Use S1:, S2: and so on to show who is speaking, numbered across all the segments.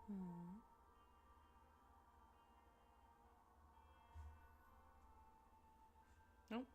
S1: Hmm. Nope.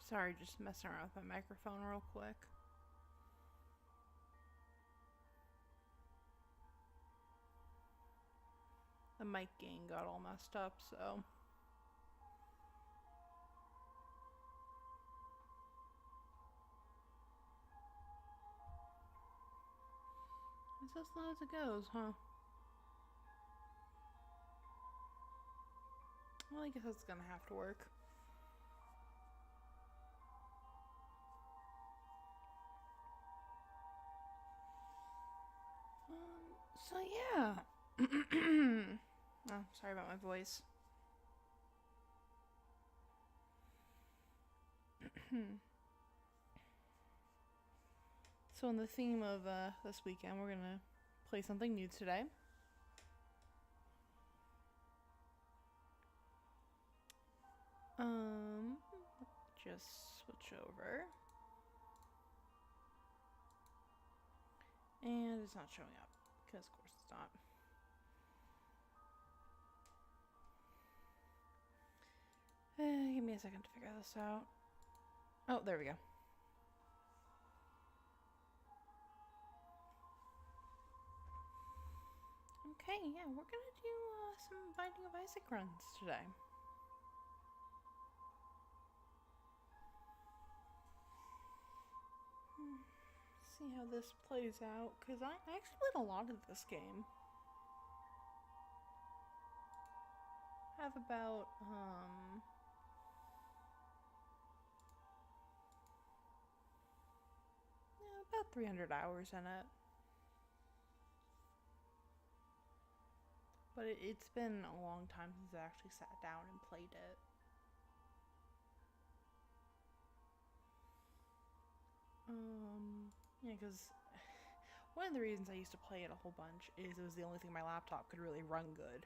S1: Sorry, just messing around with my microphone real quick. The mic gain got all messed up, so. It's as low as it goes, huh? Well, I guess that's gonna have to work. So yeah. Oh, sorry about my voice. So, in the theme of this weekend, we're gonna play something new today. Just switch over. And it's not showing up, because of course it's not. Give me a second to figure this out. Oh, there we go. Okay, yeah, we're gonna do some Binding of Isaac runs today. See how this plays out, because I actually played a lot of this game. I have about 300 hours in it. But it's been a long time since I actually sat down and played it. Yeah, because one of the reasons I used to play it a whole bunch is it was the only thing my laptop could really run good.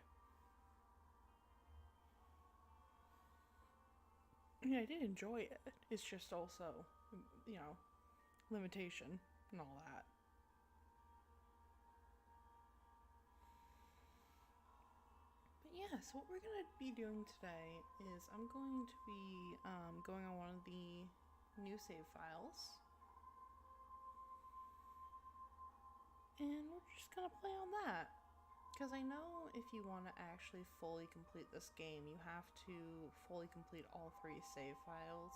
S1: Yeah, I did enjoy it. It's just also, limitation and all that. But yeah, so what we're going to be doing today is I'm going to be going on one of the new save files. And we're just going to play on that. Because I know if you want to actually fully complete this game, you have to fully complete all 3 save files.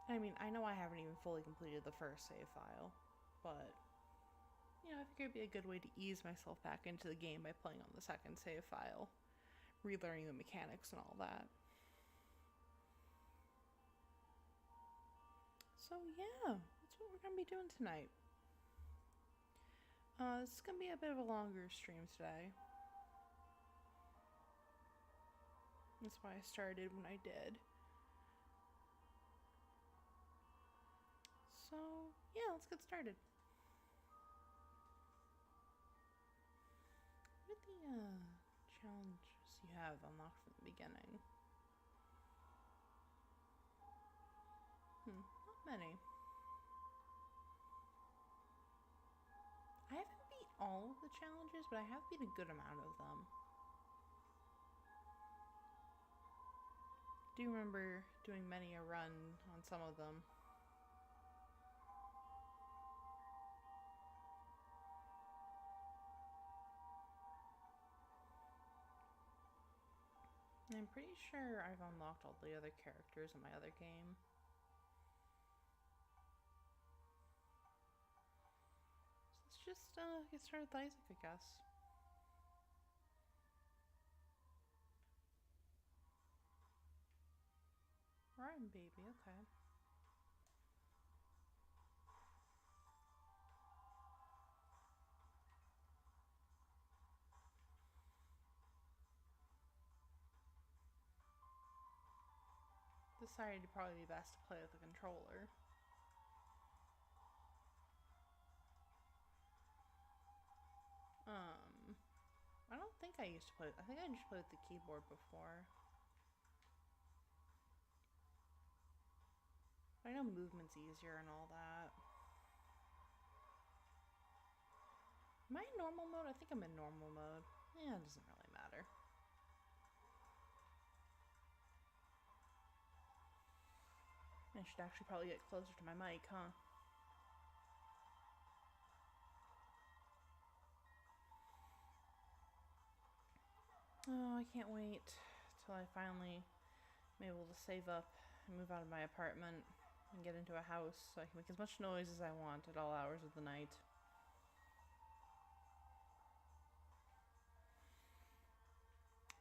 S1: I mean, I know I haven't even fully completed the first save file, but, I figured it'd be a good way to ease myself back into the game by playing on the second save file, relearning the mechanics and all that. So yeah, that's what we're going to be doing tonight. This is going to be a bit of a longer stream today. That's why I started when I did. So, yeah, let's get started. What are the challenges you have unlocked from the beginning? Not many. I haven't beat all of the challenges, but I have beat a good amount of them. I do remember doing many a run on some of them. I'm pretty sure I've unlocked all the other characters in my other game. So let's just get started with Isaac, I guess. Ryan, baby, okay. Decided it'd probably be best to play with the controller. I don't think I used to play. I think I just played with the keyboard before. I know movement's easier and all that. Am I in normal mode? I think I'm in normal mode. Yeah, it doesn't really matter. I should actually probably get closer to my mic, huh? Oh, I can't wait till I finally am able to save up and move out of my apartment and get into a house so I can make as much noise as I want at all hours of the night.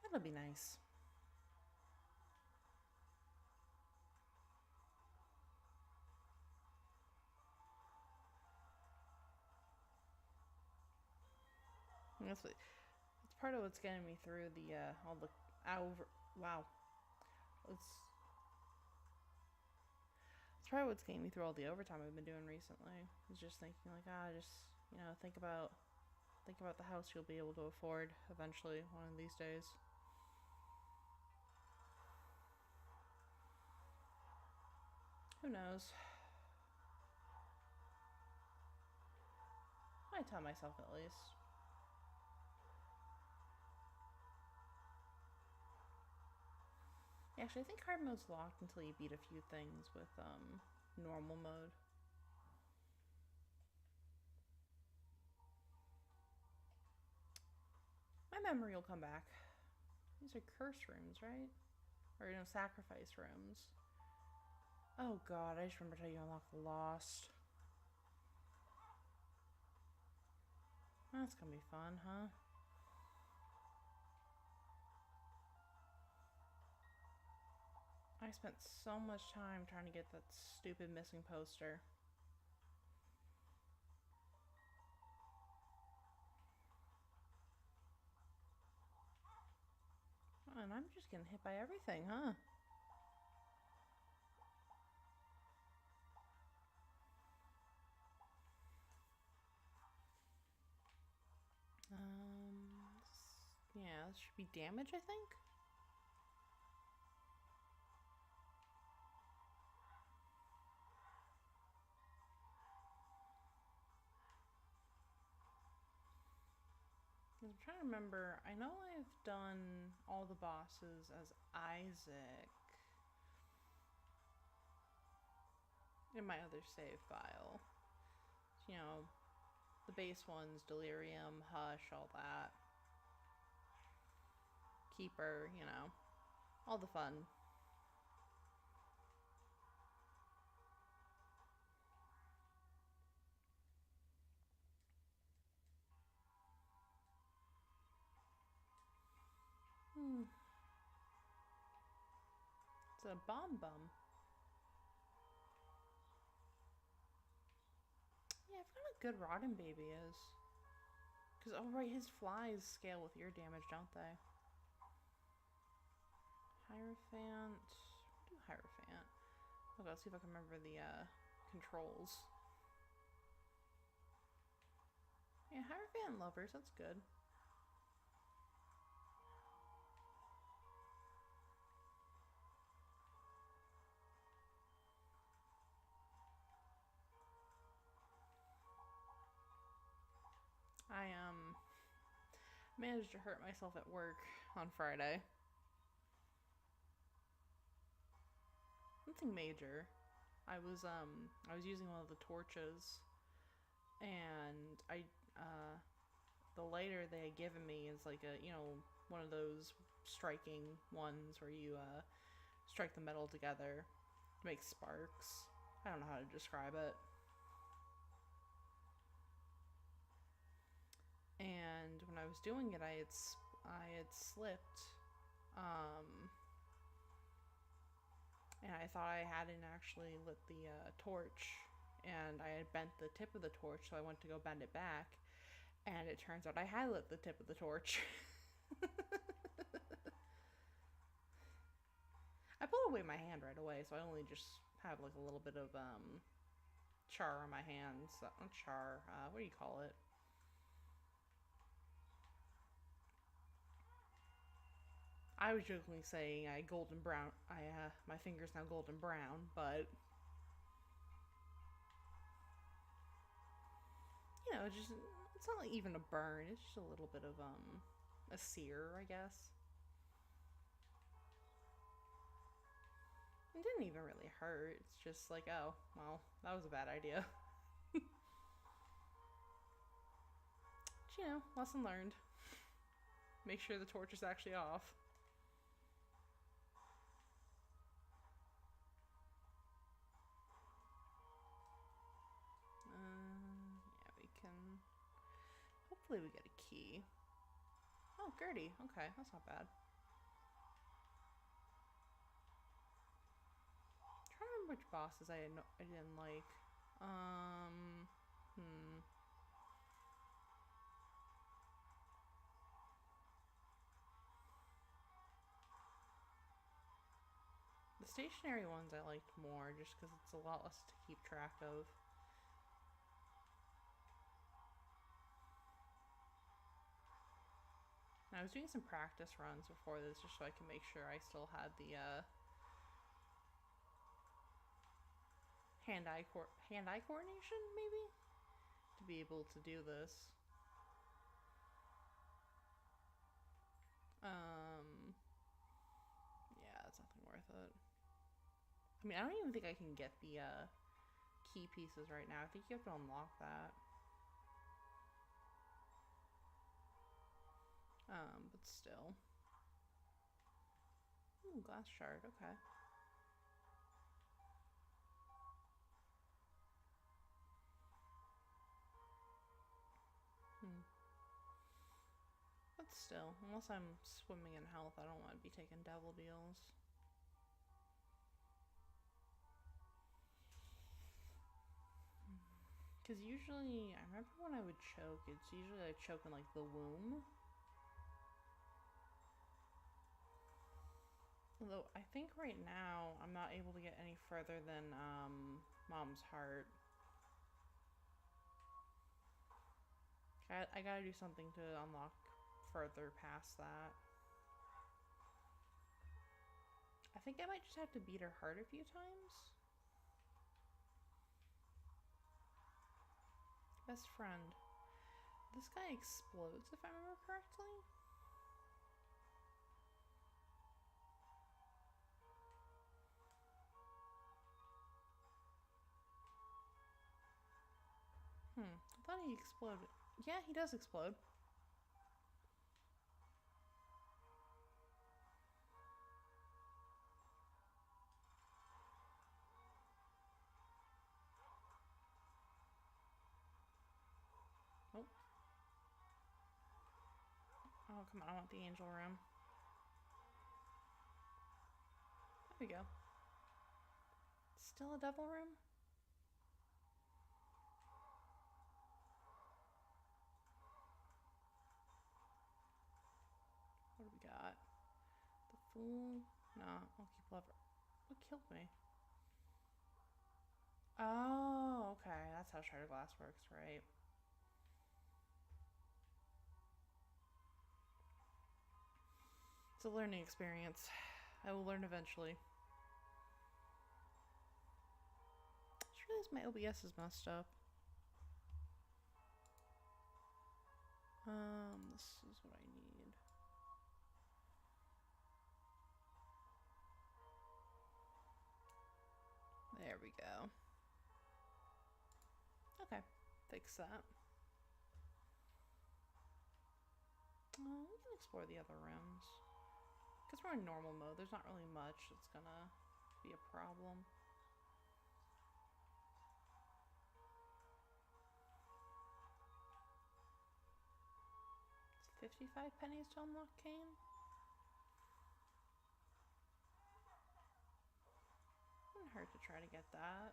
S1: That'll be nice. That's part of what's getting me through the all the wow. It's probably what's getting me through all the overtime I've been doing recently. Is just thinking like, just think about the house you'll be able to afford eventually one of these days. Who knows? I tell myself at least. Actually, I think hard mode's locked until you beat a few things with normal mode. My memory will come back. These are curse rooms, right? Or sacrifice rooms. Oh god, I just remembered how you unlock the Lost. That's gonna be fun, huh? I spent so much time trying to get that stupid missing poster. Oh, and I'm just getting hit by everything, huh? Yeah, this should be damage, I think? I'm trying to remember. I know I've done all the bosses as Isaac in my other save file. The base ones, Delirium, Hush, all that. Keeper, all the fun. It's a bomb bum. Yeah, I forgot how good Rotten Baby is. Because, oh right, his flies scale with your damage, don't they? Hierophant. Do Hierophant. Okay, let's see if I can remember the controls. Yeah, Hierophant lovers, that's good. I managed to hurt myself at work on Friday. Nothing major. I was using one of the torches, and the lighter they had given me is like a one of those striking ones where you strike the metal together to make sparks. I don't know how to describe it. And when I was doing it, I had slipped, and I thought I hadn't actually lit the torch, and I had bent the tip of the torch, so I went to go bend it back, and it turns out I had lit the tip of the torch. I pulled away my hand right away, so I only just have like a little bit of char on my hands. Not char, what do you call it? I was jokingly saying my finger's now golden brown, but you know, it's not like even a burn, it's just a little bit of a sear, I guess. It didn't even really hurt. It's just like, oh, well, that was a bad idea. But, you know, lesson learned. Make sure the torch is actually off. Yeah, we can... Hopefully we get a key. Oh, Gertie. Okay, that's not bad. I'm trying to remember which bosses I didn't like. The stationary ones I liked more, just because it's a lot less to keep track of. And I was doing some practice runs before this, just so I can make sure I still had the hand-eye coordination, maybe, to be able to do this. Yeah, it's nothing worth it. I mean, I don't even think I can get the key pieces right now. I think you have to unlock that. But still. Ooh, glass shard, okay. But still, unless I'm swimming in health, I don't want to be taking devil deals. Because usually, I remember when I would choke, it's usually I choke in like the womb. Although I think right now I'm not able to get any further than mom's heart. I gotta do something to unlock further past that. I think I might just have to beat her heart a few times. Best friend. This guy explodes, if I remember correctly. I thought he exploded. Yeah, he does explode. Oh. Oh, come on, I want the angel room. There we go. Still a devil room? What do we got? The fool? No, I'll keep lever. What killed me? Oh, okay. That's how shattered glass works, right? It's a learning experience. I will learn eventually. I just realized my OBS is messed up. This is what I need. There we go. Okay, fix that. We can explore the other rooms. Because we're in normal mode, there's not really much that's gonna be a problem. It's 55 pennies to unlock Kane? Wouldn't hurt to try to get that.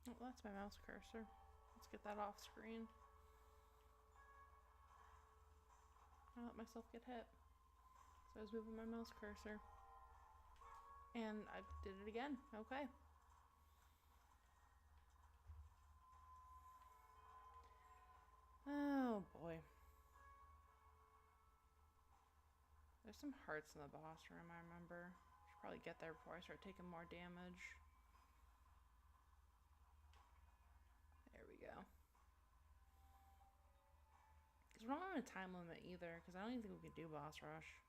S1: Oh, that's my mouse cursor. Let's get that off screen. I let myself get hit. So I was moving my mouse cursor. And I did it again. Okay. Oh boy. There's some hearts in the boss room, I remember. Should probably get there before I start taking more damage. There we go. Because we're not on a time limit either, because I don't even think we can do boss rush.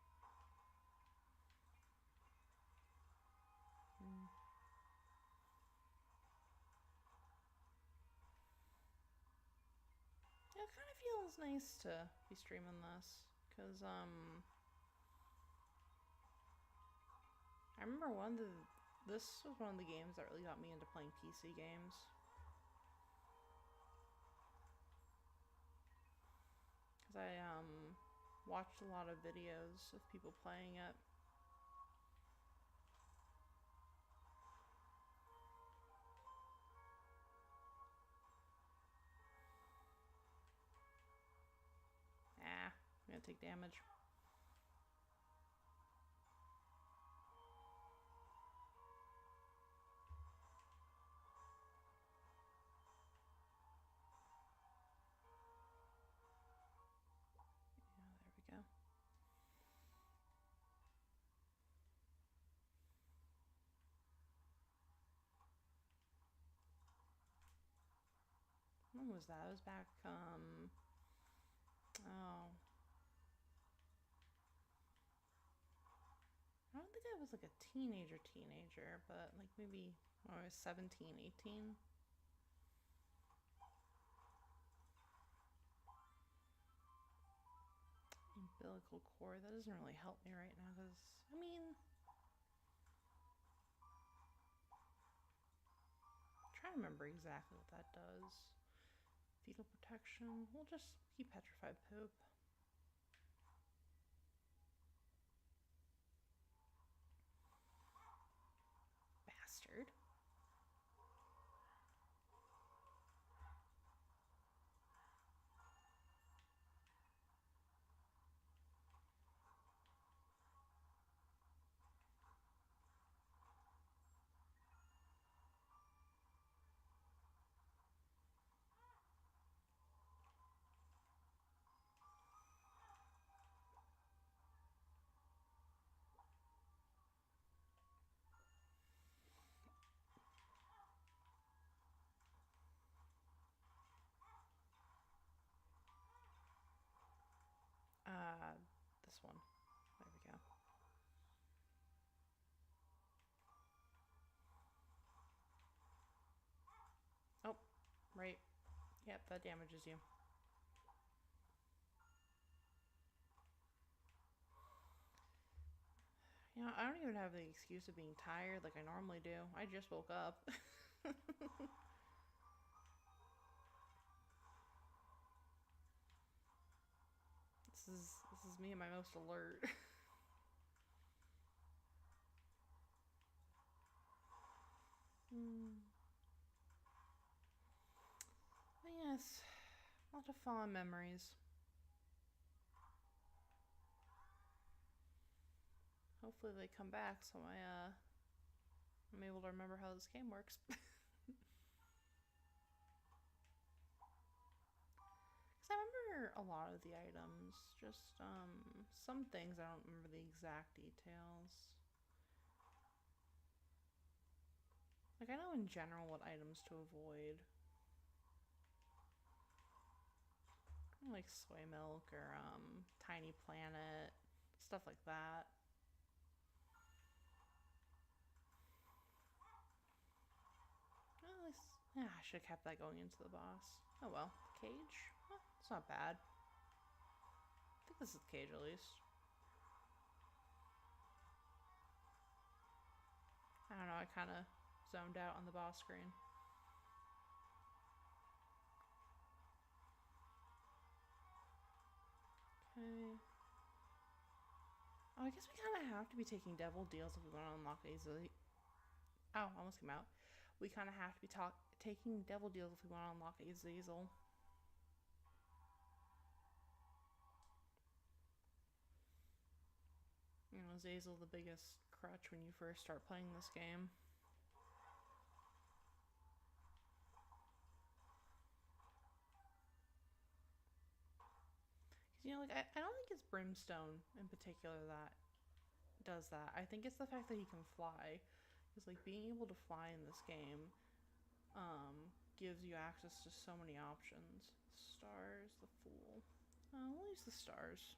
S1: Yeah, it kind of feels nice to be streaming this, because I remember this was one of the games that really got me into playing PC games. Because I watched a lot of videos of people playing it. I'm gonna take damage. Yeah, there we go. When was that? It was back, oh. I don't think I was like a teenager, but like maybe when I was 17, 18. Umbilical cord, that doesn't really help me right now because, I mean, I'm trying to remember exactly what that does. Fetal protection, we'll just keep petrified poop. Bastard. This one. There we go. Oh, right. Yep, that damages you. You know, I don't even have the excuse of being tired like I normally do. I just woke up. This is me at my most alert. But yes, a lot of fond memories. Hopefully they come back so I'm able to remember how this game works. Because I remember a lot of the items, just some things I don't remember the exact details. Like, I know in general what items to avoid. Like soy milk or Tiny Planet, stuff like that. Well, at least, yeah, I should have kept that going into the boss. Oh well, cage? Huh. It's not bad. I think this is the cage at least. I don't know, I kind of zoned out on the boss screen. Okay. Oh, I guess we kind of have to be taking devil deals if we want to unlock easily. Oh, almost came out. We kind of have to be taking devil deals if we want to unlock Azazel. You know, Azazel the biggest crutch when you first start playing this game. You know, like, I don't think it's Brimstone in particular that does that. I think it's the fact that he can fly. Because, like, being able to fly in this game gives you access to so many options. Stars, the Fool. We'll use the stars.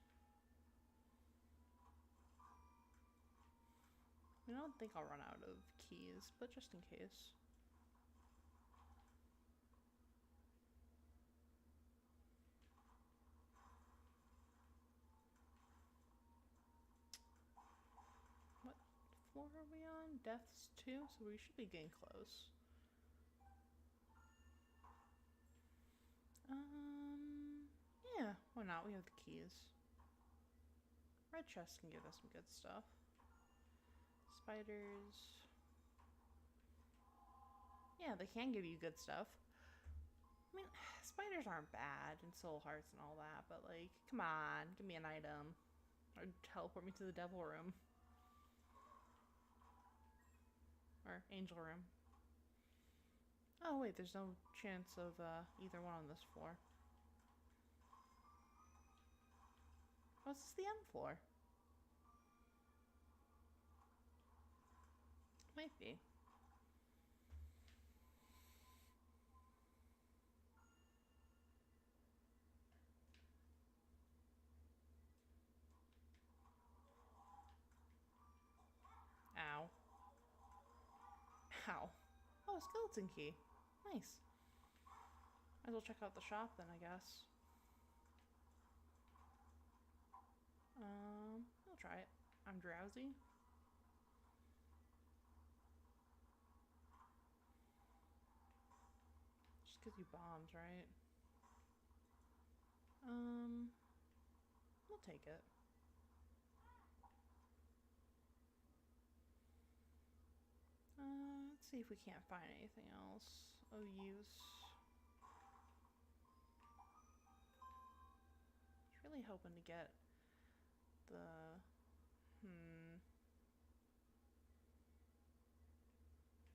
S1: I don't think I'll run out of keys, but just in case. What floor are we on? Death's 2, so we should be getting close. Yeah, why not? We have the keys. Red chest can give us some good stuff. Spiders. Yeah, they can give you good stuff. I mean, spiders aren't bad and soul hearts and all that, but like, come on, give me an item. Or teleport me to the devil room. Or angel room. Oh wait, there's no chance of either one on this floor. Oh, is this the end floor? Might be. Ow. Ow. Oh, a skeleton key. Nice. Might as well check out the shop then, I guess. I'll try it. I'm drowsy. Just gives you bombs, right? We'll take it. Let's see if we can't find anything else of use. Just really hoping to get the...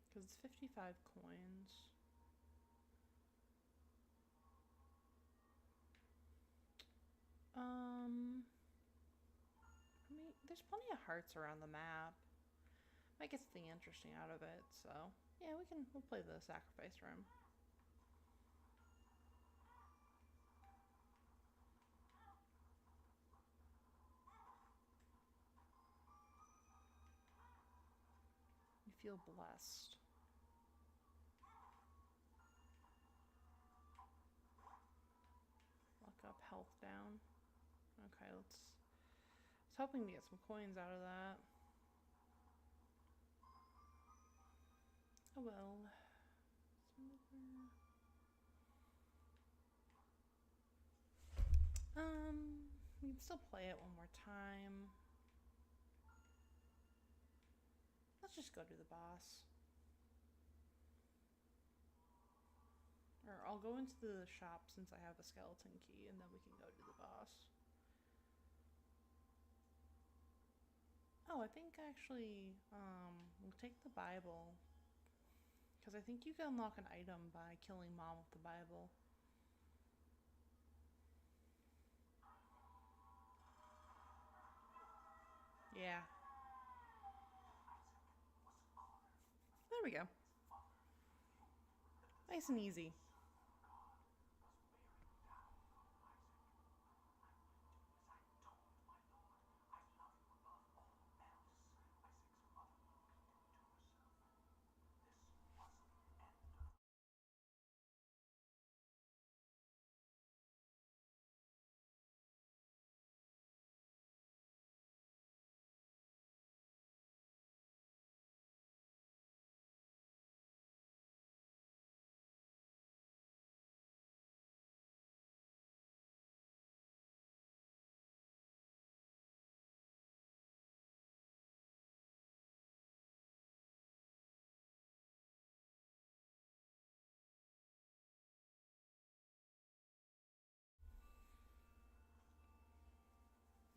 S1: Because it's 55 coins. I mean, there's plenty of hearts around the map. Might get something interesting out of it, so... Yeah, we'll play the sacrifice room. You feel blessed. Lock up, health down. Okay, I was hoping to get some coins out of that. Oh well. We can still play it one more time. Let's just go to the boss. Or I'll go into the shop since I have a skeleton key, and then we can go to the boss. Oh, I think actually, we'll take the Bible. Because I think you can unlock an item by killing Mom with the Bible. Yeah. There we go. Nice and easy.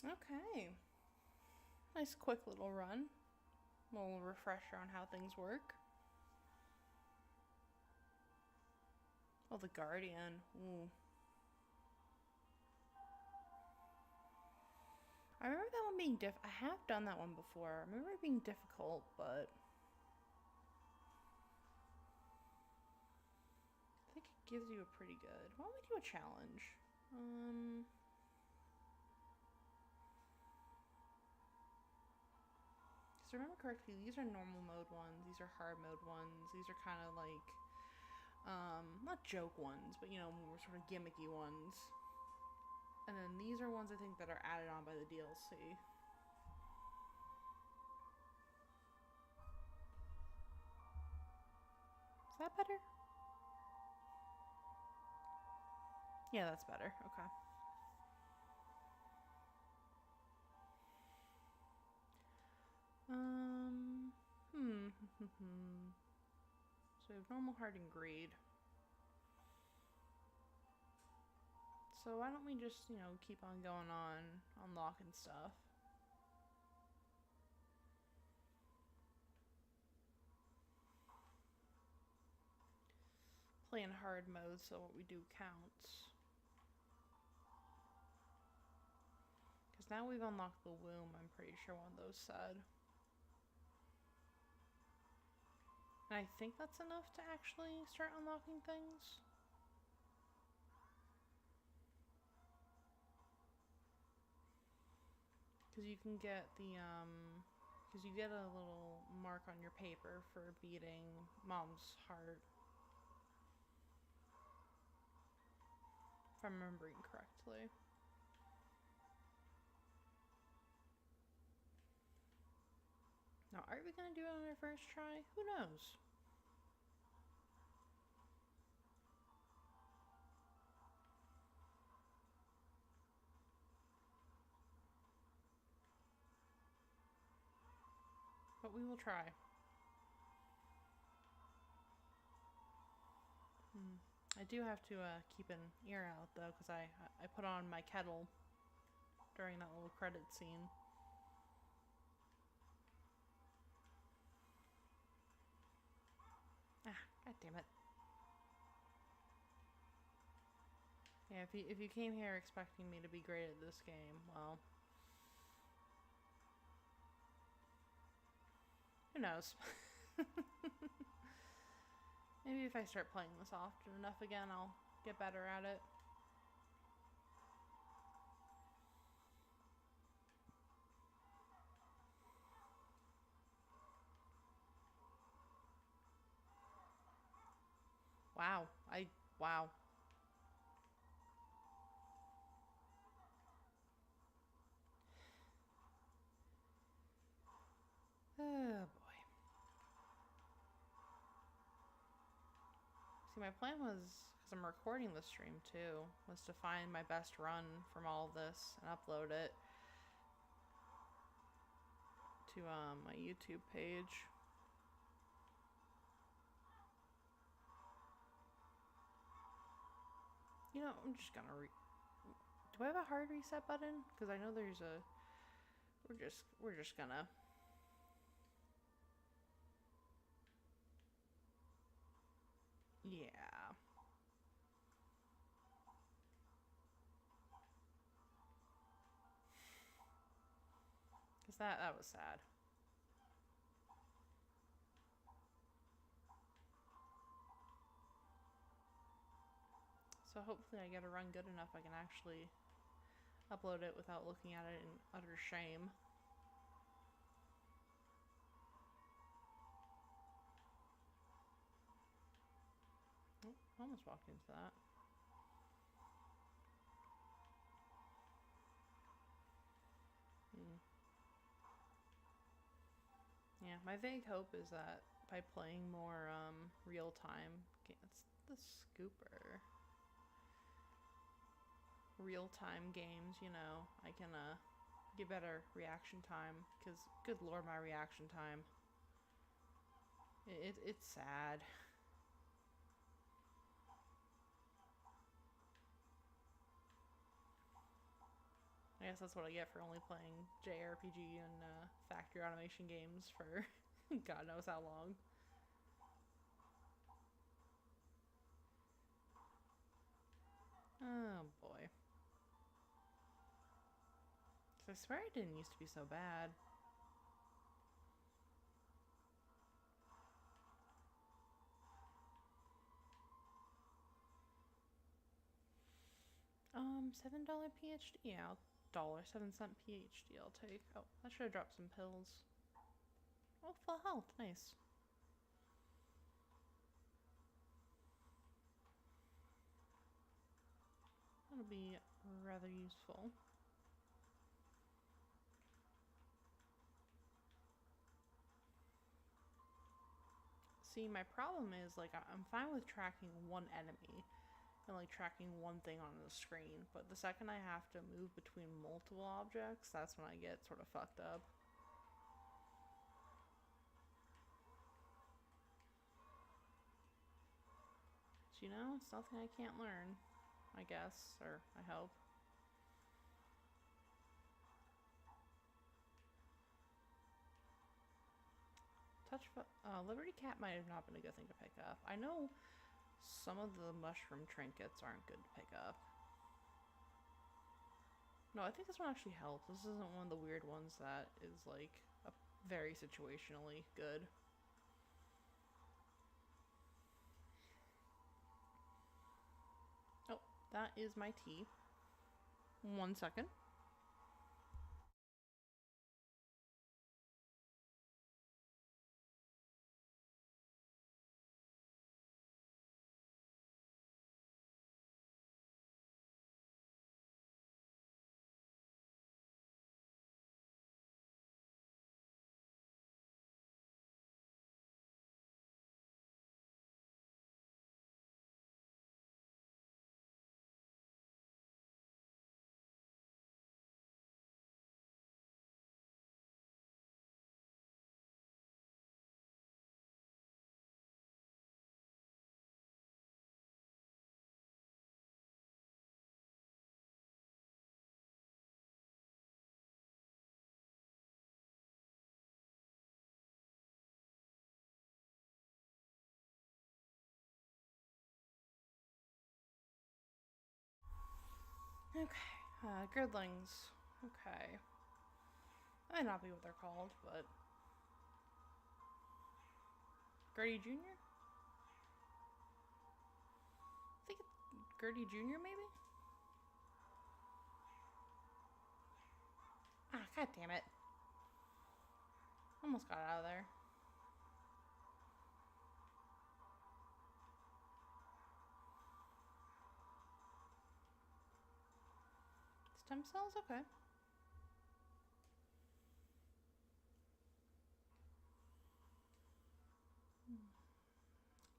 S1: Okay. Nice quick little run. A little refresher on how things work. Oh, the Guardian. Ooh. I remember that one being I have done that one before. I remember it being difficult, but I think it gives you a pretty good. Why don't we do a challenge? Because remember correctly, these are normal mode ones. These are hard mode ones. These are kind of like, not joke ones, but you know, more sort of gimmicky ones. And then these are ones I think that are added on by the DLC. Is that better? Yeah, that's better. Okay. Um, hmm. So we have normal, hard, and greed. So why don't we just, you know, keep on going on, unlocking stuff. Playing hard mode, so what we do counts. Because now we've unlocked the womb, I'm pretty sure one of those said. And I think that's enough to actually start unlocking things. Because you can get the, because you get a little mark on your paper for beating Mom's heart. If I'm remembering correctly. Now, are we going to do it on our first try? Who knows? But we will try. I do have to keep an ear out, though, because I put on my kettle during that little credit scene. Ah, god damn it. Yeah, if you came here expecting me to be great at this game, well, who knows? Maybe if I start playing this often enough again, I'll get better at it. Wow. Wow. Oh boy. See, my plan was, because I'm recording the stream too, was to find my best run from all of this and upload it to my YouTube page. You know, I'm just gonna do I have a hard reset button? Because I know there's a. We're just gonna. Yeah. Because that was sad. So hopefully I get a run good enough I can actually upload it without looking at it in utter shame. Oh, almost walked into that. Yeah, my vague hope is that by playing more real time, it's the scooper. Real time games, you know, I can get better reaction time. Because, good lord, my reaction time. It's sad. I guess that's what I get for only playing JRPG and factory automation games for God knows how long. Oh boy. I swear it didn't used to be so bad. $7 PhD. Yeah, $7 PhD. I'll take. Oh, I should have dropped some pills. Oh, full health. Nice. That'll be rather useful. See, my problem is like I'm fine with tracking one enemy and like tracking one thing on the screen, but the second I have to move between multiple objects, that's when I get sort of fucked up. So, you know, it's nothing I can't learn, I guess, or I hope. Liberty Cat might have not been a good thing to pick up. I know some of the mushroom trinkets aren't good to pick up. No, I think this one actually helps. This isn't one of the weird ones that is like very situationally good. Oh, that is my tea. 1 second. Okay, Gridlings. Okay. That might not be what they're called, but... Gertie Jr.? I think it's Gertie Jr., maybe? Ah, god damn it. Almost got out of there. Stem cells? Okay.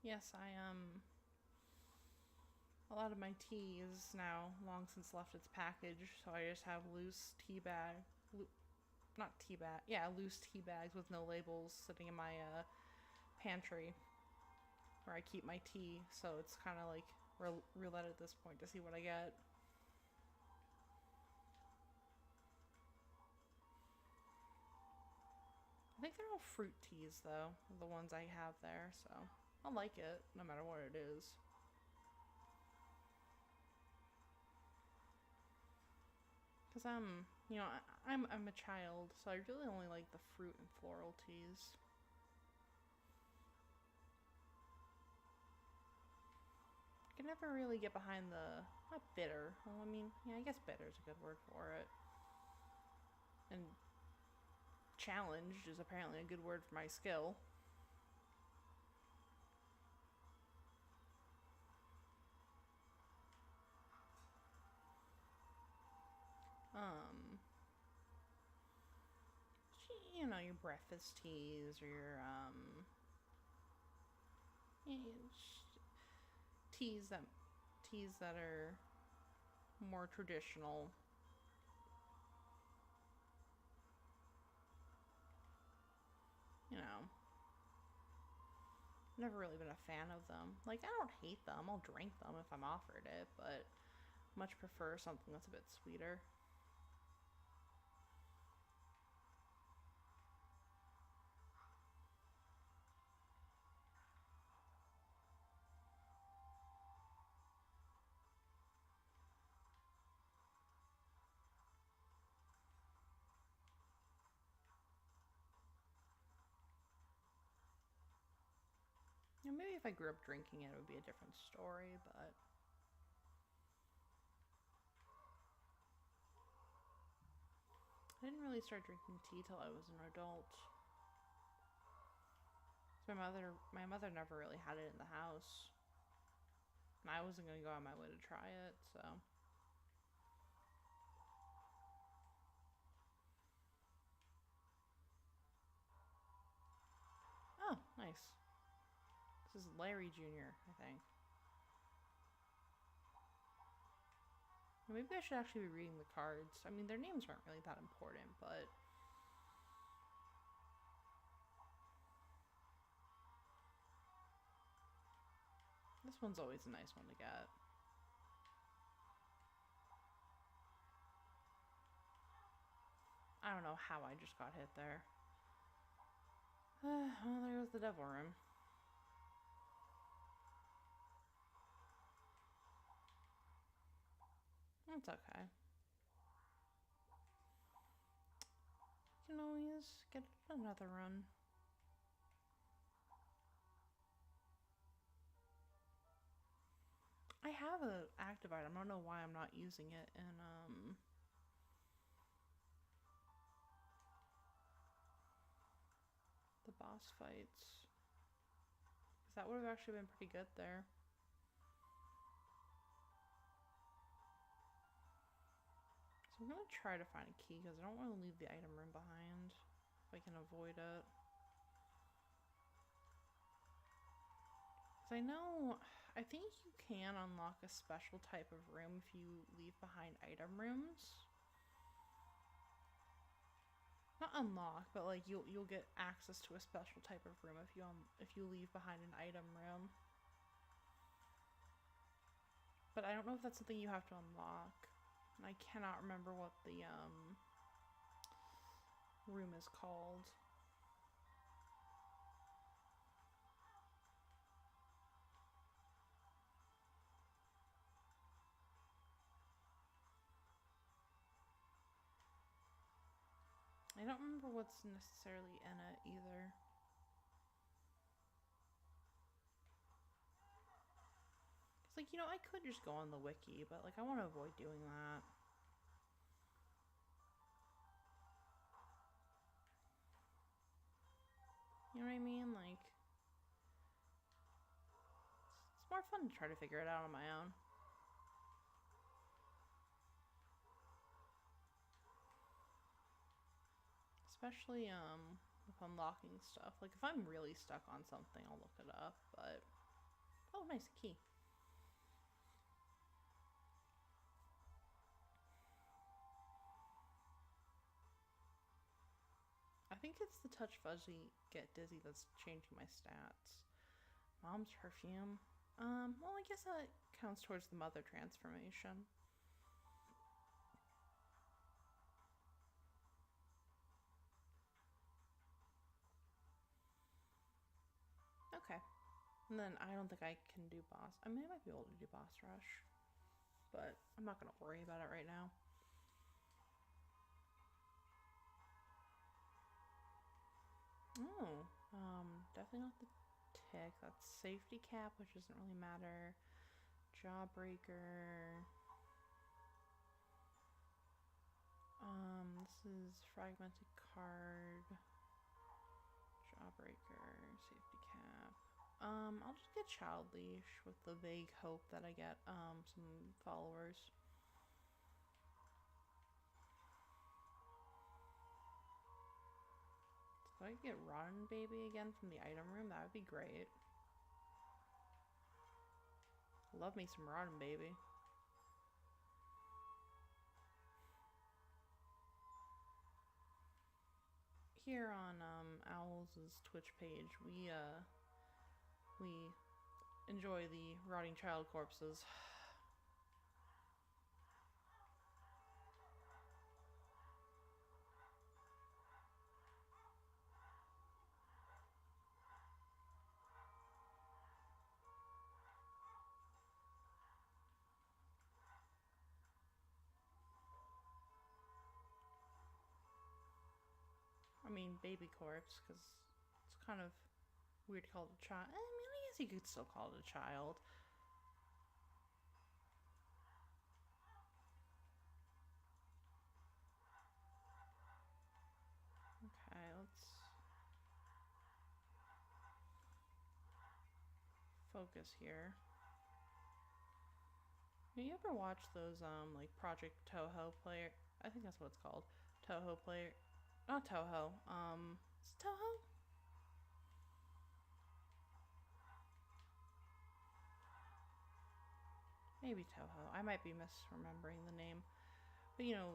S1: Yes, a lot of my tea is now long since left its package, so I just have loose tea bag, not tea bag, yeah, loose tea bags with no labels sitting in my pantry where I keep my tea. So it's kind of like roulette at this point to see what I get. I think they're all fruit teas though, the ones I have there. So I like it no matter what it is. Cause you know, I'm a child, so I really only like the fruit and floral teas. I can never really get behind the not bitter. Well, I mean, yeah, I guess bitter is a good word for it. And challenged is apparently a good word for my skill. Um, you know, your breakfast teas or your teas that teas that are more traditional. You know, never really been a fan of them. Like, I don't hate them. I'll drink them if I'm offered it, but much prefer something that's a bit sweeter. if I grew up drinking it, it would be a different story, but I didn't really start drinking tea till I was an adult. So my mother never really had it in the house. And I wasn't going to go on my way to try it, so. Oh, nice. This is Larry Jr., I think. Maybe I should actually be reading the cards. I mean, their names aren't really that important, but this one's always a nice one to get. I don't know how I just got hit there. Well, there goes the devil room. It's okay. You can always get another run. I have an active item. I don't know why I'm not using it in the boss fights. Because that would have actually been pretty good there. So I'm going to try to find a key because I don't want to leave the item room behind if I can avoid it. Because I know, I think you can unlock a special type of room if you leave behind item rooms. Not unlock, but like you'll get access to a special type of room if you leave behind an item room. But I don't know if that's something you have to unlock. And I cannot remember what the room is called. I don't remember what's necessarily in it either. It's like, I could just go on the wiki, but like I want to avoid doing that. You know what I mean? Like, it's more fun to try to figure it out on my own. Especially with unlocking stuff. Like if I'm really stuck on something, I'll look it up, but oh, nice, a key. I think it's the Touch Fuzzy Get Dizzy that's changing my stats. Mom's perfume. Well, I guess that counts towards the mother transformation. Okay. And then I don't think I can do boss. I mean, I might be able to do boss rush, but I'm not going to worry about it right now. Oh, definitely not the tick. That's safety cap, which doesn't really matter. Jawbreaker. This is fragmented card. Jawbreaker, safety cap. I'll just get Child Leash with the vague hope that I get some followers. So I could get Rotten Baby again from the item room. That would be great. Love me some Rotten Baby. Here on Owls' Twitch page, we enjoy the rotting child corpses. I mean, baby corpse, because it's kind of weird to call it a child. I mean, I guess you could still call it a child. Okay, let's focus here. You ever watch those like Project Toho player? I think that's what it's called. Toho player, not Toho. Is it Toho? Maybe Toho. I might be misremembering the name. But you know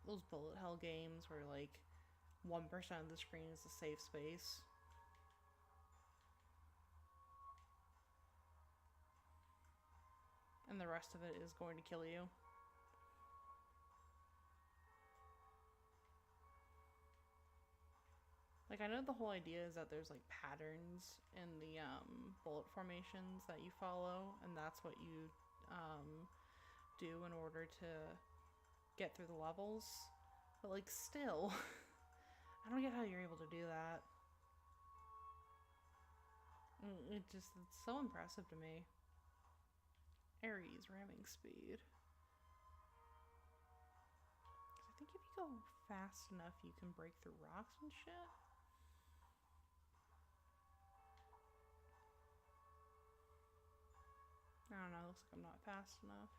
S1: those bullet hell games where like 1% of the screen is a safe space. And the rest of it is going to kill you. Like, I know the whole idea is that there's like patterns in the bullet formations that you follow, and that's what you do in order to get through the levels. But like, still, I don't get how you're able to do that. It's so impressive to me. Ares ramming speed. I think if you go fast enough, you can break through rocks and shit. I don't know, looks like I'm not fast enough.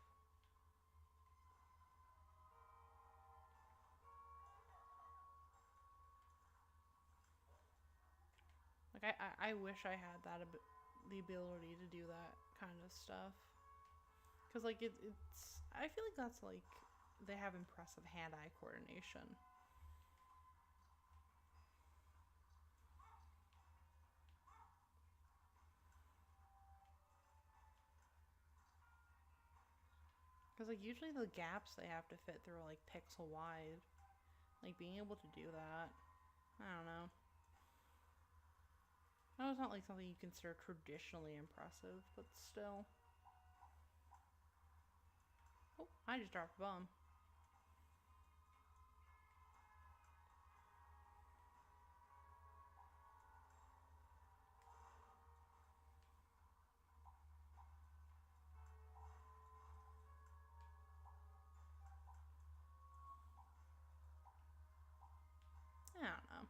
S1: Like, I wish I had that the ability to do that kind of stuff. Because, like, it's... I feel like that's, like... They have impressive hand-eye coordination. Because, like, usually the gaps they have to fit through are, like, pixel wide. Like, being able to do that... I don't know. I know it's not, like, something you consider traditionally impressive, but still... Oh, I just dropped a bomb. I don't know.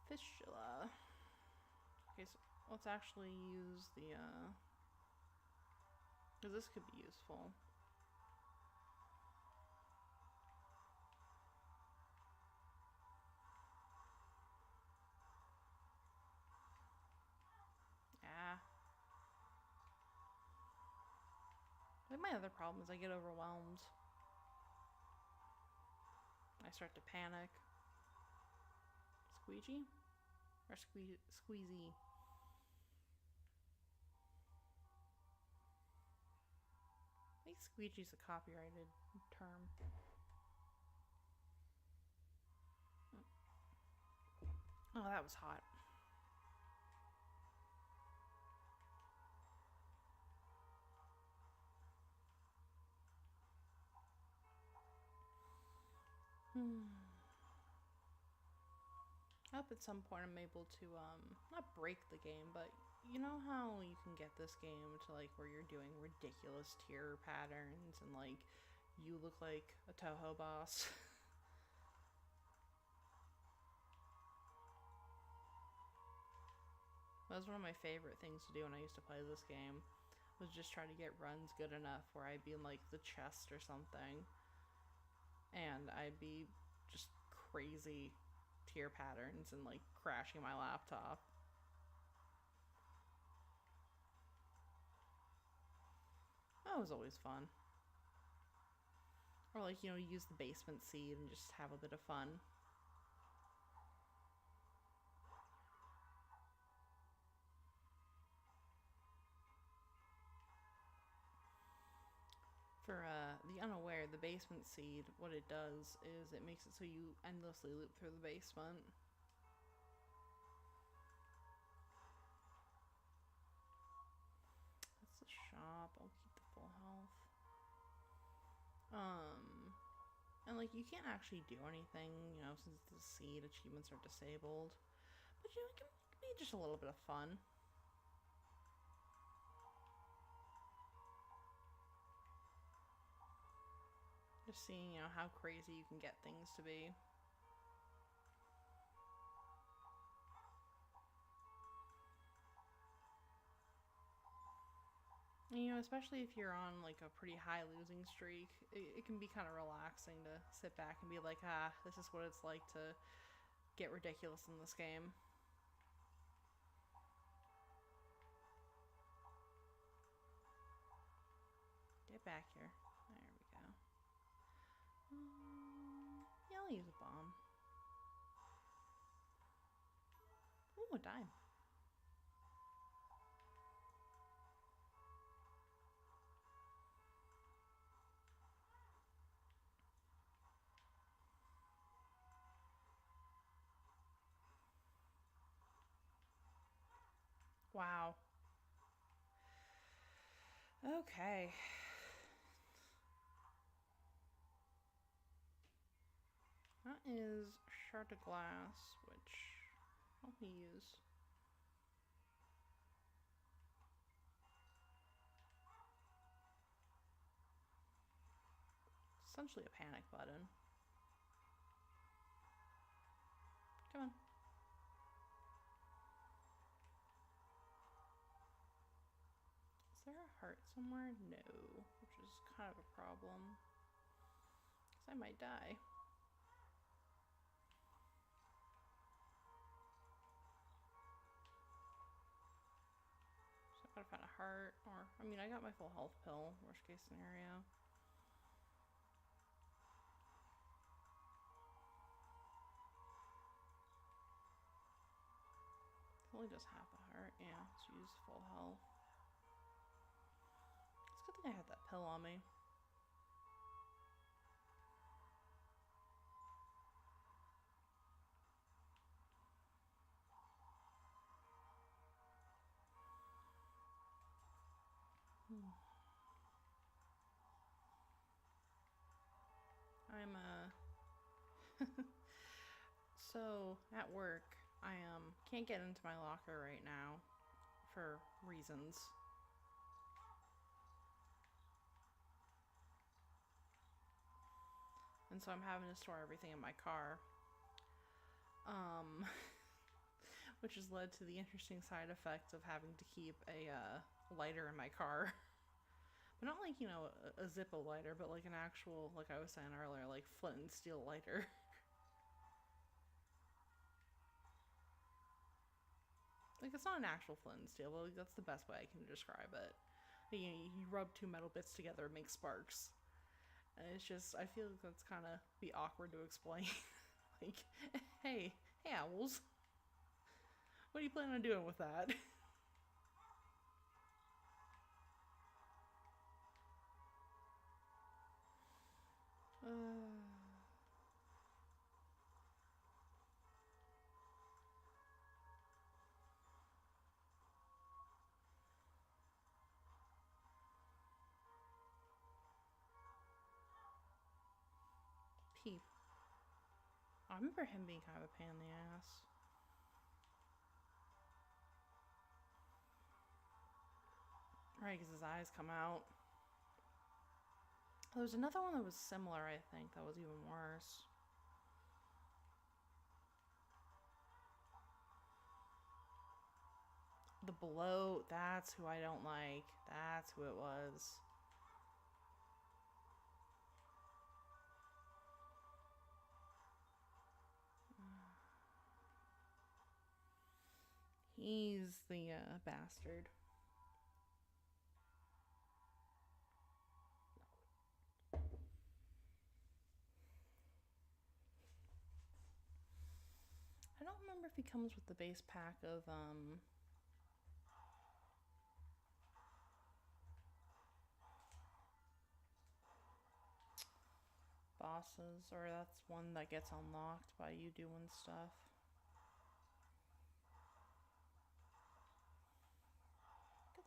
S1: Fistula. Okay, so let's actually use the, because this could be useful. Yeah. I think my other problem is I get overwhelmed. I start to panic. Squeegee? Or squeezy? I think squeegee's a copyrighted term. Oh, that was hot. I hope at some point I'm able to, not break the game, but you know how you can get this game to, like, where you're doing ridiculous tier patterns and, like, you look like a Toho boss? That was one of my favorite things to do when I used to play this game, was just try to get runs good enough where I'd be in, like, the chest or something, and I'd be just crazy tier patterns and, like, crashing my laptop. That was always fun. Or, like, you know, use the basement seed and just have a bit of fun. For the unaware, the basement seed, what it does is it makes it so you endlessly loop through the basement. That's the shop. I'll keep the full health. And like you can't actually do anything, you know, since the seed achievements are disabled. But you know, you can Maybe just a little bit of fun. Just seeing, how crazy you can get things to be. Especially if you're on like a pretty high losing streak, it can be kind of relaxing to sit back and be like, this is what it's like to get ridiculous in this game. Get back here. There we go. Yeah, I'll use a bomb. Ooh, a dime. Wow. Okay. That is shard of glass, which I'll use. Essentially a panic button. Come on. Is there a heart somewhere? No, which is kind of a problem. Because I might die. So I've got to find a heart, or, I got my full health pill, worst case scenario. It's only just half a heart. Yeah, let's use full health. It's a good thing I had that pill on me. I'm so at work I can't get into my locker right now for reasons. And so I'm having to store everything in my car. Which has led to the interesting side effect of having to keep a lighter in my car. But not like, a Zippo lighter, but like an actual, like I was saying earlier, like flint and steel lighter. Like, it's not an actual flint and steel, but like, that's the best way I can describe it. You rub two metal bits together and make sparks. And it's just, I feel like that's kind of be awkward to explain. Like, hey owls, what are you planning on doing with that? Peep. I remember him being kind of a pain in the ass. Right, because his eyes come out. There was another one that was similar, I think, that was even worse. The bloat, that's who I don't like. That's who it was. He's the bastard. I don't remember if he comes with the base pack of bosses, or that's one that gets unlocked by you doing stuff.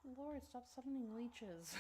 S1: Good lord, stop summoning leeches.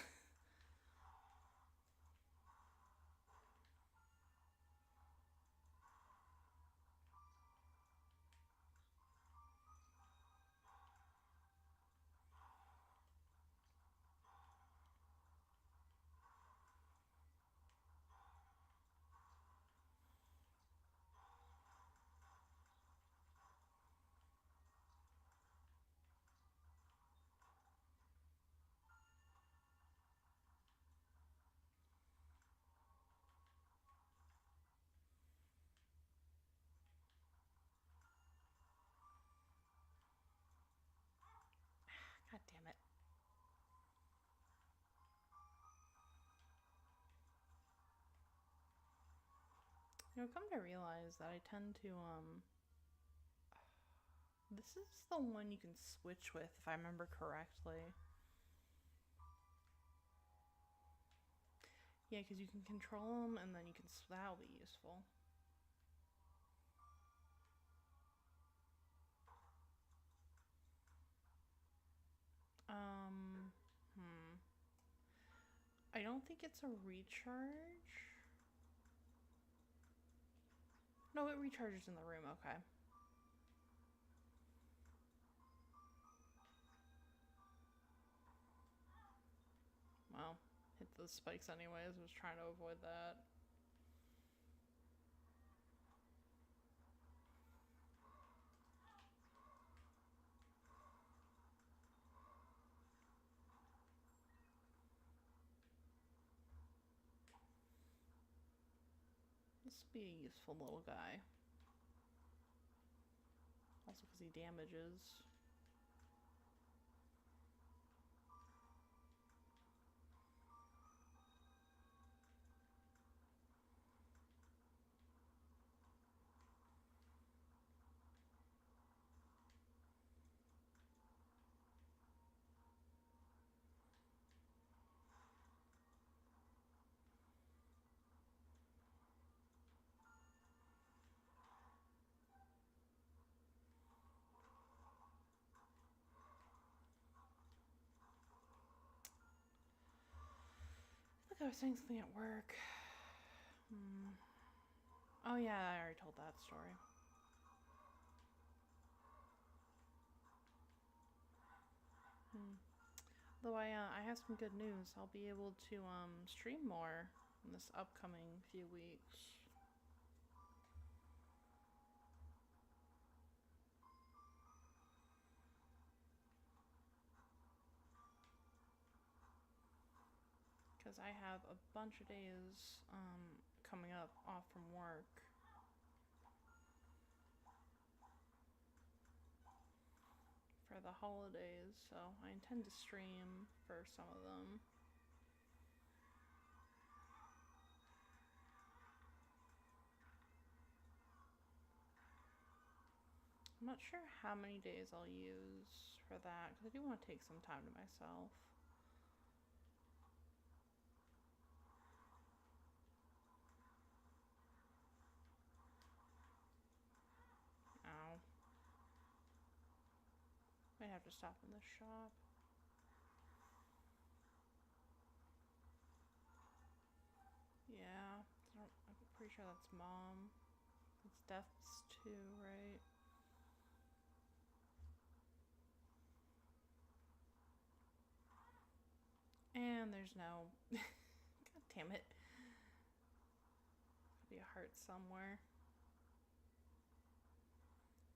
S1: Come to realize that I tend to, this is the one you can switch with, if I remember correctly. Yeah, because you can control them, and then you can, that'll be useful. I don't think it's a recharge. No, it recharges in the room, okay. Well, hit those spikes anyways. I was trying to avoid that. This will be a useful little guy. Also because he damages. I think I was saying something at work. Oh yeah, I already told that story. Though I have some good news. I'll be able to stream more in this upcoming few weeks. Because I have a bunch of days coming up off from work. For the holidays, so I intend to stream for some of them. I'm not sure how many days I'll use for that, because I do want to take some time to myself. Ow. Might have to stop in this shop. Yeah, I'm pretty sure that's Mom. It's Death's too, right? And there's no... God damn it. Could be a heart somewhere.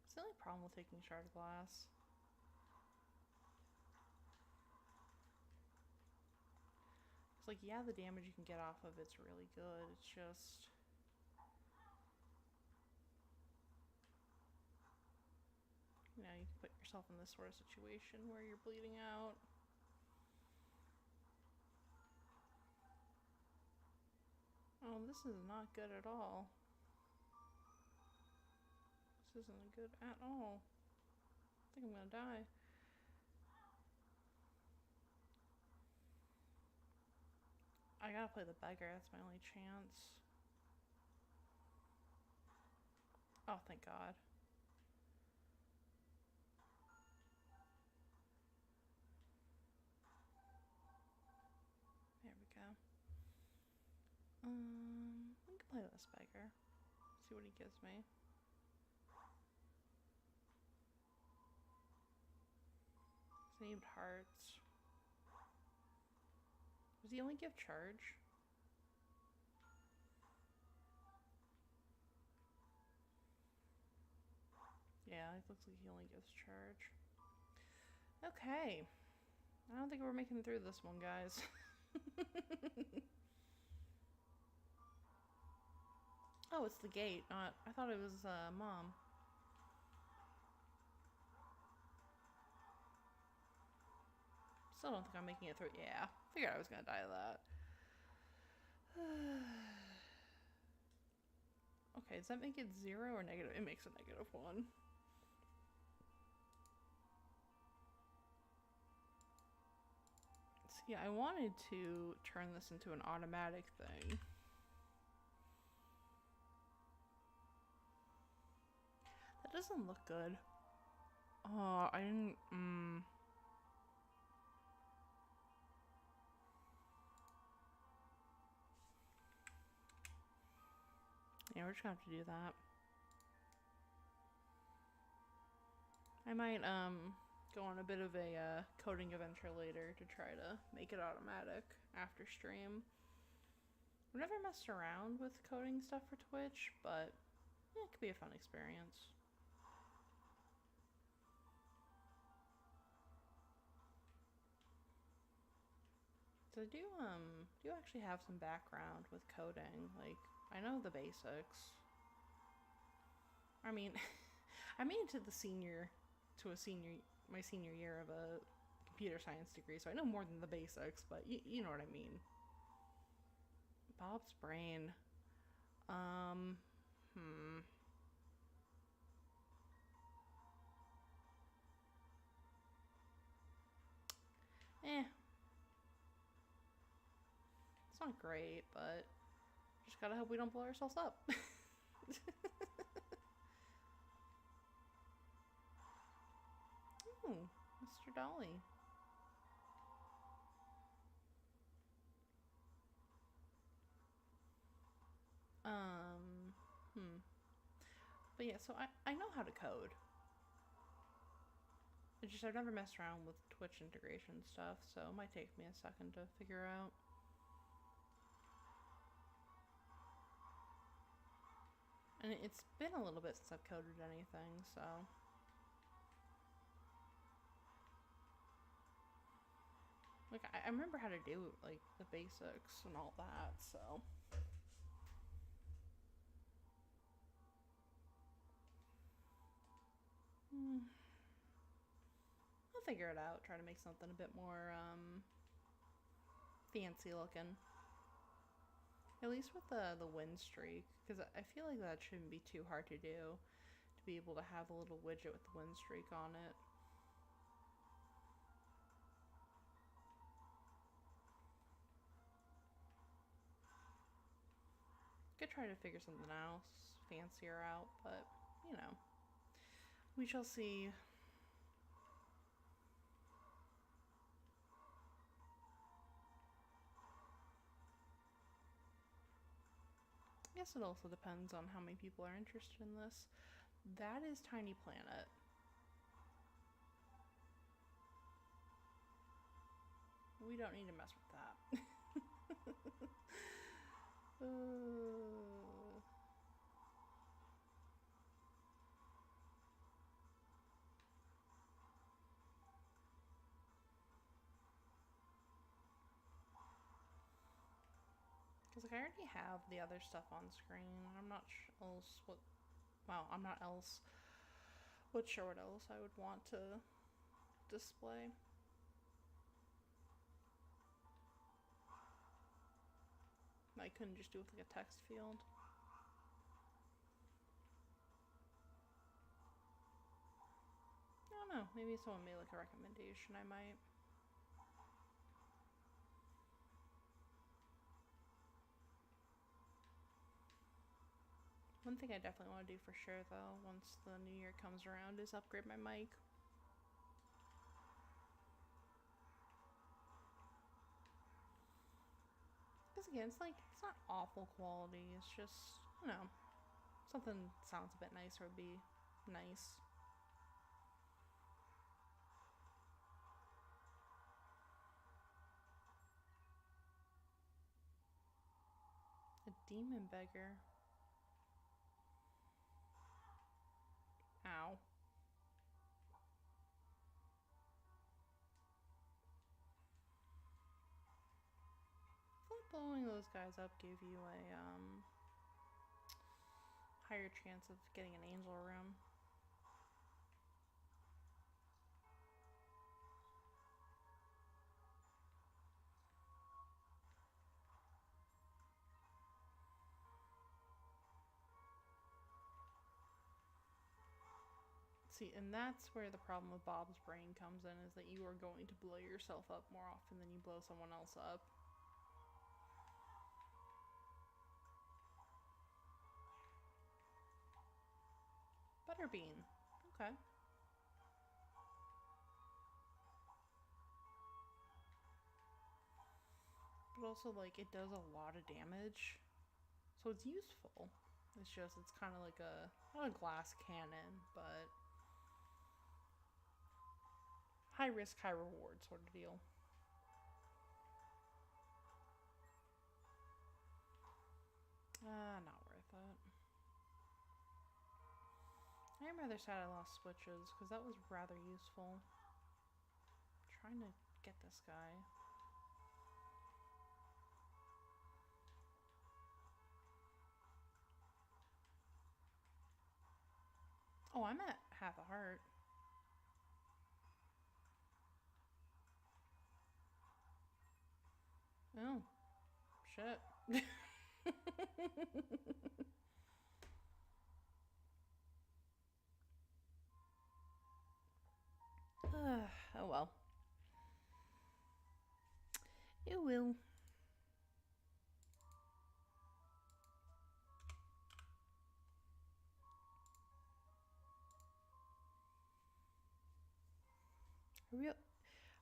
S1: It's the only problem with taking shard glass. It's like, yeah, the damage you can get off of it's really good. It's just... You know, you can put yourself in this sort of situation where you're bleeding out. Oh, this is not good at all. This isn't good at all. I think I'm gonna die. I gotta play the beggar, that's my only chance. Oh, thank God. There we go. We can play this beggar. See what he gives me. Saved hearts. Does he only give charge? Yeah, it looks like he only gives charge. Okay. I don't think we're making it through this one, guys. Oh, it's the gate. I thought it was Mom. Still don't think I'm making it through. Yeah, figured I was gonna die of that. Okay, does that make it 0 or negative? It makes a -1. See, I wanted to turn this into an automatic thing. That doesn't look good. Oh, I didn't... Yeah, we're just gonna have to do that. I might, go on a bit of a coding adventure later to try to make it automatic after stream. I've never messed around with coding stuff for Twitch, but yeah, it could be a fun experience. So I do actually have some background with coding. Like, I know the basics. I mean, I made it to my senior year of a computer science degree, so I know more than the basics, but you know what I mean. Bob's brain. Um, hmm. It's not great, but just gotta hope we don't blow ourselves up. Ooh, Mr. Dolly. Um, hmm. But yeah, so I know how to code. It's just I've never messed around with Twitch integration stuff, so it might take me a second to figure out. And it's been a little bit since I've coded anything, so... Like, I remember how to do, like, the basics and all that, so... I'll figure it out, try to make something a bit more, fancy looking. At least with the win streak, because I feel like that shouldn't be too hard to do, to be able to have a little widget with the win streak on it. Could try to figure something else fancier out, but, you know, we shall see. I guess it also depends on how many people are interested in this. That is Tiny Planet. We don't need to mess with that. Because like, I already have the other stuff on screen. I'm not else what... Well, I'm not else... What sure what else I would want to display. I couldn't just do it with like a text field. I don't know. Maybe if someone made like a recommendation, I might. One thing I definitely want to do for sure, though, once the new year comes around, is upgrade my mic. Because again, it's like, it's not awful quality, it's just, you know, something sounds a bit nicer would be nice. A demon beggar. Ow. Will blowing those guys up give you a higher chance of getting an angel room? See, and that's where the problem with Bob's brain comes in, is that you are going to blow yourself up more often than you blow someone else up. Butterbean. Okay. But also, like, it does a lot of damage. So it's useful. It's just, it's kind of like a, not a glass cannon, but high risk, high reward sort of deal. Not worth it. I am rather sad I lost switches, because that was rather useful. I'm trying to get this guy. Oh, I'm at half a heart. Oh, shit. Oh well. It will.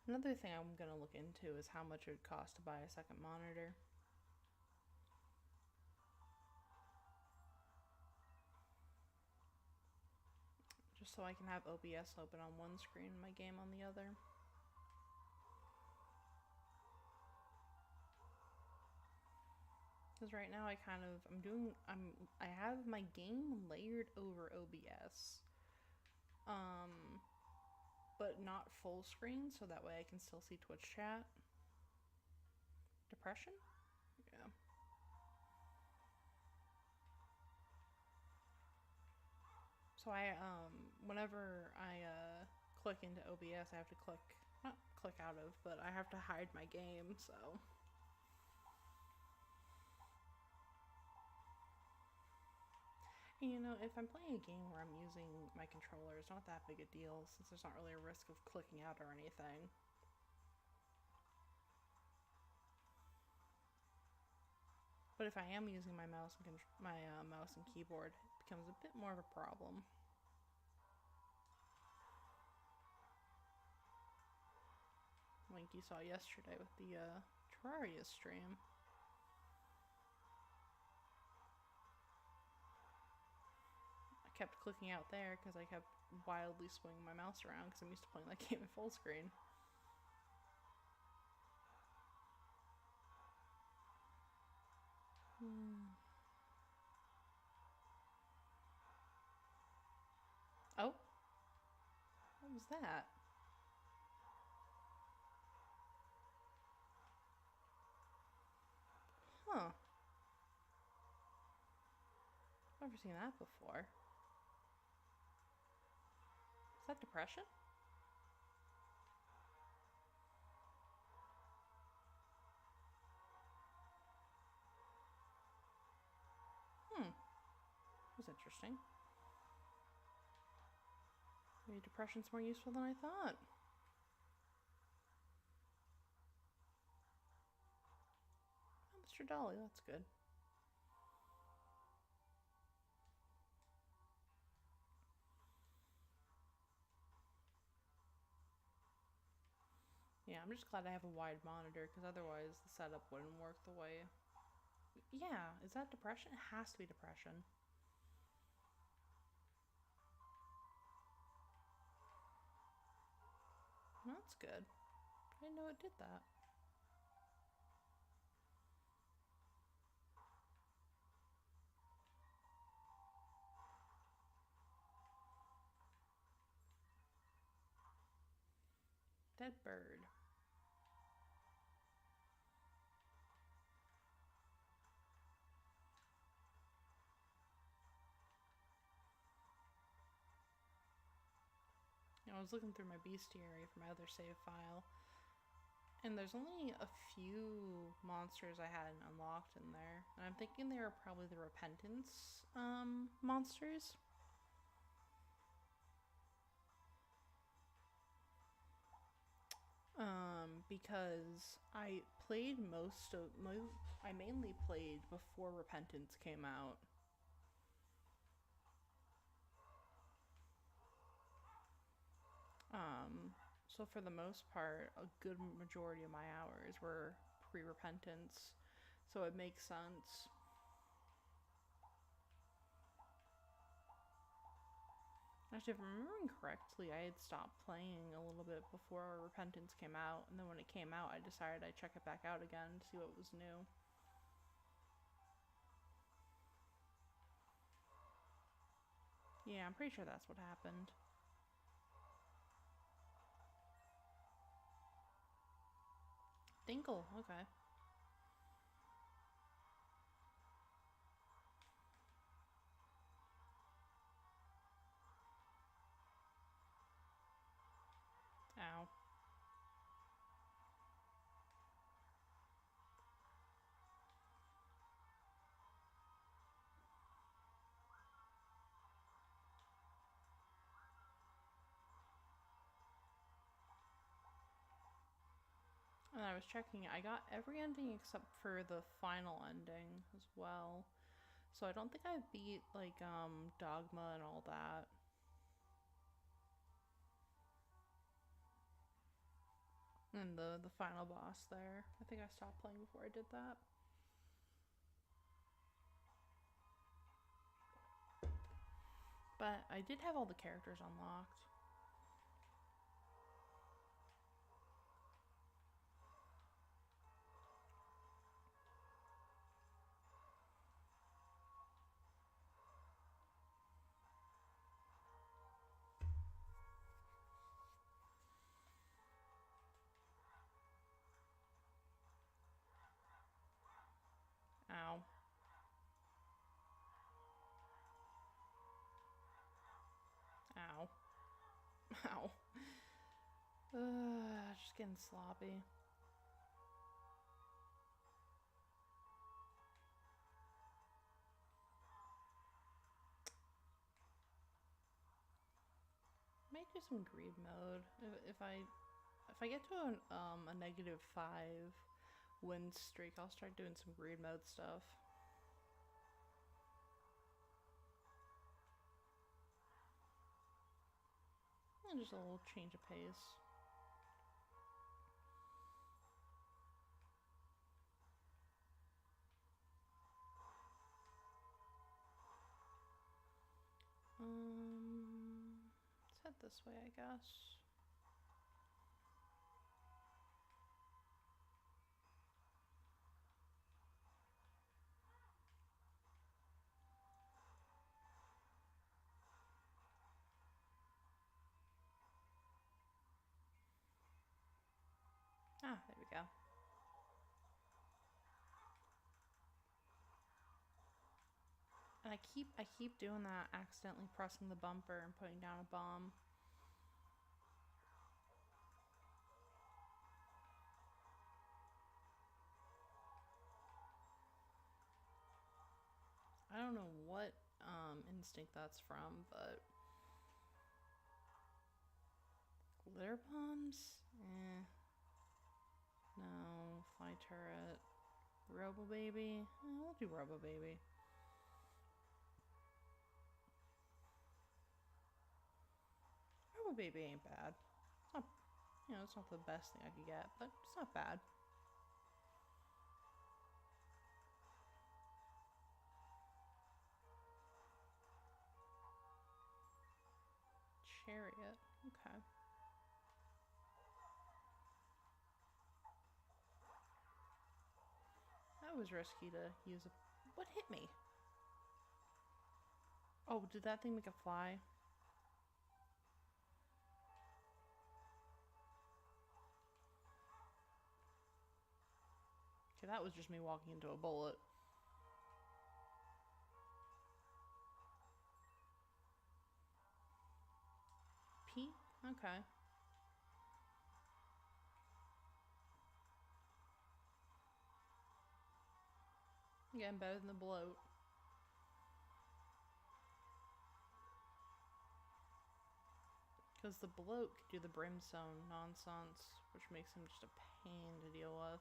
S1: Another thing I'm gonna look into is how much it would cost to buy a second monitor. Just so I can have OBS open on one screen and my game on the other. Because right now I have my game layered over OBS. But not full screen, so that way I can still see Twitch chat. Depression? Yeah. So whenever I click into OBS, I have to not click out of, but I have to hide my game, so. You know, if I'm playing a game where I'm using my controller, it's not that big a deal, since there's not really a risk of clicking out or anything. But if I am using my mouse and keyboard, it becomes a bit more of a problem. Like you saw yesterday with the Terraria stream. I kept clicking out there because I kept wildly swinging my mouse around because I'm used to playing that game in full screen. Oh, what was that? Huh. I've never seen that before. Is that depression? That was interesting. Maybe depression's more useful than I thought. Oh, Mr. Dolly, that's good. Yeah, I'm just glad I have a wide monitor, because otherwise the setup wouldn't work the way. Yeah, is that depression? It has to be depression. That's good. I didn't know it did that. Dead bird. I was looking through my bestiary for my other save file, and there's only a few monsters I hadn't unlocked in there. And I'm thinking they are probably the Repentance monsters. because I played I mainly played before Repentance came out. So for the most part, a good majority of my hours were pre-Repentance, so it makes sense. Actually, if I'm remembering correctly, I had stopped playing a little bit before Repentance came out, and then when it came out, I decided I'd check it back out again to see what was new. Yeah, I'm pretty sure that's what happened. Dinkle, okay. Ow. And I was checking, I got every ending except for the final ending as well. So I don't think I beat, like, Dogma and all that. And the final boss there. I think I stopped playing before I did that. But I did have all the characters unlocked. Ow. Ow. Ow. Just getting sloppy. Might do some greed mode if I get to a -5 win streak. I'll start doing some greed mode stuff. And just a little change of pace. Let's head this way, I guess. Ah, there we go. And I keep doing that, accidentally pressing the bumper and putting down a bomb. I don't know what instinct that's from, but glitter bombs? Eh. No. Fly turret. Robo baby? We'll do Robo baby. Robo baby ain't bad. It's not, it's not the best thing I could get, but it's not bad. Chariot. Okay. That was risky to use a... What hit me? Oh, did that thing make a fly? Okay, that was just me walking into a bullet. P? Okay. Again, better than the bloat. Because the bloat could do the brimstone nonsense, which makes him just a pain to deal with.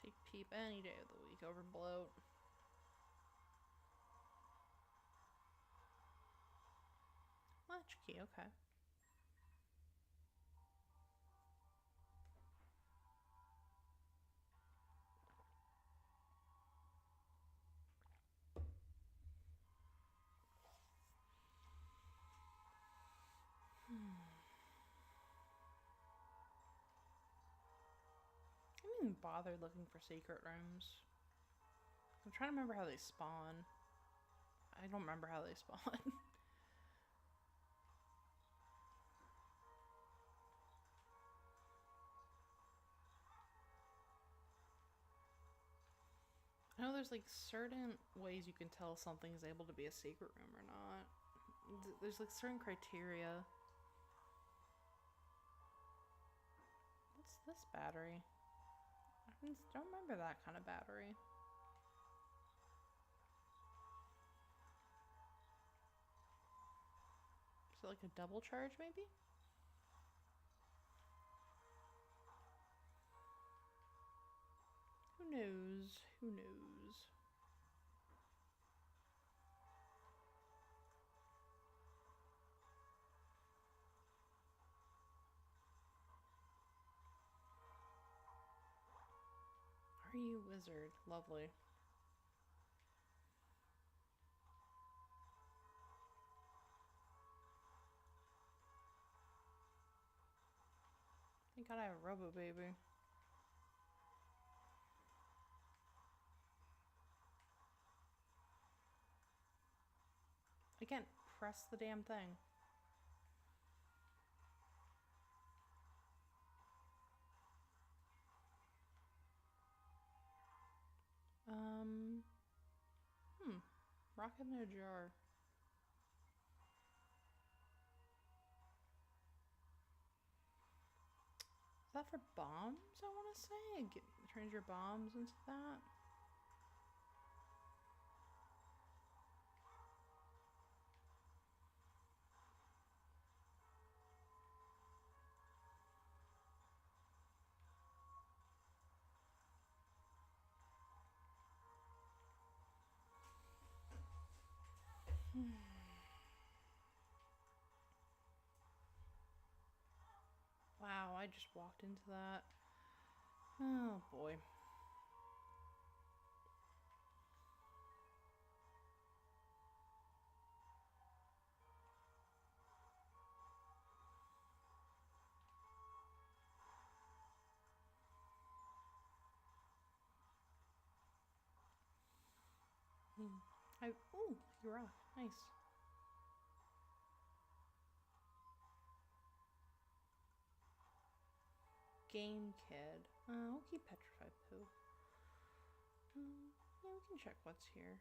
S1: Take peep any day of the week over bloat. Latchkey, okay. I haven't even bothered looking for secret rooms. I'm trying to remember how they spawn. I don't remember how they spawn. I know there's like certain ways you can tell something's able to be a secret room or not. There's like certain criteria. What's this battery? I don't remember that kind of battery. Is it like a double charge maybe? Who knows? Who knows? Are you wizard? Lovely. Thank God I have a robo baby. Again, press the damn thing. Rocket in a jar. Is that for bombs, I want to say? Turns your bombs into that? Wow, I just walked into that. Oh boy. Ooh, you're rock. Nice. Game kid. We'll keep petrified poo. Yeah, we can check what's here.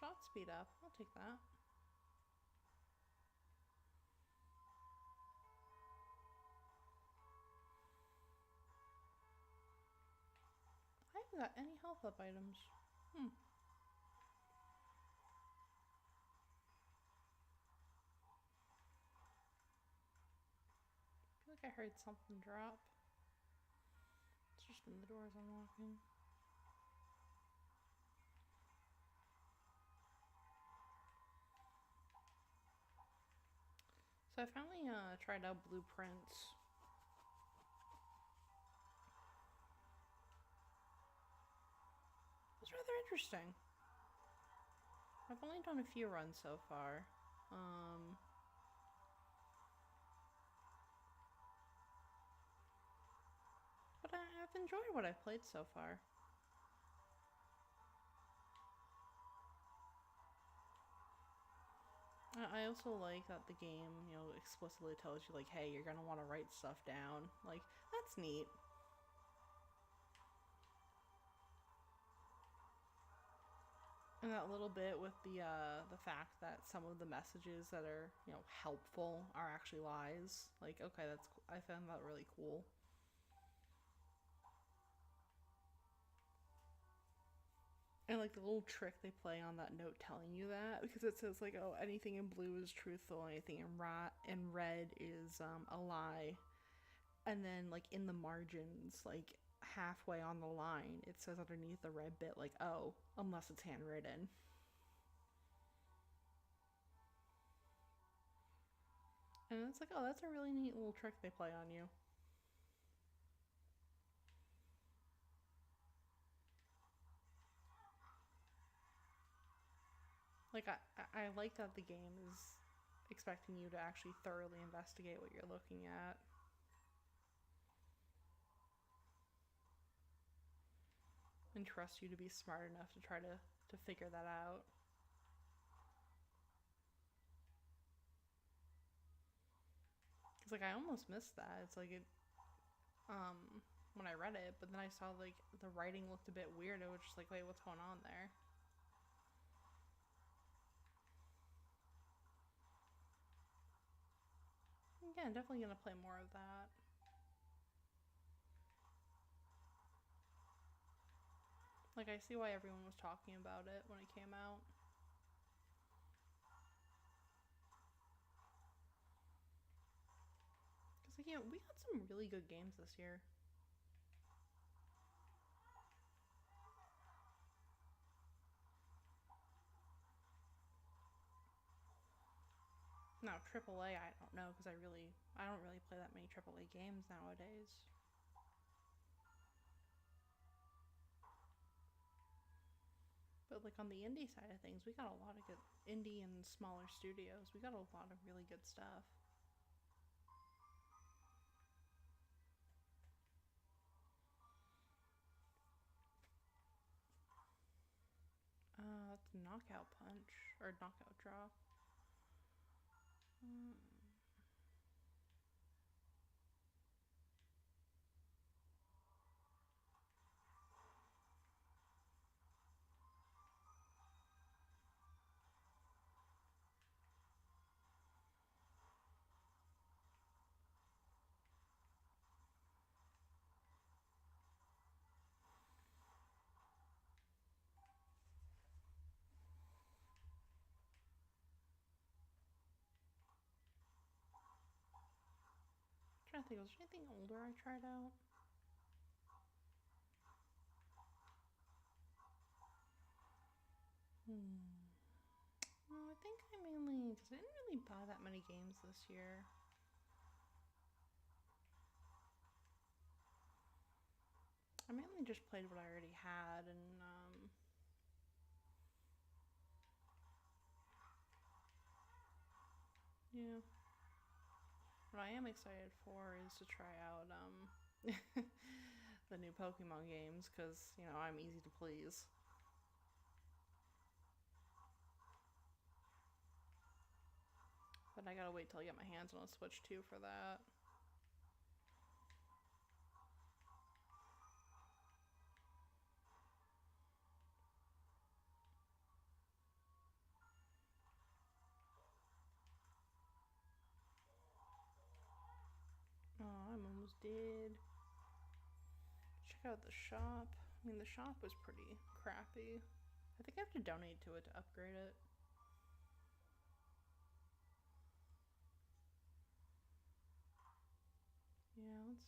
S1: Shot speed up. I'll take that. I haven't got any health up items. I feel like I heard something drop. It's just in the doors unlocking. So I finally tried out blueprints. It was rather interesting. I've only done a few runs so far. But I've enjoyed what I've played so far. I also like that the game, explicitly tells you, like, hey, you're gonna want to write stuff down. Like, that's neat. And that little bit with the fact that some of the messages that are, you know, helpful are actually lies. Like, okay, that's, I found that really cool. And like the little trick they play on that note telling you that, because it says like, oh, anything in blue is truthful, anything in red is a lie. And then like in the margins, like halfway on the line, it says underneath the red bit like, oh, unless it's handwritten. And it's like, oh, that's a really neat little trick they play on you. Like I like that the game is expecting you to actually thoroughly investigate what you're looking at. And trust you to be smart enough to try to figure that out. It's like I almost missed that. It's like it um when I read it, but then I saw like the writing looked a bit weird. I was just like, wait, what's going on there? Yeah, I'm definitely gonna play more of that. Like I see why everyone was talking about it when it came out. Cause like, yeah, we got some really good games this year. Now AAA, I don't know because I don't really play that many AAA games nowadays. But like on the indie side of things, we got a lot of good indie and smaller studios. We got a lot of really good stuff. That's Knockout Punch or Knockout Drop. Mm. I'm trying to think, was there anything older I tried out? Hmm. No, I think I mainly because I didn't really buy that many games this year. I mainly just played what I already had, and yeah. What I am excited for is to try out the new Pokemon games because you know I'm easy to please. But I gotta wait till I get my hands on a Switch 2 for that. Oh, I'm almost dead. Check out the shop. I mean, the shop was pretty crappy. I think I have to donate to it to upgrade it. Yeah, let's.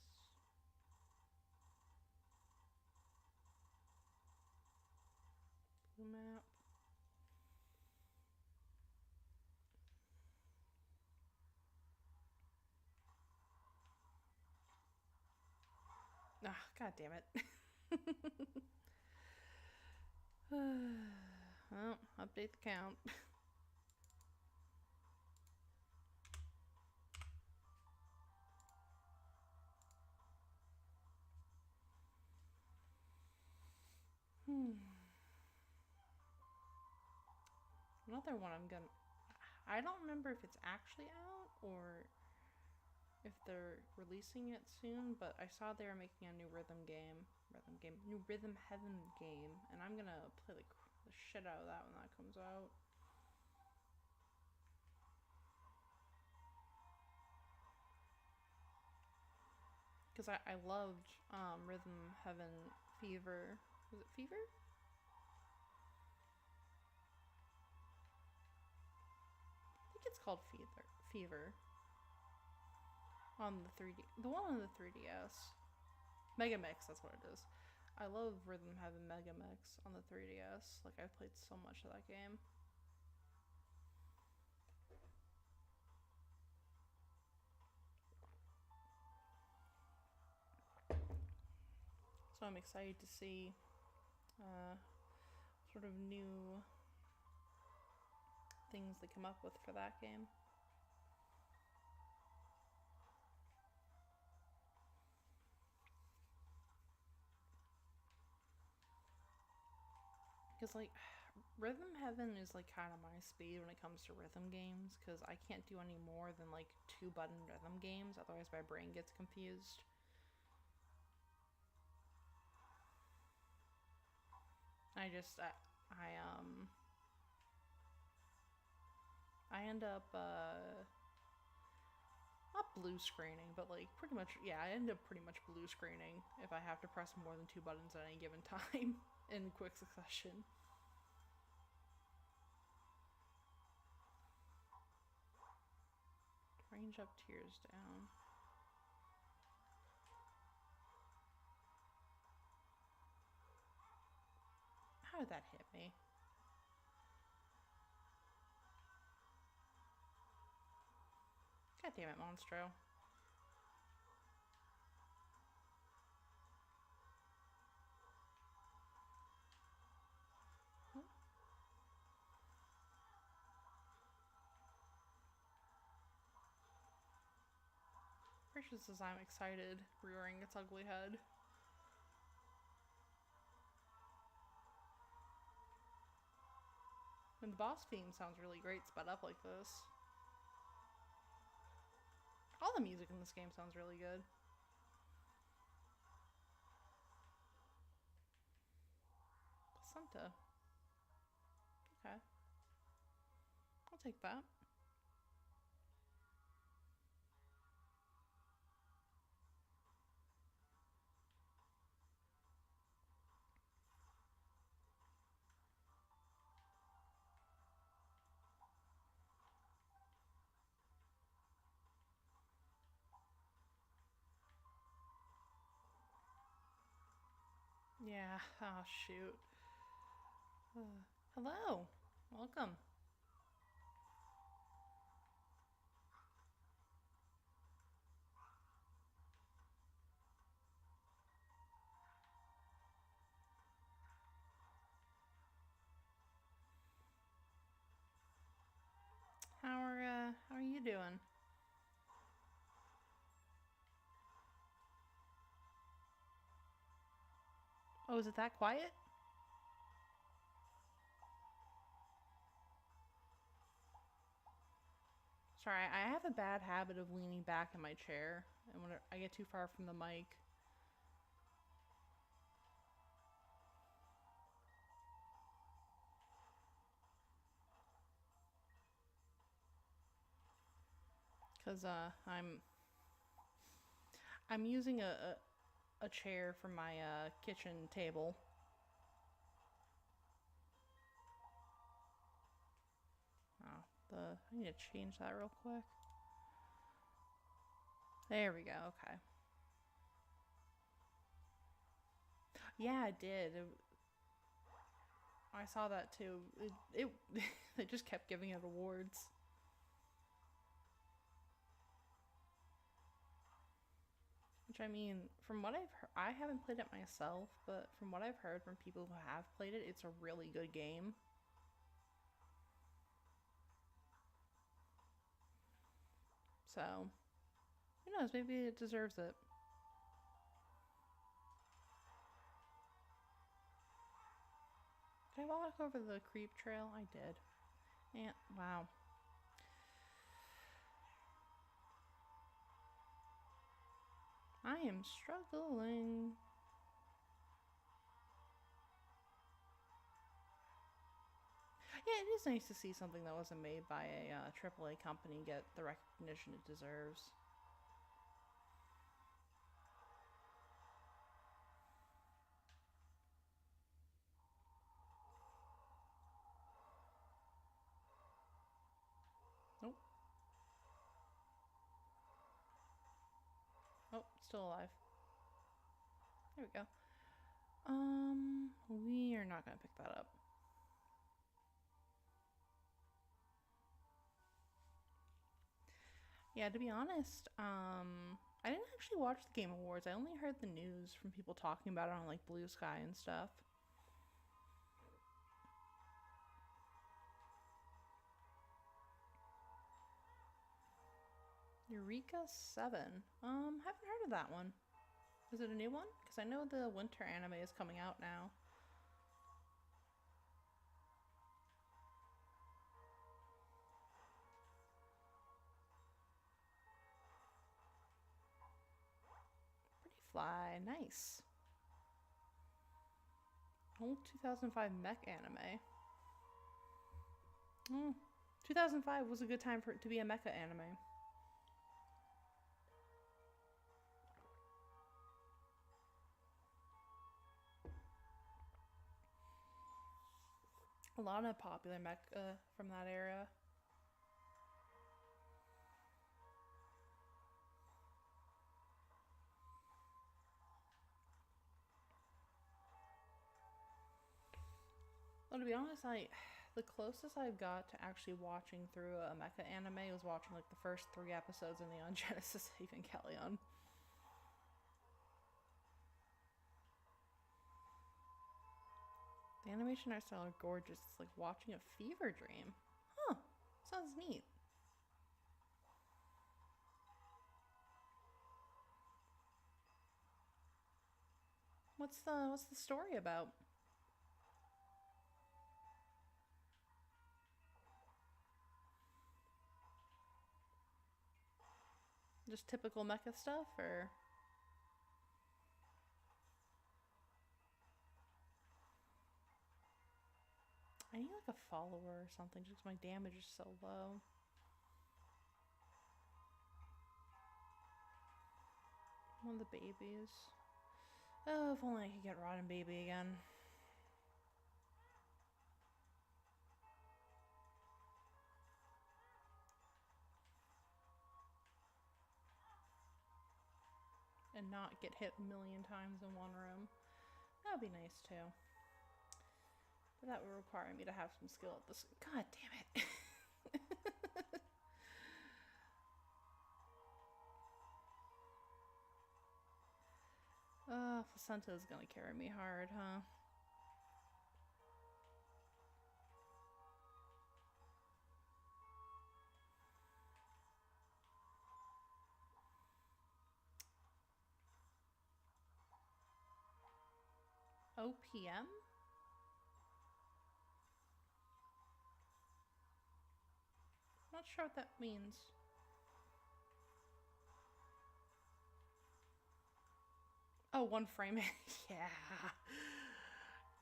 S1: Blue map. Ah, god damn it. Well, update the count. Another one I'm gonna. I don't remember if it's actually out or if they're releasing it soon, but I saw they were making a new rhythm game, new Rhythm Heaven game, and I'm gonna play the the shit out of that when that comes out. Because I loved Rhythm Heaven Fever. Was it Fever? I think it's called Fever. On the 3D. The one on the 3DS. Mega Mix, that's what it is. I love Rhythm Heaven Mega Mix on the 3DS. Like, I've played so much of that game. So I'm excited to see sort of new things they come up with for that game. Because, like, Rhythm Heaven is, like, kind of my speed when it comes to rhythm games, because I can't do any more than, like, 2-button rhythm games, otherwise my brain gets confused. I end up, not blue screening, but, like, pretty much, yeah, I end up pretty much blue screening if I have to press more than 2 buttons at any given time in quick succession. Range up, tears down. How did that hit me? God damn it, Monstro. Precious as I'm excited, rearing its ugly head. And the boss theme sounds really great sped up like this. All the music in this game sounds really good. Placenta. Okay. I'll take that. Yeah, oh shoot. Hello. Welcome. How are you doing? Oh, is it that quiet? Sorry, I have a bad habit of leaning back in my chair, and when I get too far from the mic. Cause I'm using a chair for my kitchen table. Oh, I need to change that real quick. There we go. Okay. Yeah, it did. I saw that too. It they just kept giving it awards. Which, I mean, from what I've heard, I haven't played it myself, but from what I've heard from people who have played it, it's a really good game. So, who knows? Maybe it deserves it. Did I walk over the creep trail? I did. And wow. I am struggling. Yeah, it is nice to see something that wasn't made by a AAA company get the recognition it deserves. Nope. Oh, still alive. There we go. We are not gonna pick that up. Yeah, to be honest, I didn't actually watch the Game Awards. I only heard the news from people talking about it on like Blue Sky and stuff. Eureka 7. Haven't heard of that one. Is it a new one? Because I know the winter anime is coming out now. Pretty fly, nice. Old 2005 mech anime. Oh, 2005 was a good time for it to be a mecha anime. A lot of popular mecha from that era. Well, to be honest, the closest I got to actually watching through a mecha anime was watching like the first 3 episodes of Neon Genesis Evangelion. The animation art style are gorgeous. It's like watching a fever dream. Huh. Sounds neat. What's the story about? Just typical mecha stuff, or I need like a follower or something just 'cause my damage is so low. One of the babies. Oh, if only I could get Rod and Baby again. And not get hit a million times in one room. That would be nice too. But that would require me to have some skill at this. God damn it. Placenta's gonna carry me hard, huh? OPM? Not sure what that means. Oh, one frame. Yeah.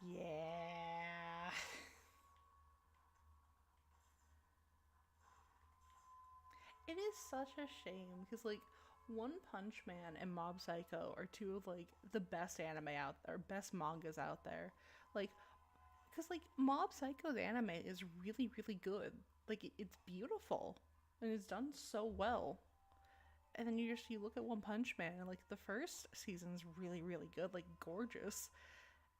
S1: Yeah. It is such a shame because, like, One Punch Man and Mob Psycho are two of, like, the best anime out there, best mangas out there. Like, because, like, Mob Psycho's anime is really, really good. Like, it's beautiful and it's done so well. And then you look at One Punch Man and, like, the first season's really, really good, like, gorgeous.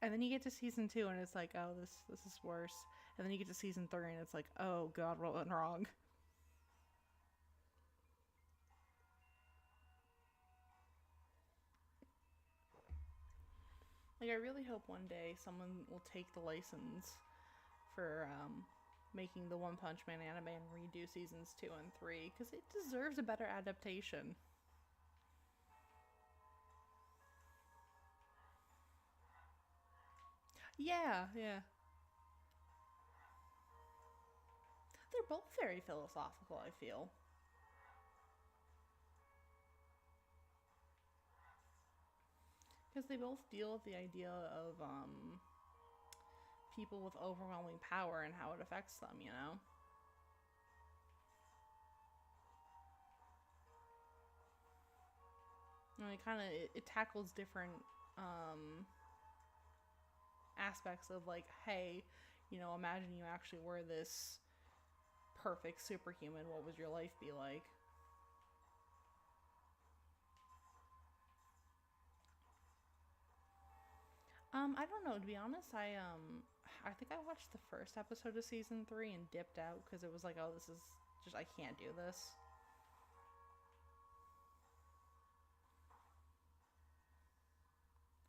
S1: And then you get to season 2 and it's like, oh, this is worse. And then you get to season 3 and it's like, oh god, what went wrong? Like, I really hope one day someone will take the license for making the One Punch Man anime and redo seasons 2 and 3 because it deserves a better adaptation. Yeah, yeah. They're both very philosophical, I feel. Because they both deal with the idea of people with overwhelming power and how it affects them, you know? And it tackles different aspects of like, hey, you know, imagine you actually were this perfect superhuman. What would your life be like? I don't know. To be honest, I think I watched the first episode of season 3 and dipped out because it was like, oh, this is just, I can't do this.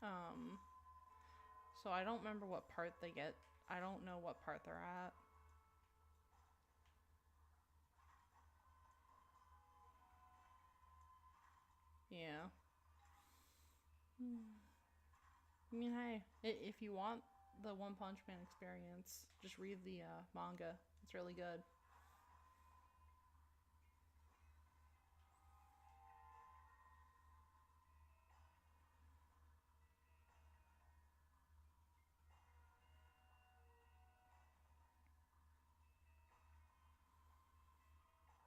S1: Um, so I don't remember what part they get. I don't know what part they're at. Yeah. I mean, hey, if you want the One Punch Man experience, just read the manga. It's really good.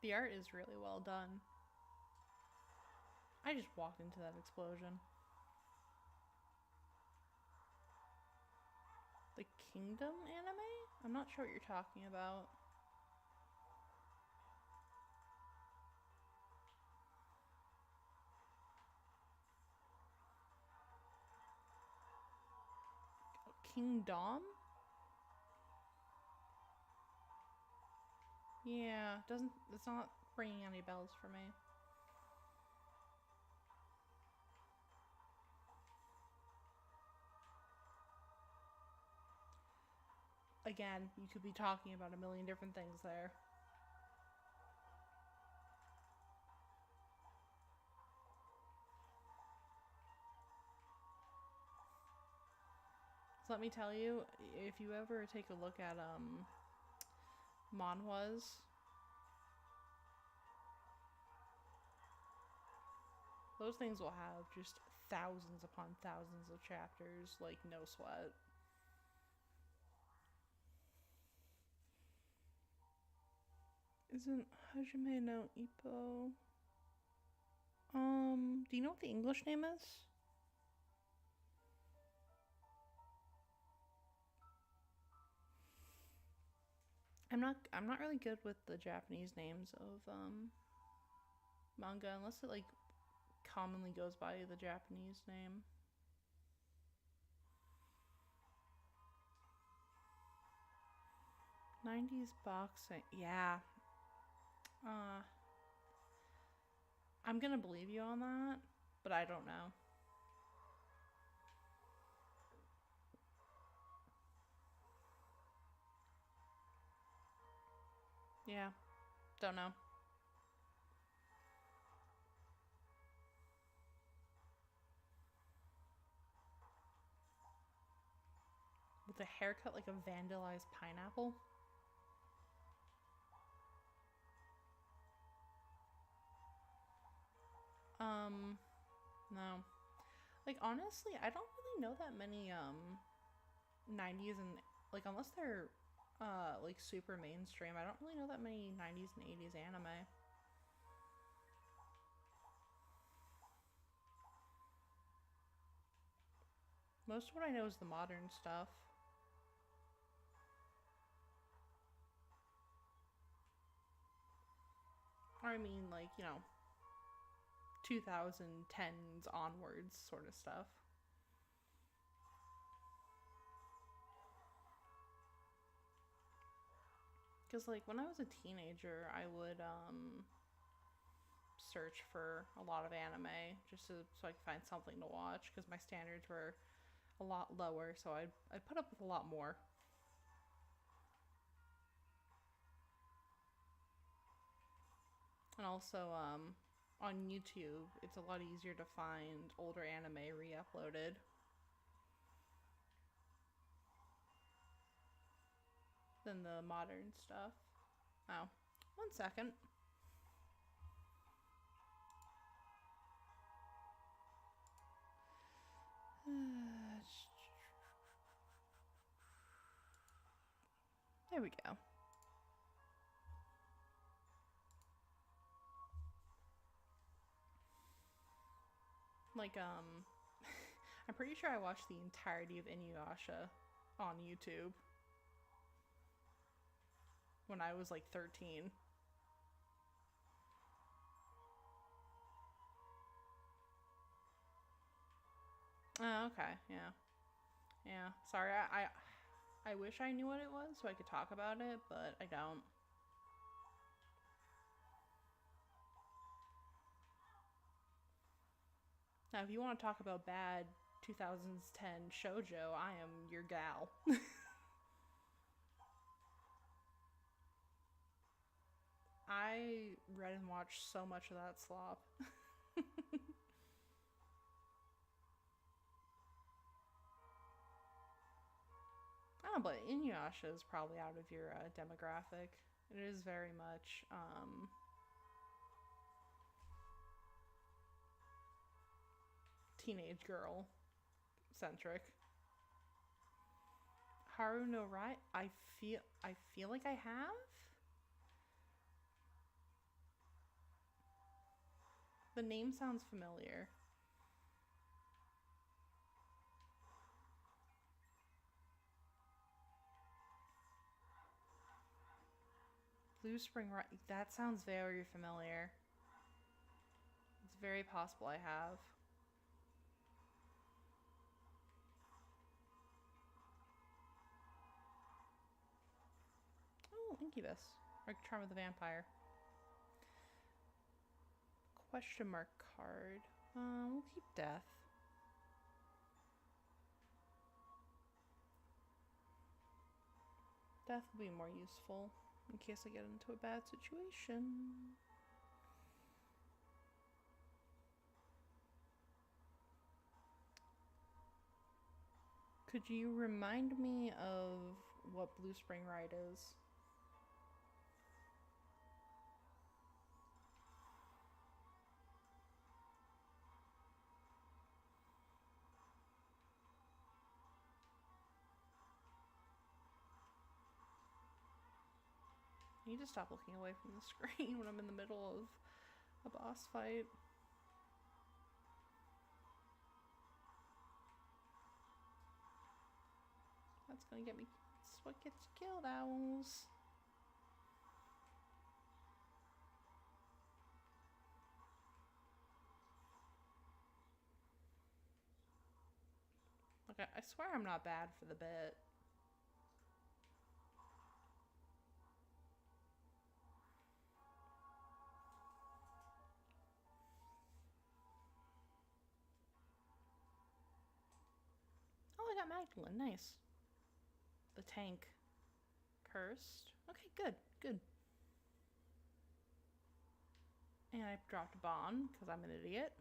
S1: The art is really well done. I just walked into that explosion. The Kingdom anime? I'm not sure what you're talking about. Kingdom? Yeah, it's not ringing any bells for me. Again, you could be talking about a million different things there. So let me tell you, if you ever take a look at manhwas, those things will have just thousands upon thousands of chapters, like no sweat. Isn't Hajime no Ippo? Do you know what the English name is? I'm not really good with the Japanese names of manga unless it like commonly goes by the Japanese name. 90s boxing. Yeah. Uh I'm going to believe you on that, but I don't know. Yeah. Don't know. With a haircut like a vandalized pineapple? No. Like honestly, I don't really know that many 90s and like unless they're like super mainstream, I don't really know that many 90s and 80s anime. Most of what I know is the modern stuff. Or I mean like, you know, 2010s onwards sort of stuff. Because like when I was a teenager, I would search for a lot of anime so I could find something to watch because my standards were a lot lower, so I put up with a lot more. And also on YouTube, it's a lot easier to find older anime re-uploaded than the modern stuff. Oh, 1 second. There we go. Like, I'm pretty sure I watched the entirety of Inuyasha on YouTube when I was like 13. Oh, okay, yeah. Yeah, sorry, I wish I knew what it was so I could talk about it, but I don't. Now, if you want to talk about bad 2010 shoujo, I am your gal. I read and watched so much of that slop. Oh, but Inuyasha is probably out of your demographic. It is very much teenage girl centric. Haru no Rai, I feel like I have. The name sounds familiar. Blue Spring Rai, that sounds very familiar. It's very possible I have. Oh, Incubus. Or Charm of the Vampire. Question mark card. We'll keep Death. Death will be more useful in case I get into a bad situation. Could you remind me of what Blue Spring Ride is? I need to stop looking away from the screen when I'm in the middle of a boss fight. That's gonna get me. That's what gets you killed, owls. Like, I swear I'm not bad for the bit. Oh, I got Magdalene. Nice. The tank. Cursed. Okay, good. Good. And I dropped a Bon because I'm an idiot.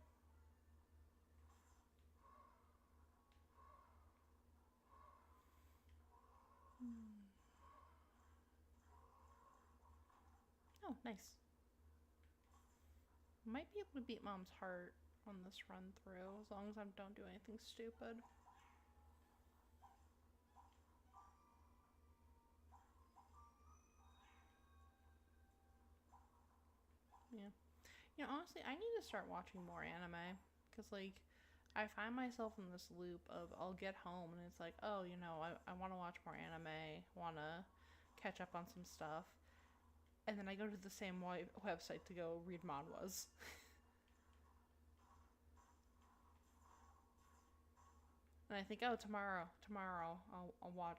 S1: Oh, nice. Might be able to beat Mom's heart on this run through as long as I don't do anything stupid. Yeah. You know, honestly, I need to start watching more anime because, like, I find myself in this loop of I'll get home and it's like, oh, you know, I want to watch more anime, want to catch up on some stuff. And then I go to the same website to go read manhwas. And I think, oh, tomorrow I'll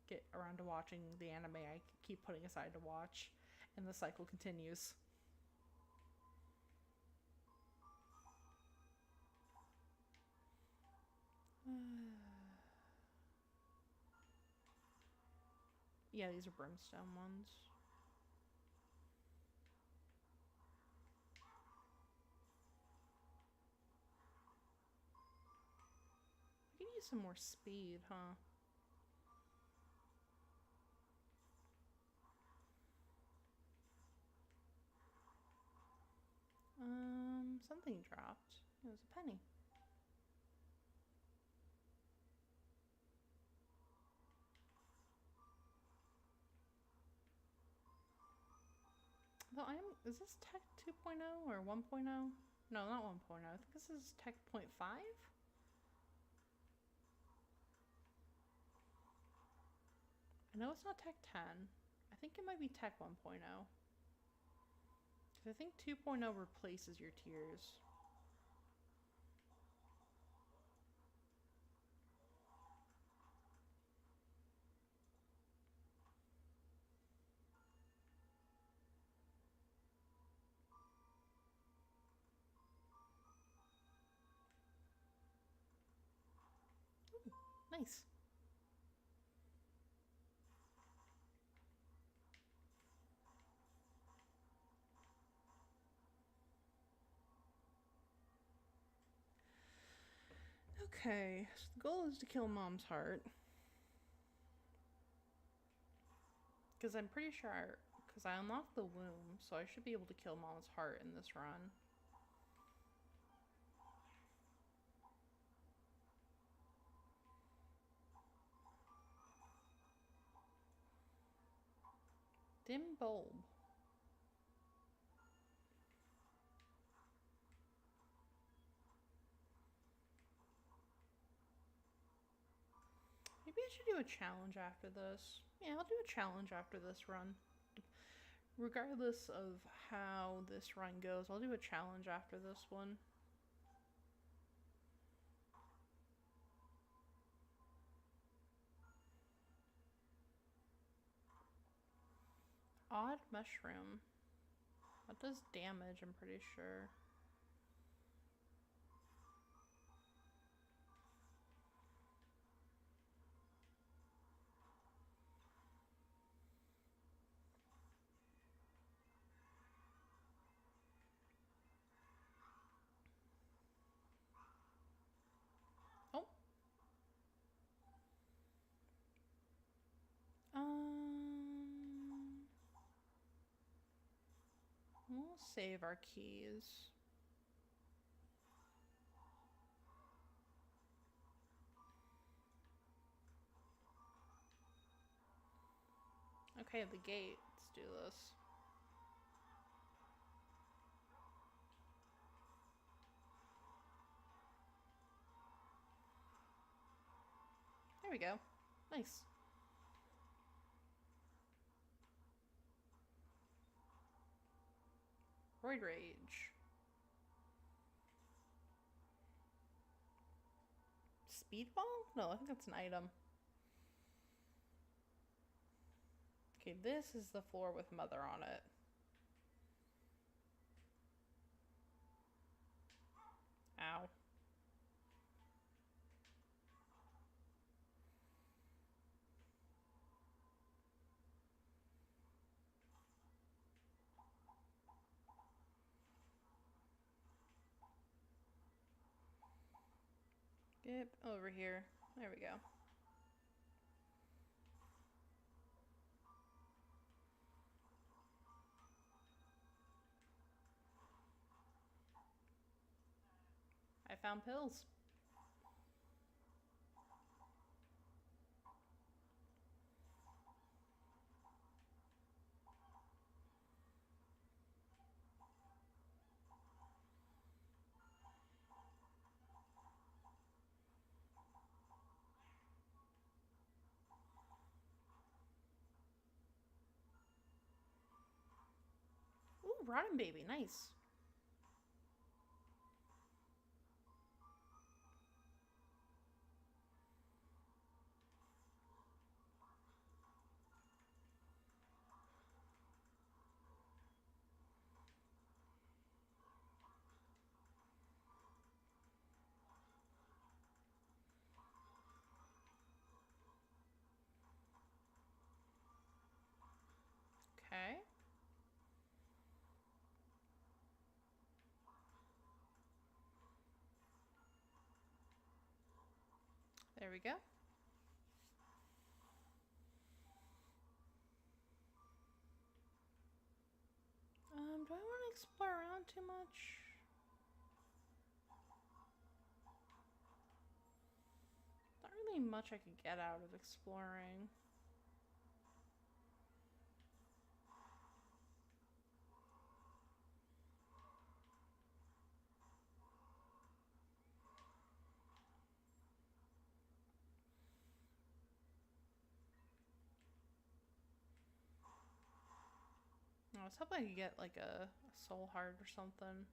S1: get around to watching the anime I keep putting aside to watch. And the cycle continues. Yeah, these are brimstone ones. I could use some more speed, huh? Something dropped. It was a penny. Although is this Tech 2.0 or 1.0? No, not 1.0. I think this is Tech 0.5? I know it's not Tech 10. I think it might be Tech 1.0. Because I think 2.0 replaces your tiers. Ooh, nice. Okay, so the goal is to kill Mom's heart. Because I'm pretty sure, because I unlocked the womb, so I should be able to kill Mom's heart in this run. Dim bulb. Maybe I should do a challenge after this. Yeah, I'll do a challenge after this run. Regardless of how this run goes, I'll do a challenge after this one. Odd mushroom. That does damage, I'm pretty sure. Oh. We'll save our keys. Okay, the gate. Let's do this. There we go. Nice. Roid Rage. Speedball? No, I think that's an item. Okay, this is the floor with Mother on it. Ow. Get over here. There we go. I found pills. Ooh, rotten baby. Nice. Okay. There we go. Do I want to explore around too much? Not really much I could get out of exploring. was hoping I could get like a soul heart or something.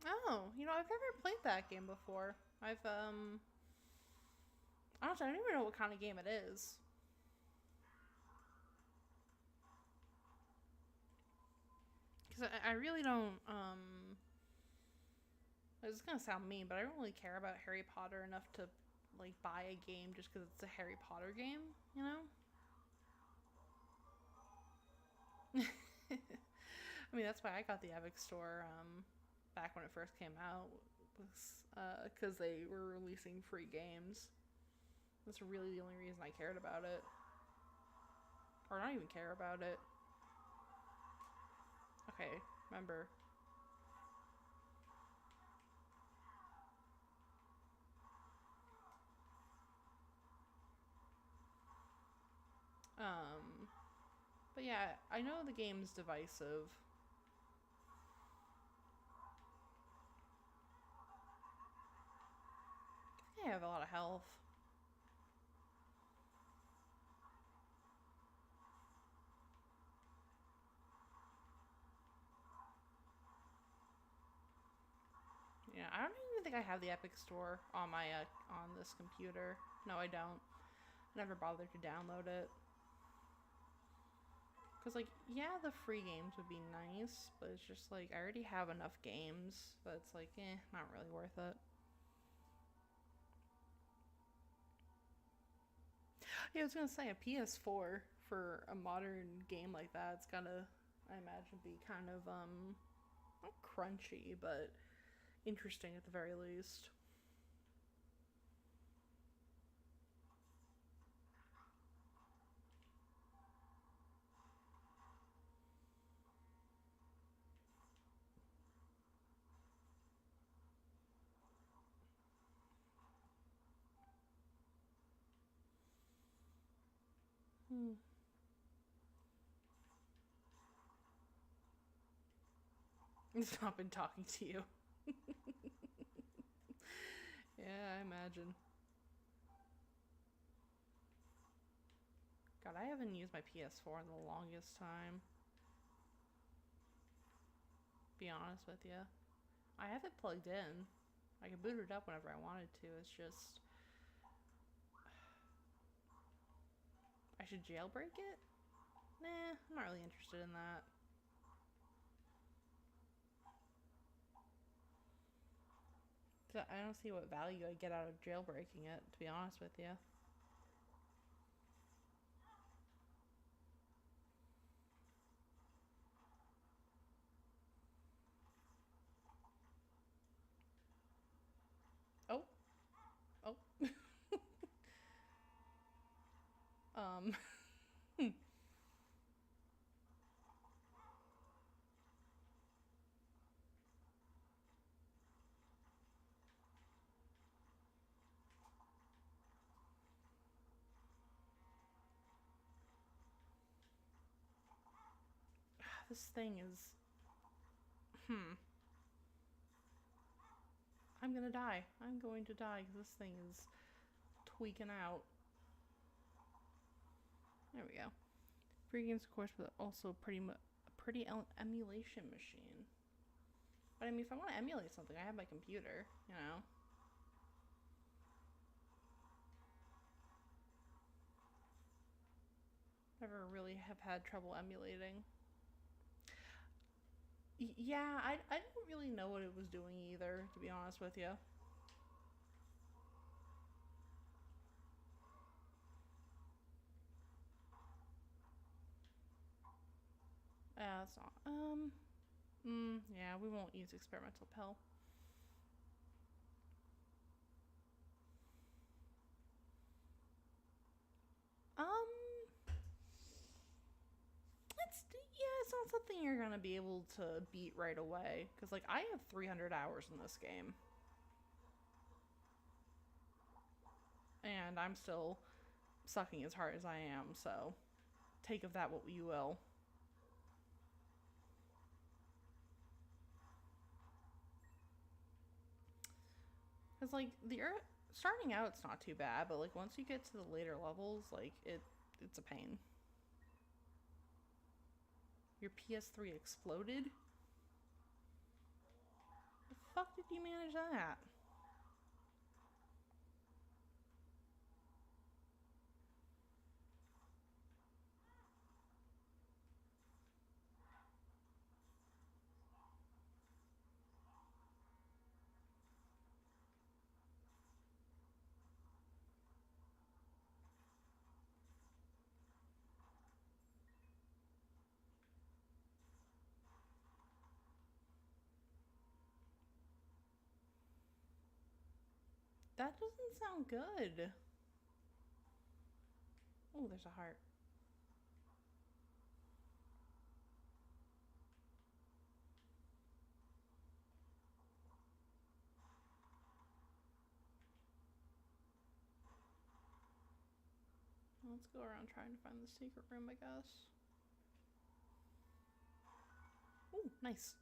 S1: Oh, I've never played that game before. Honestly, I don't even know what kind of game it is. Because I really don't, it's gonna sound mean, but I don't really care about Harry Potter enough to, like, buy a game just because it's a Harry Potter game, you know? I mean, that's why I got the Epic Store, back when it first came out, because they were releasing free games. That's really the only reason I cared about it. Or not even care about it. Okay, remember. Um, but yeah, I know the game's divisive. I have a lot of health. Yeah, I don't even think I have the Epic Store on my on this computer. No, I don't. Never bothered to download it. Cause like, yeah, the free games would be nice, but it's just like I already have enough games that it's like, not really worth it. Yeah, I was gonna say a PS4 for a modern game like that. It's gotta, I imagine, be kind of not crunchy, but interesting at the very least. Hmm. It's not been talking to you. Yeah, I imagine. God, I haven't used my PS4 in the longest time. Be honest with you, I have it plugged in. I can boot it up whenever I wanted to. It's just I should jailbreak it. Nah, I'm not really interested in that. I don't see what value I get out of jailbreaking it, to be honest with you. Oh, oh. um, this thing is. Hmm. I'm gonna die. I'm going to die because this thing is tweaking out. There we go. Free games, of course, but also pretty emulation machine. But I mean, if I want to emulate something, I have my computer. Never really have had trouble emulating. Yeah, I don't really know what it was doing either, to be honest with you. It's not. Yeah, we won't use experimental pill. It's not something you're gonna be able to beat right away. Cause like I have 300 hours in this game, and I'm still sucking as hard as I am. So take of that what you will. Cause like starting out, it's not too bad, but like once you get to the later levels, like it's a pain. Your PS3 exploded? The fuck did you manage that? That doesn't sound good. Oh, there's a heart. Let's go around trying to find the secret room, I guess. Oh, nice.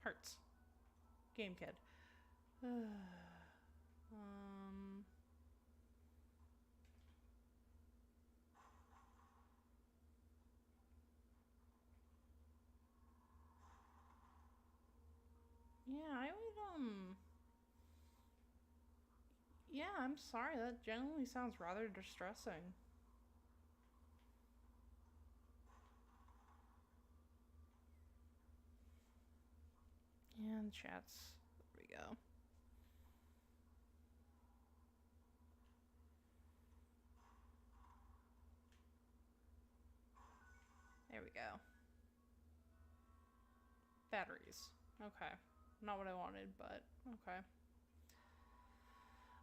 S1: Hearts. Game kid. Yeah, I would, yeah, I'm sorry, that genuinely sounds rather distressing. And chats. There we go. There we go. Batteries. Okay. Not what I wanted, but okay.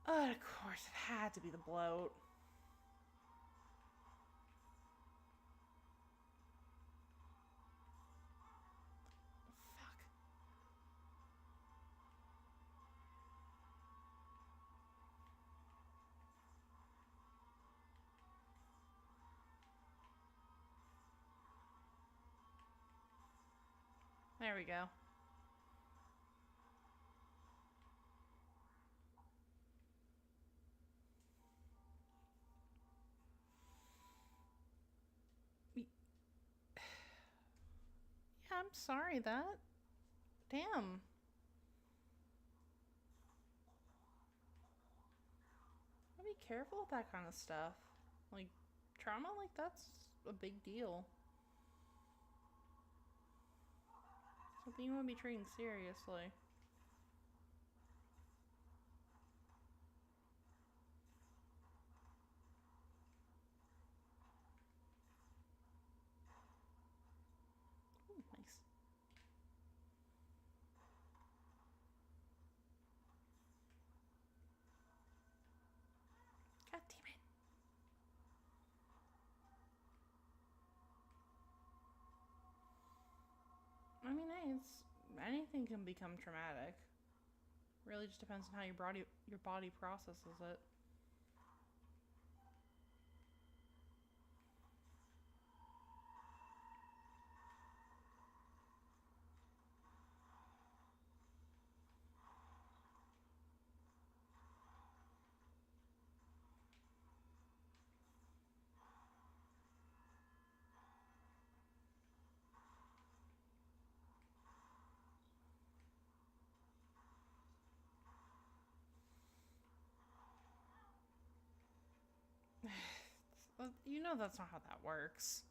S1: Of course, it had to be the bloat. Fuck. There we go. Yeah, I'm sorry that. Damn. Be careful with that kind of stuff. Like, trauma like that's a big deal. Something you want to be treating seriously. Ooh, nice. God damn it. I mean, hey, anything can become traumatic. Really just depends on how your body processes it. You know that's not how that works.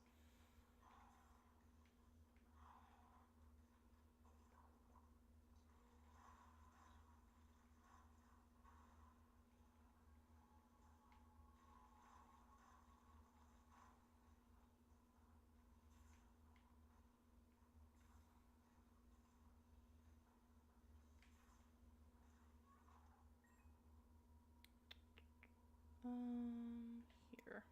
S1: Here.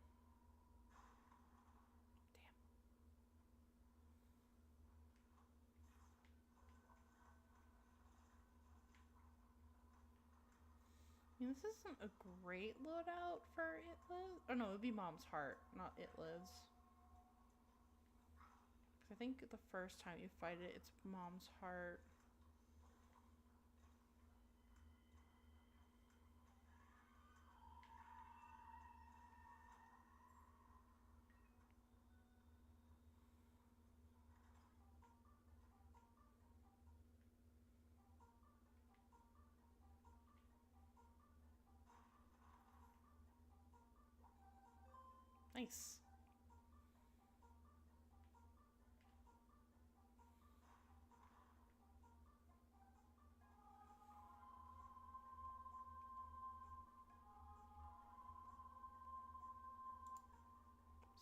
S1: I mean, this isn't a great loadout for It Lives. Oh no, it would be Mom's Heart, not It Lives. I think the first time you fight it, it's Mom's Heart. Nice.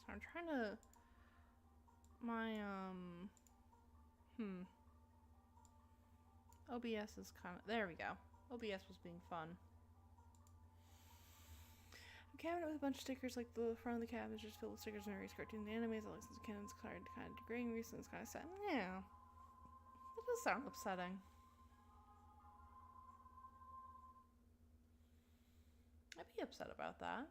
S1: So I'm trying to... My, OBS is kind of... There we go. OBS was being fun. A cabinet with a bunch of stickers, like the front of the cabinet is just filled with stickers and various cartoons and animes. The license canon's kind of degrading recently. It's kind of sad. Yeah. That does sound upsetting. I'd be upset about that.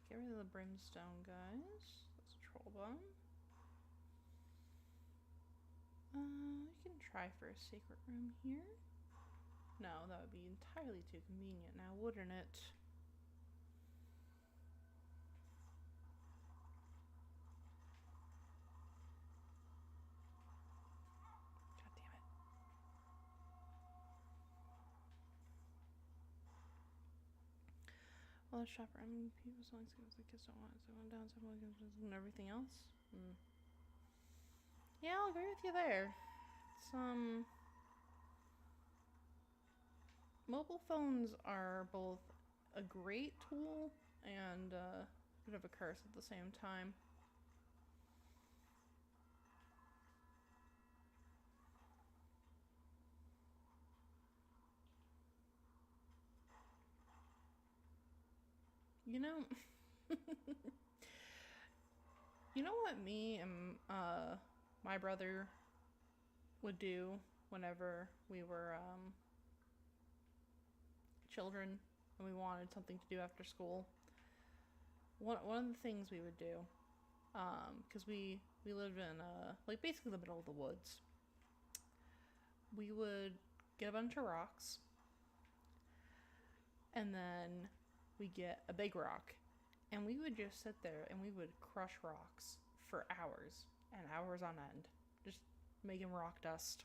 S1: Get rid of the brimstone, guys. That's a troll bomb. We can try for a secret room here. No, that would be entirely too convenient now, wouldn't it? God damn it. Well, let's shop around. People selling skills the kids don't want. So one down, so one and everything else. Yeah, I'll agree with you there. It's mobile phones are both a great tool and a bit of a curse at the same time. You know, you know what me and my brother would do whenever we were children and we wanted something to do after school? One of the things we would do, because we lived in like basically the middle of the woods. We would get a bunch of rocks, and then we get a big rock, and we would just sit there and we would crush rocks for hours and hours on end, just making rock dust.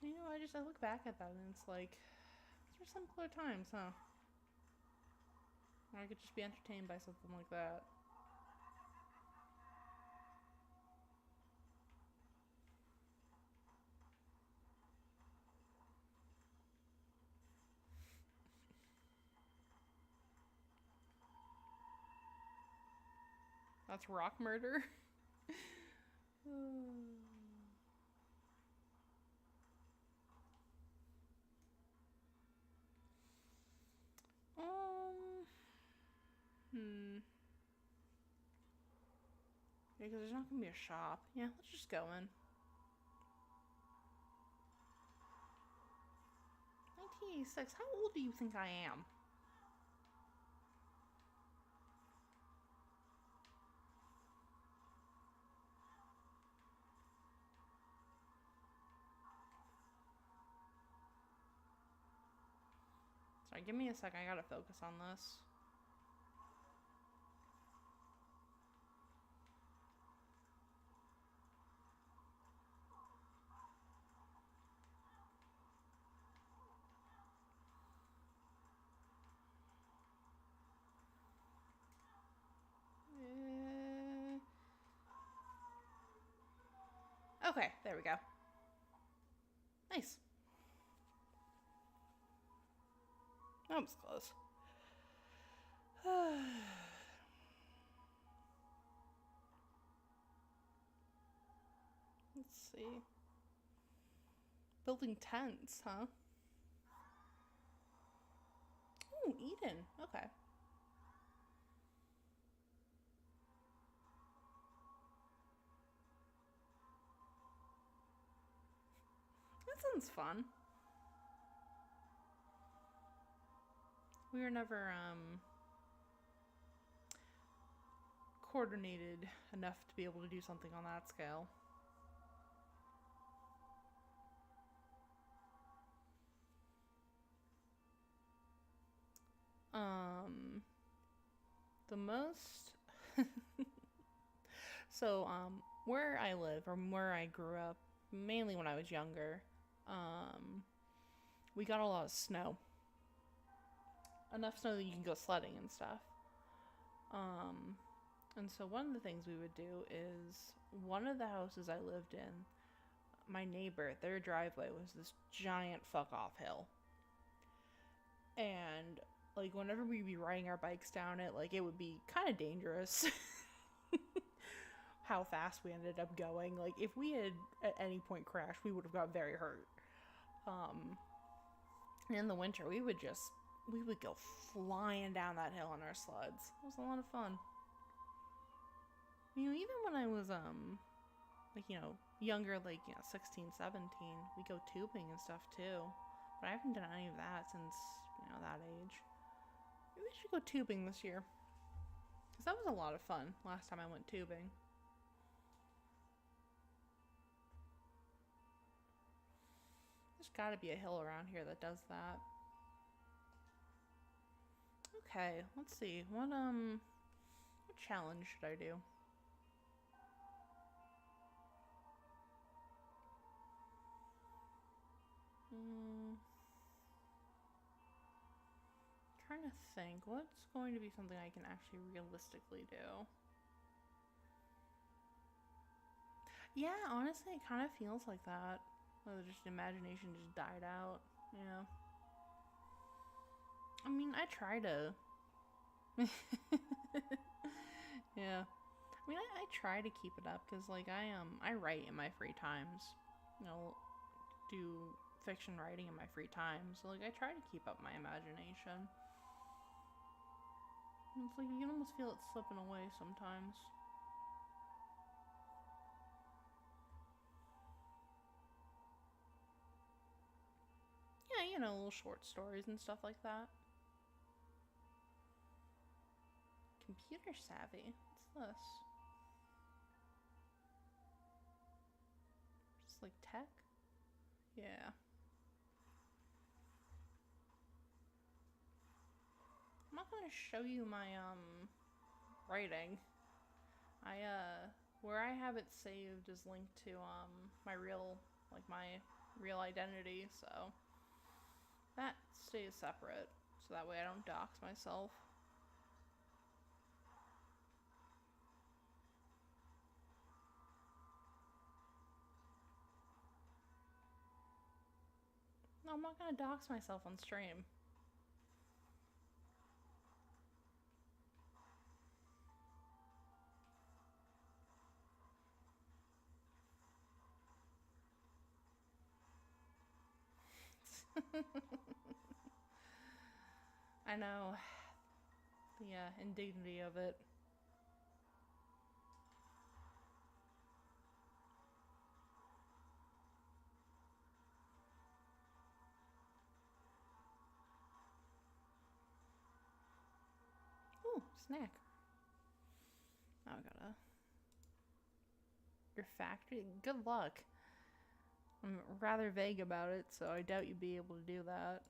S1: You know, I look back at that and it's like, those are simpler times, huh? I could just be entertained by something like that. That's rock murder. Because there's not gonna be a shop. Yeah, let's just go in. 1986. How old do you think I am? Sorry, give me a sec. I gotta focus on this. Okay, there we go. Nice. That was close. Let's see. Building tents, huh? Ooh, Eden. Okay. That sounds fun. We were never coordinated enough to be able to do something on that scale. The most so where I live, or where I grew up, mainly when I was younger, we got a lot of snow. Enough snow that you can go sledding and stuff. And so one of the things we would do is, one of the houses I lived in, my neighbor, their driveway was this giant fuck off hill. And like whenever we'd be riding our bikes down it, like it would be kind of dangerous how fast we ended up going. Like if we had at any point crashed, we would have got very hurt. In the winter, we would go flying down that hill on our sleds. It was a lot of fun. You know, even when I was like, you know, younger, like, you know, 16, 17, we go tubing and stuff too. But I haven't done any of that since, you know, that age. Maybe we should go tubing this year, because that was a lot of fun last time I went tubing. There's gotta be a hill around here that does that. Okay, let's see. What challenge should I do? Trying to think, what's going to be something I can actually realistically do? Yeah, honestly, it kind of feels like that. Just imagination just died out, you know? I mean, I try to... yeah. I mean, I try to keep it up, because, like, I write in my free times. You know, do fiction writing in my free time. So, like, I try to keep up my imagination. It's like you can almost feel it slipping away sometimes. Yeah, you know, little short stories and stuff like that. Computer savvy? What's this? Just like tech? Yeah. I'm not gonna show you my writing. Where I have it saved is linked to my real identity, so that stays separate, so that way I don't dox myself. No, I'm not gonna dox myself on stream. I know. The indignity of it. Ooh, snack. Oh, I gotta... Your factory? Good luck. I'm rather vague about it, so I doubt you'd be able to do that.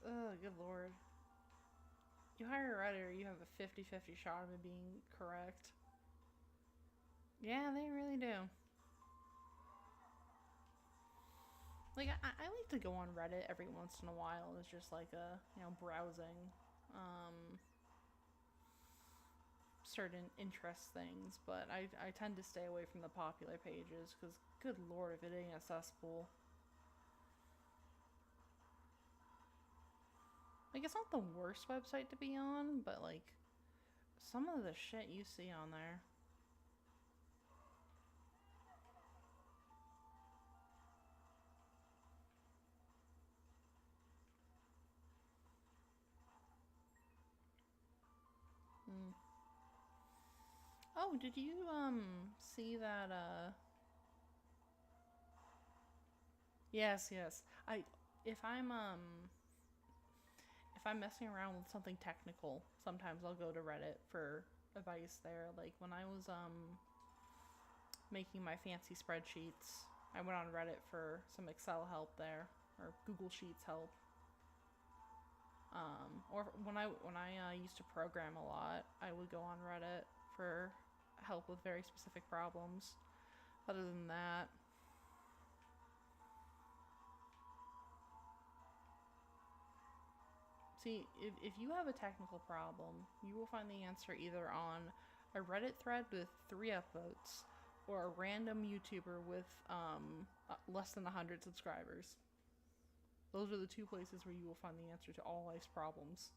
S1: Oh, good lord. You hire a Redditor, you have a 50-50 shot of it being correct. Yeah, they really do. Like, I like to go on Reddit every once in a while. It's just like a, browsing um, certain interest things, but I tend to stay away from the popular pages because, good lord, if it ain't a cesspool. Like, it's not the worst website to be on, but like, some of the shit you see on there. Mm. Oh, did you see that yes, yes. If I'm messing around with something technical, sometimes I'll go to Reddit for advice there. Like when I was making my fancy spreadsheets, I went on Reddit for some Excel help there or Google Sheets help. Or when I used to program a lot, I would go on Reddit for help with very specific problems. Other than that, see, if you have a technical problem, you will find the answer either on a Reddit thread with 3 upvotes or a random YouTuber with less than 100 subscribers. Those are the 2 places where you will find the answer to all life's problems.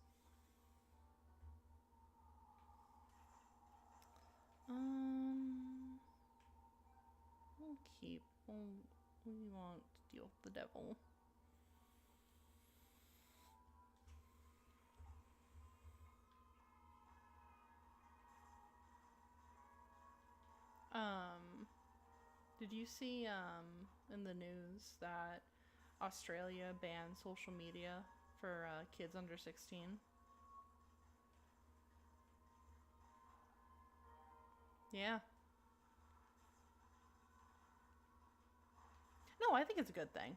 S1: Um, we'll keep. We won't deal with the devil. Did you see in the news that Australia banned social media for kids under 16? Yeah. No, I think it's a good thing.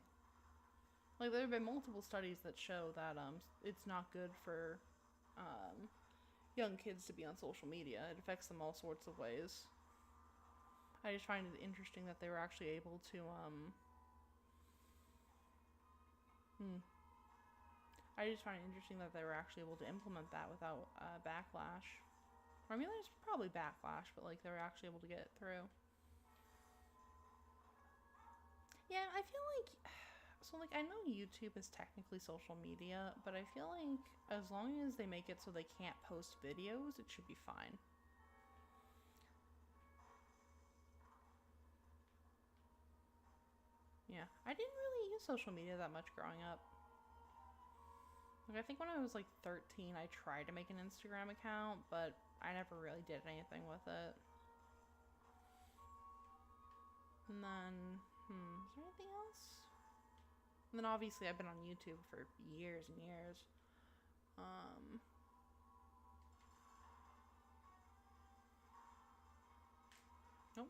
S1: Like there have been multiple studies that show that it's not good for um, young kids to be on social media. It affects them all sorts of ways. I just find it interesting that they were actually able to hmm, I just find it interesting that they were actually able to implement that without backlash. Or, I mean, there's probably backlash, but like they were actually able to get it through. Yeah, I feel like so like I know YouTube is technically social media, but I feel like as long as they make it so they can't post videos, it should be fine. Yeah, I didn't really use social media that much growing up. Like I think when I was like 13, I tried to make an Instagram account, but I never really did anything with it. And then, is there anything else? And then obviously I've been on YouTube for years and years. Um, nope.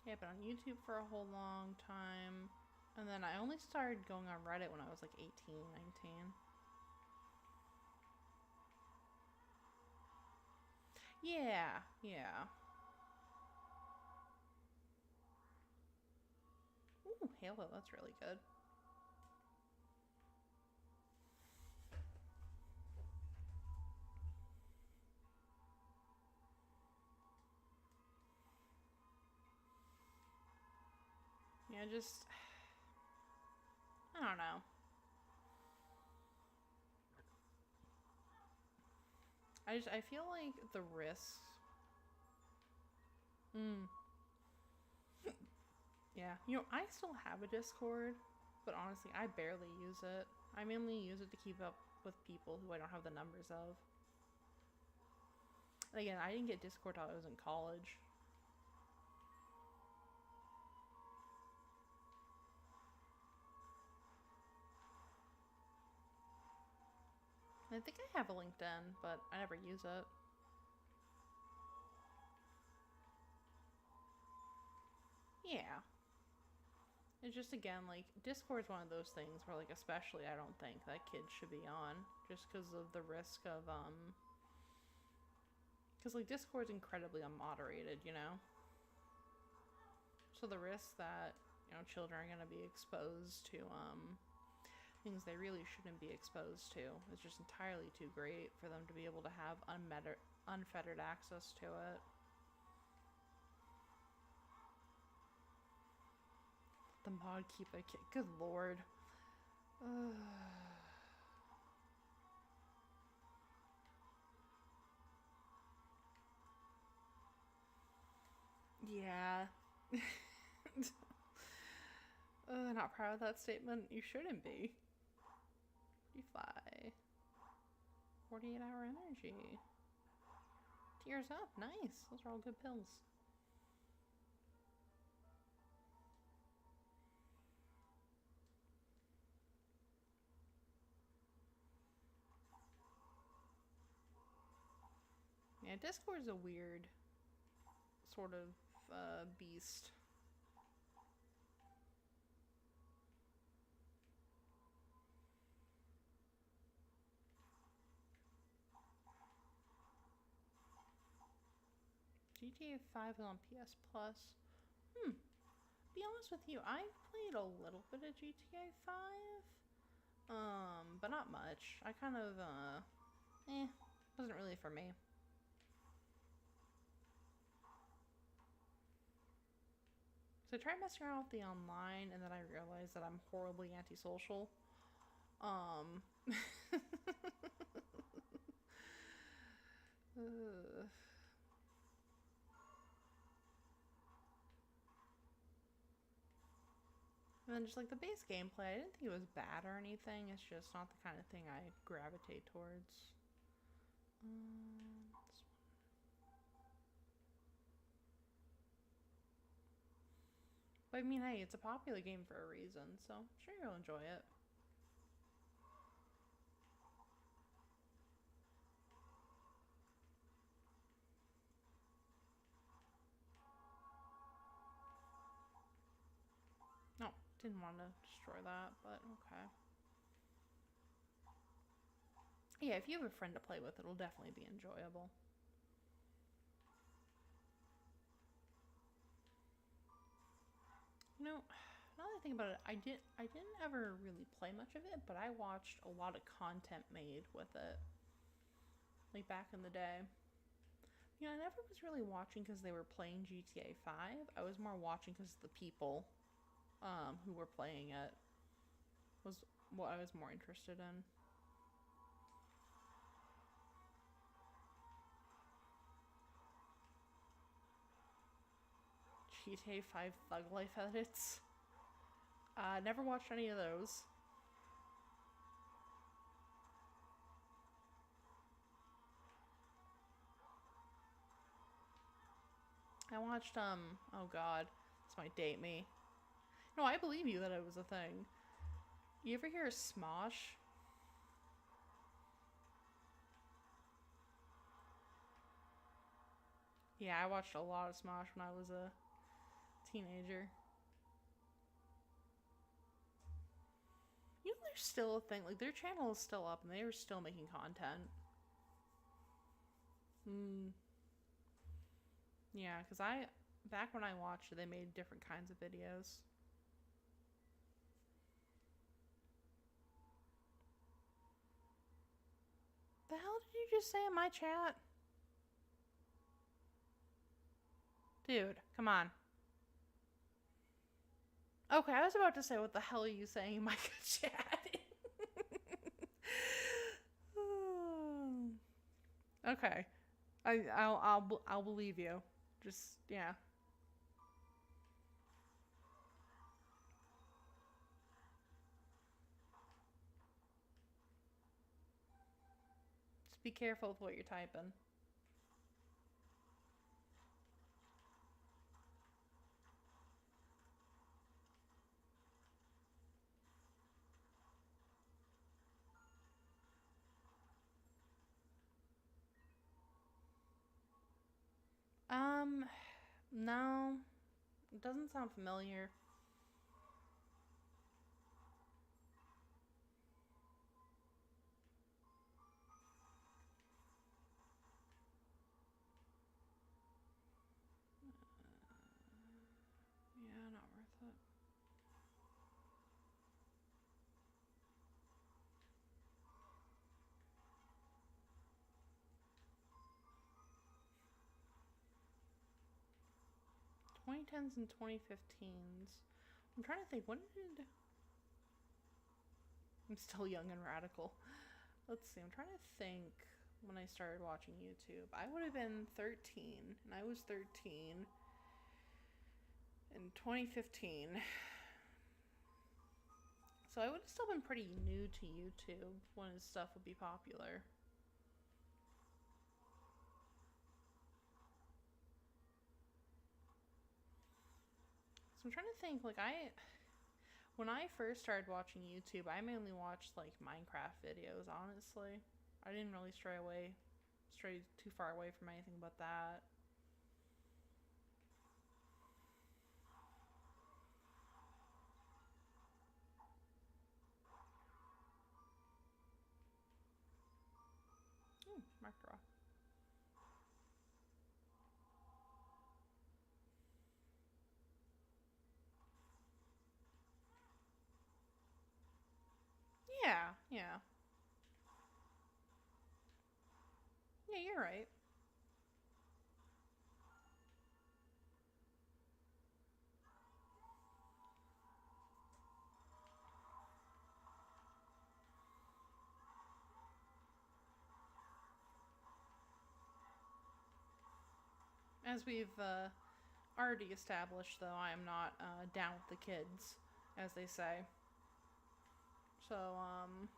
S1: Yeah, I've been on YouTube for a whole long time. And then I only started going on Reddit when I was like 18, 19. Yeah, yeah. Ooh, Halo, that's really good. Yeah, just I don't know. I feel like the risks. Mm, yeah, I still have a Discord, but honestly, I barely use it. I mainly use it to keep up with people who I don't have the numbers of. And again, I didn't get Discord till I was in college. I think I have a LinkedIn, but I never use it. Yeah. It's just again like Discord's one of those things where like especially I don't think that kids should be on just because of the risk of Because, like, Discord's incredibly unmoderated, you know? So the risk that, you know, children are going to be exposed to things they really shouldn't be exposed to is just entirely too great for them to be able to have unfettered access to it. The mod keep a kid. Good lord. Yeah. Not proud of that statement. You shouldn't be. 45. 48-hour energy. Tears up. Nice. Those are all good pills. Yeah, Discord's a weird sort of beast. GTA 5 is on PS Plus. Be honest with you, I played a little bit of GTA 5. But not much. I kind of, wasn't really for me. So I tried messing around with the online, and then I realized that I'm horribly antisocial. And then just like the base gameplay, I didn't think it was bad or anything. It's just not the kind of thing I gravitate towards. But I mean, hey, it's a popular game for a reason, so I'm sure you'll enjoy it. No, didn't want to destroy that, but okay. Yeah, if you have a friend to play with, it'll definitely be enjoyable. You know, now that I think about it, I didn't ever really play much of it, but I watched a lot of content made with it. Like back in the day. You know, I never was really watching because they were playing GTA 5. I was more watching because the people who were playing it was what I was more interested in. GTA 5 Thug Life edits. Never watched any of those. I watched, oh god, this might date me. No, I believe you that it was a thing. You ever hear of Smosh? Yeah, I watched a lot of Smosh when I was a teenager. You know, there's still a thing, like their channel is still up and they are still making content. Yeah, because back when I watched it, they made different kinds of videos. The hell did you just say in my chat? Dude, come on. Okay, I was about to say, what the hell are you saying in my chat? Okay, I'll believe you. Just yeah. Just be careful with what you're typing. No, it doesn't sound familiar. 2010s and 2015s. I'm trying to think, when did... I'm still young and radical. Let's see, I'm trying to think when I started watching YouTube. I would have been 13, and I was 13 in 2015. So I would have still been pretty new to YouTube when his stuff would be popular. So I'm trying to think, like, when I first started watching YouTube, I mainly watched, like, Minecraft videos, honestly. I didn't really stray too far away from anything but that. Marked rock. Yeah, yeah. Yeah, you're right. As we've already established, though, I am not down with the kids, as they say. So, ow.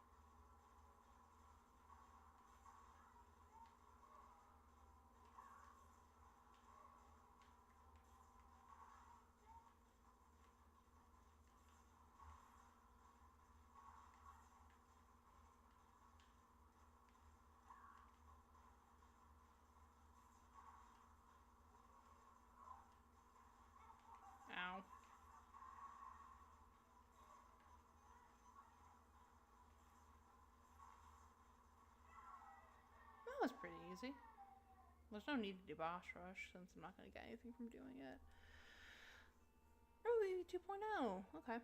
S1: That was pretty easy. There's no need to do boss rush, since I'm not going to get anything from doing it. Ruby 2.0. Okay.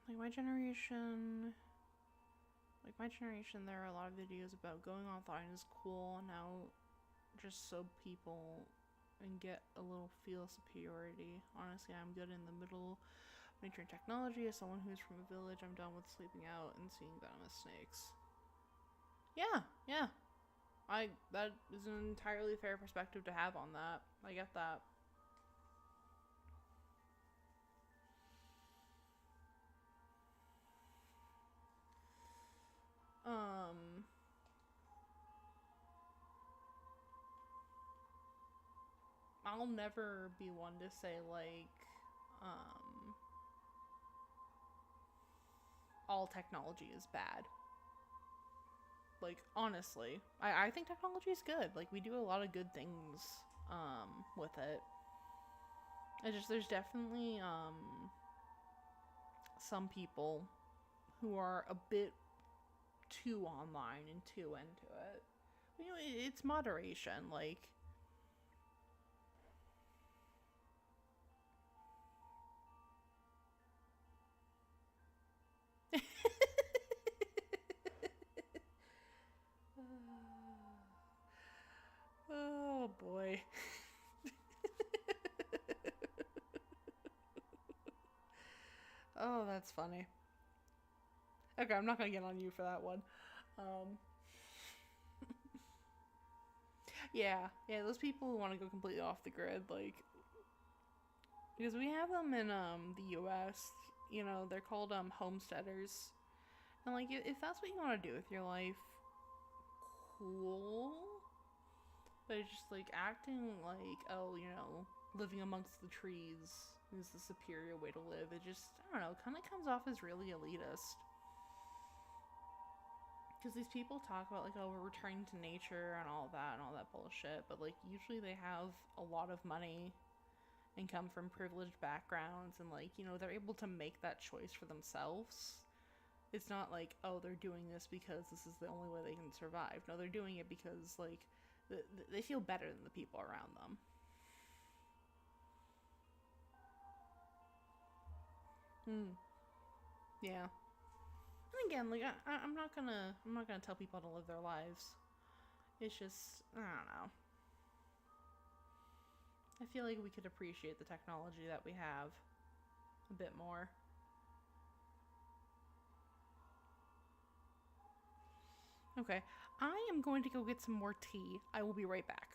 S1: Like my generation, there are a lot of videos about going offline is cool now, just so people and get a little feel of superiority. Honestly, I'm good in the middle. Nature and technology. As someone who's from a village, I'm done with sleeping out and seeing venomous snakes. Yeah, yeah. That is an entirely fair perspective to have on that. I get that. I'll never be one to say, like, all technology is bad. Like, honestly, I think technology is good. Like, we do a lot of good things with it. There's definitely some people who are a bit too online and too into it. You know, it's moderation. Like, oh boy. Oh, that's funny. Okay, I'm not gonna get on you for that one. Um, yeah, those people who want to go completely off the grid, like, because we have them in the U.S. You know, they're called homesteaders, and like, if that's what you want to do with your life, cool. But it's just like acting like, oh, you know, living amongst the trees is the superior way to live. It just, I don't know, kind of comes off as really elitist. Because these people talk about, like, oh, we're returning to nature and all that bullshit, but like usually they have a lot of money and come from privileged backgrounds, and like, you know, they're able to make that choice for themselves. It's not like, oh, they're doing this because this is the only way they can survive. No, they're doing it because, like, they feel better than the people around them. Yeah. And again, like, I'm not gonna tell people how to live their lives. It's just, I don't know. I feel like we could appreciate the technology that we have a bit more. Okay, I am going to go get some more tea. I will be right back.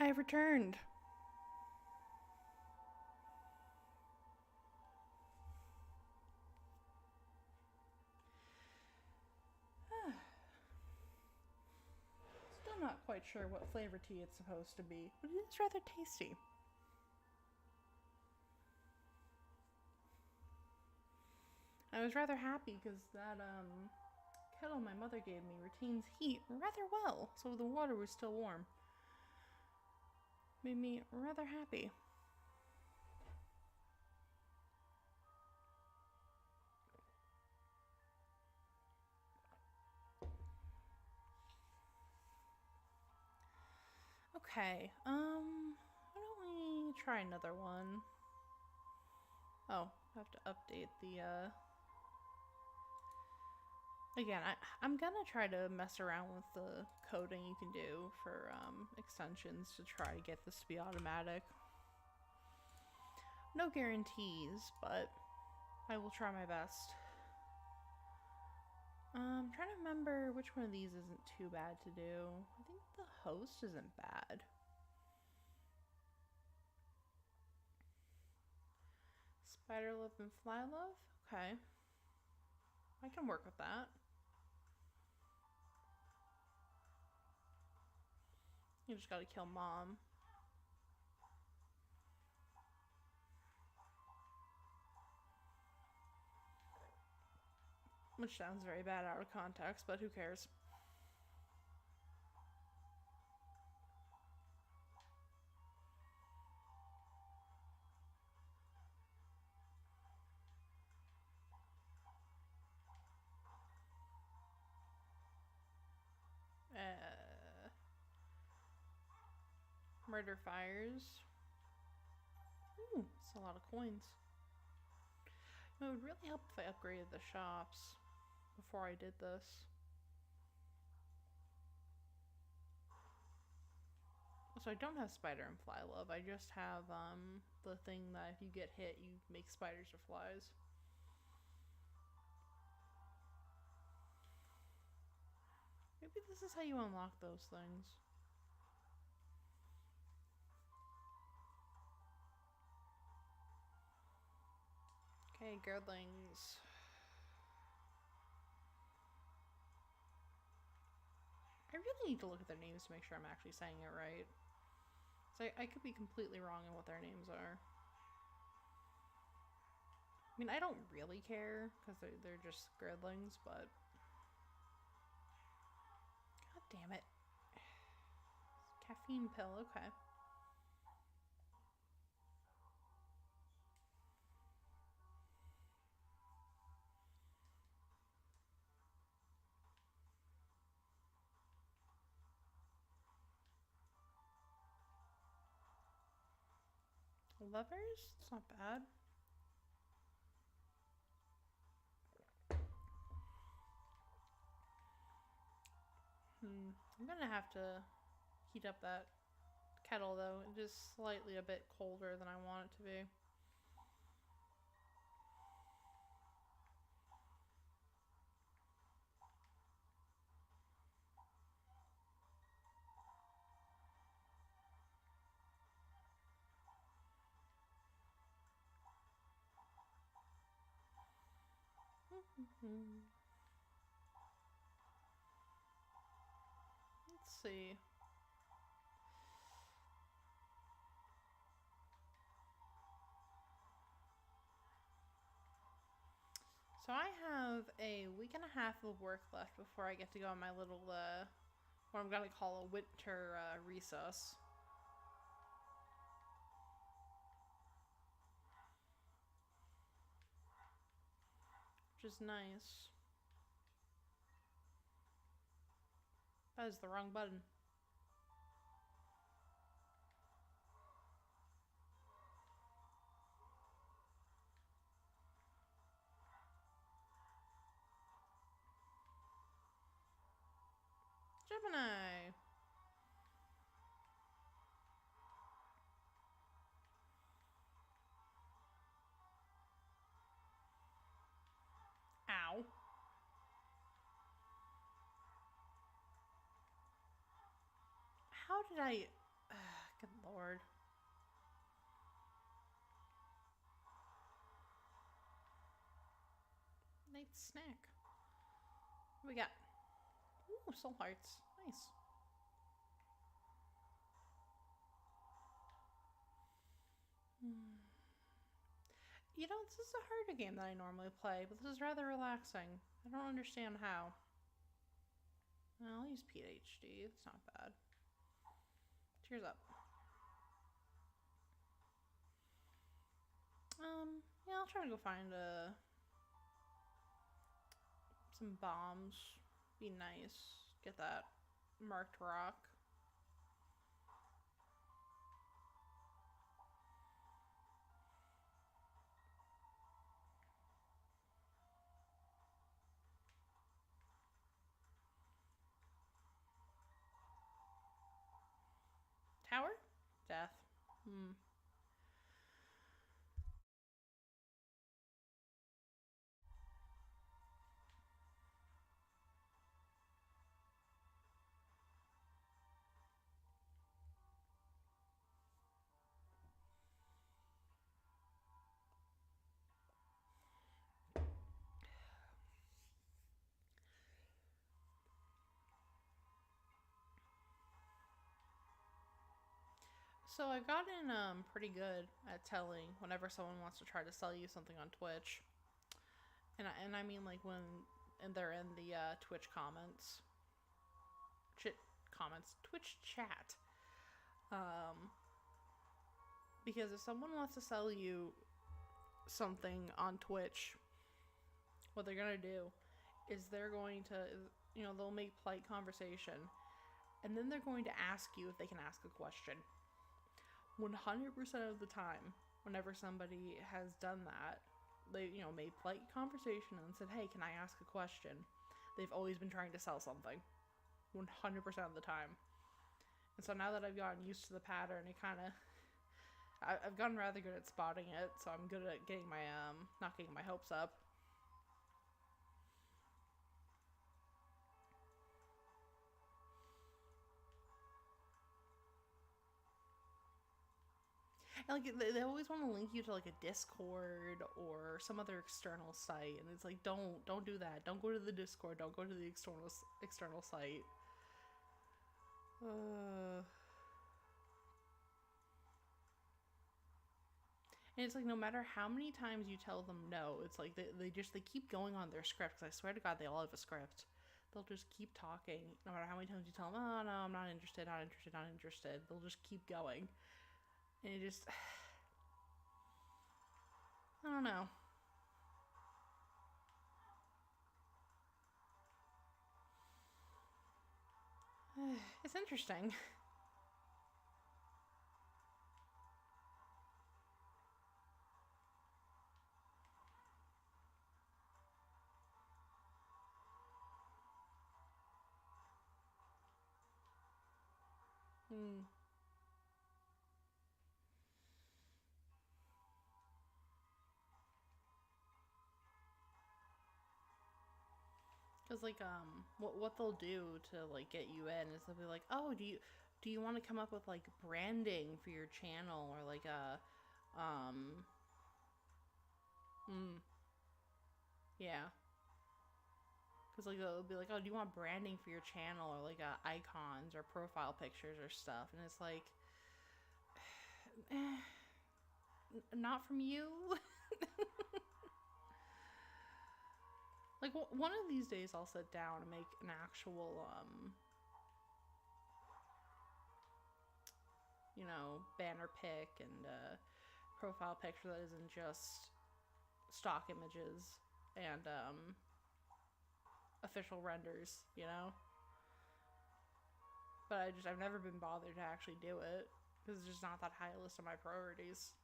S1: I have returned. Still not quite sure what flavor tea it's supposed to be, but it is rather tasty. I was rather happy because that kettle my mother gave me retains heat rather well, so the water was still warm. Made me rather happy. Okay, why don't we try another one? Oh, I have to update the, Again, I'm gonna try to mess around with the coding you can do for, extensions to try to get this to be automatic. No guarantees, but I will try my best. I'm trying to remember which one of these isn't too bad to do. I think the host isn't bad. Spider love and fly love? Okay. I can work with that. You just gotta kill mom. Which sounds very bad out of context, but who cares? Murder fires. Ooh, it's a lot of coins. It would really help if I upgraded the shops before I did this. So I don't have spider and fly love. I just have the thing that if you get hit, you make spiders or flies. Maybe this is how you unlock those things. Okay, girdlings. I really need to look at their names to make sure I'm actually saying it right. So I could be completely wrong in what their names are. I mean, I don't really care, because they're just girdlings, but... God damn it. Caffeine pill, okay. Levers? It's not bad. I'm gonna have to heat up that kettle, though. It is slightly a bit colder than I want it to be. Let's see. So I have a week and a half of work left before I get to go on my little, what I'm gonna call a winter recess. Which is nice. That is the wrong button. Gemini! Ow. How did I... good lord. Night's snack. What we got? Ooh, soul hearts. Nice. You know, this is a harder game than I normally play, but this is rather relaxing. I don't understand how. Well, I'll use PhD. It's not bad. Cheers up. Yeah, I'll try to go find some bombs. Be nice. Get that marked rock. Tower? Death. So I've gotten pretty good at telling whenever someone wants to try to sell you something on Twitch. And I mean like when they're in the Twitch comments. Twitch chat. Because if someone wants to sell you something on Twitch, what they're gonna do is they're going to, they'll make polite conversation, and then they're going to ask you if they can ask a question. 100% of the time, whenever somebody has done that, they, made polite conversation and said, hey, can I ask a question? They've always been trying to sell something. 100% of the time. And so now that I've gotten used to the pattern, it kind of I've gotten rather good at spotting it, so I'm good at getting my not getting my hopes up. And like they always want to link you to like a Discord or some other external site, and it's like don't do that. Don't go to the Discord. Don't go to the external site. And it's like no matter how many times you tell them no, it's like they keep going on their script. Because I swear to God, they all have a script. They'll just keep talking no matter how many times you tell them, oh no, I'm not interested, not interested, not interested. They'll just keep going, and it just I don't know. It's interesting. Hmm. Because like what they'll do to like get you in is they'll be like, oh, do you want to come up with like branding for your channel or like a mm, yeah. Because like they'll be like, oh, do you want branding for your channel or like icons or profile pictures or stuff? And it's like, not from you. Like one of these days, I'll sit down and make an actual banner pic and profile picture that isn't just stock images and official renders, But I've never been bothered to actually do it because it's just not that high a list of my priorities.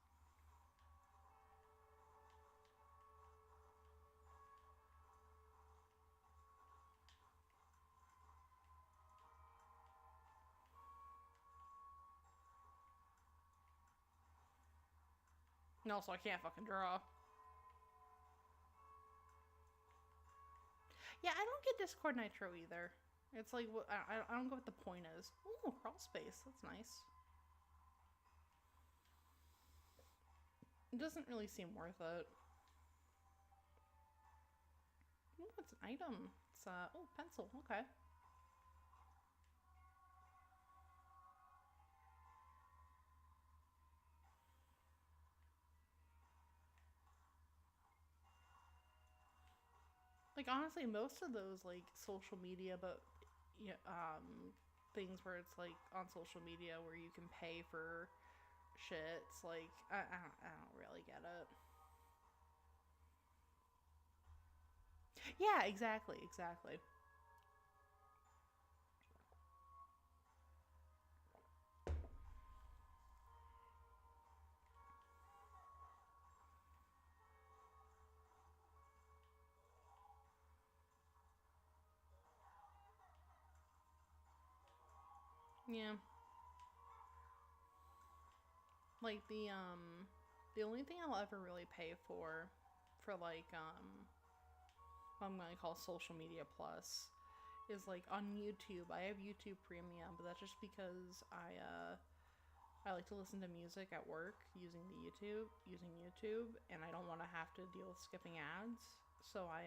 S1: And also, I can't fucking draw. Yeah, I don't get Discord Nitro either. It's like, I don't get what the point is. Ooh, crawl space. That's nice. It doesn't really seem worth it. Ooh, it's an item. It's, oh, pencil. Okay. Like, honestly, most of those, like, social media, but, yeah, things where it's, like, on social media where you can pay for shit, it's like, I don't really get it. Yeah, exactly, exactly. Yeah. Like, the only thing I'll ever really pay for, like, what I'm gonna call social media plus, is, like, on YouTube. I have YouTube Premium, but that's just because I like to listen to music at work using YouTube, and I don't want to have to deal with skipping ads. So I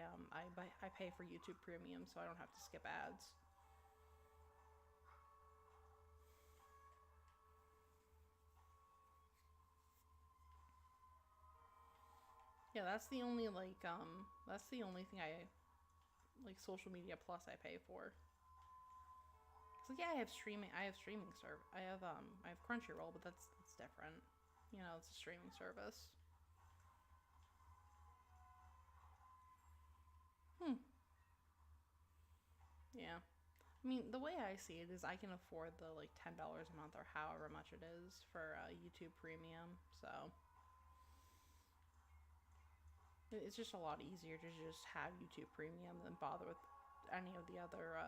S1: pay for YouTube Premium, so I don't have to skip ads. Yeah, that's the only thing I like social media plus I pay for. So yeah, I have streaming service. I have Crunchyroll, but that's different. It's a streaming service. Hmm. Yeah. I mean, the way I see it is I can afford the like $10 a month or however much it is for YouTube Premium. So it's just a lot easier to just have YouTube Premium than bother with any of the other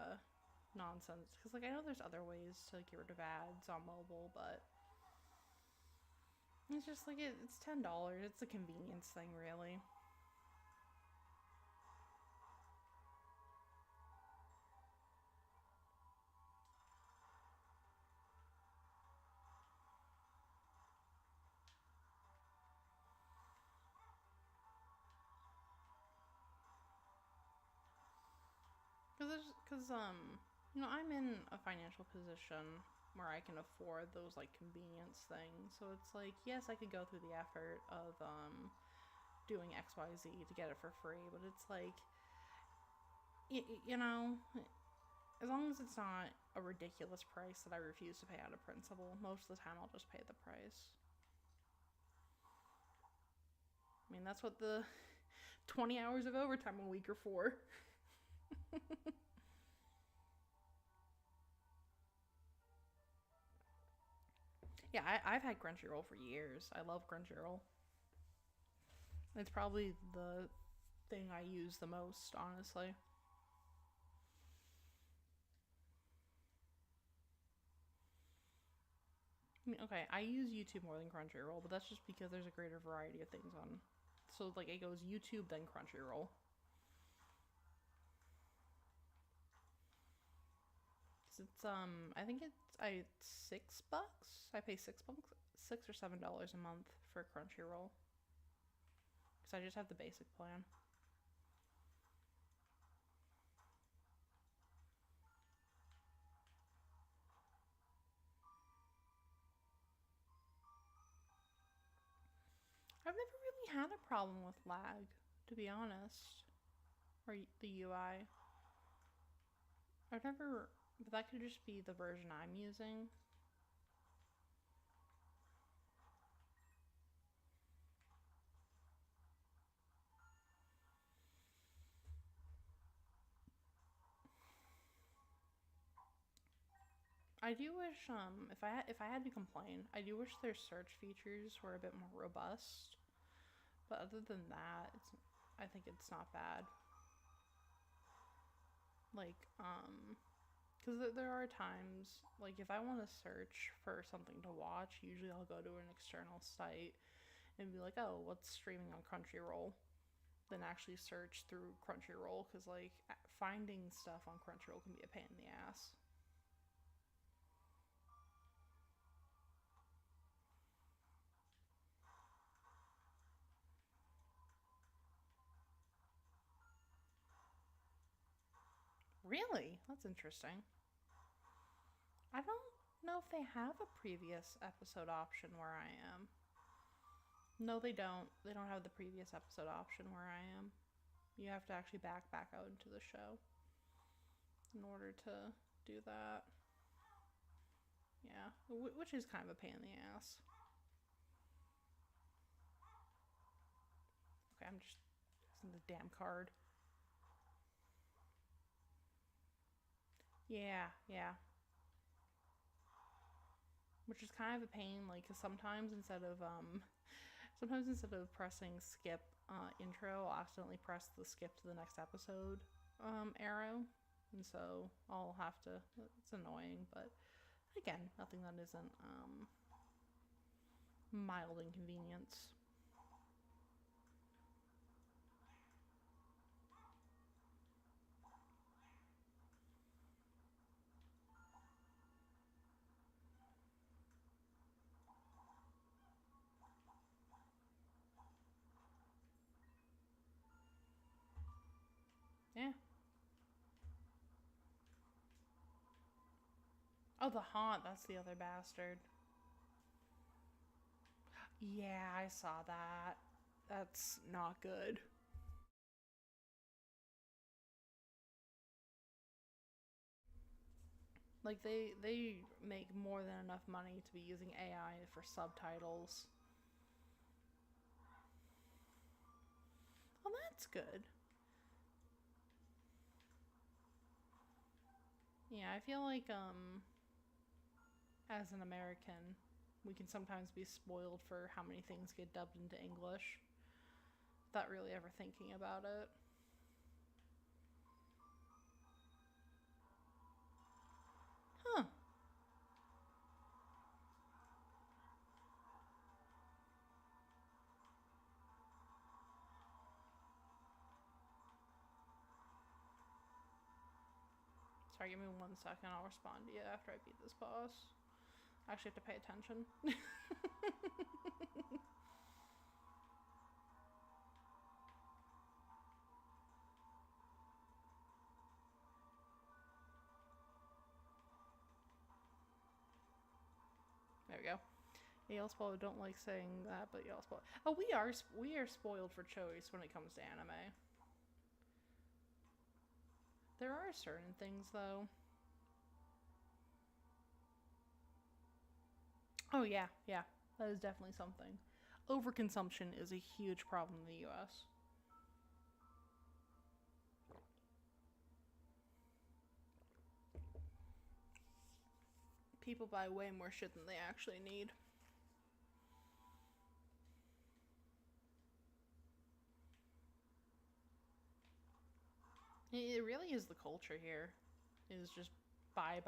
S1: nonsense. Because, like, I know there's other ways to get rid of ads on mobile, but it's just like it's $10. It's a convenience thing, really. Because I'm in a financial position where I can afford those like convenience things. So it's like, yes, I could go through the effort of doing XYZ to get it for free, but it's like, you know, as long as it's not a ridiculous price that I refuse to pay out of principle, most of the time I'll just pay the price. I mean, that's what the 20 hours of overtime a week are for. Yeah, I've had Crunchyroll for years. I love Crunchyroll. It's probably the thing I use the most, honestly. I mean, okay, I use YouTube more than Crunchyroll, but that's just because there's a greater variety of things on. So, like, it goes YouTube, then Crunchyroll. It's, I think it's $6. I pay $6, $6 or $7 a month for Crunchyroll. Because I just have the basic plan. I've never really had a problem with lag, to be honest. Or the UI. I've never. But that could just be the version I'm using. I do wish, if I had to complain, I do wish their search features were a bit more robust. But other than that, I think it's not bad. Like, because there are times, like, if I want to search for something to watch, usually I'll go to an external site and be like, oh, what's streaming on Crunchyroll? Then actually search through Crunchyroll, because, like, finding stuff on Crunchyroll can be a pain in the ass. Really? That's interesting. I don't know if they have a previous episode option where I am. No, they don't. They don't have the previous episode option where I am. You have to actually back out into the show in order to do that. Yeah, which is kind of a pain in the ass. Okay, I'm just using the damn card. Yeah. Which is kind of a pain, like, cause sometimes instead of pressing skip intro, I'll accidentally press the skip to the next episode arrow, and so I'll have to. It's annoying, but again, nothing that isn't mild inconvenience. Yeah. Oh, the haunt. That's the other bastard. Yeah, I saw that. That's not good. Like they make more than enough money to be using AI for subtitles. Well, that's good. Yeah, I feel like as an American, we can sometimes be spoiled for how many things get dubbed into English without really ever thinking about it. Sorry, give me 1 second. I'll respond to you after I beat this boss. I actually have to pay attention. There we go. Y'all don't like saying that, but y'all spoiled. Oh, we are spoiled for choice when it comes to anime. There are certain things, though. Oh, yeah, that is definitely something. Overconsumption is a huge problem in the US. People buy way more shit than they actually need. It really is the culture here. It is just buy.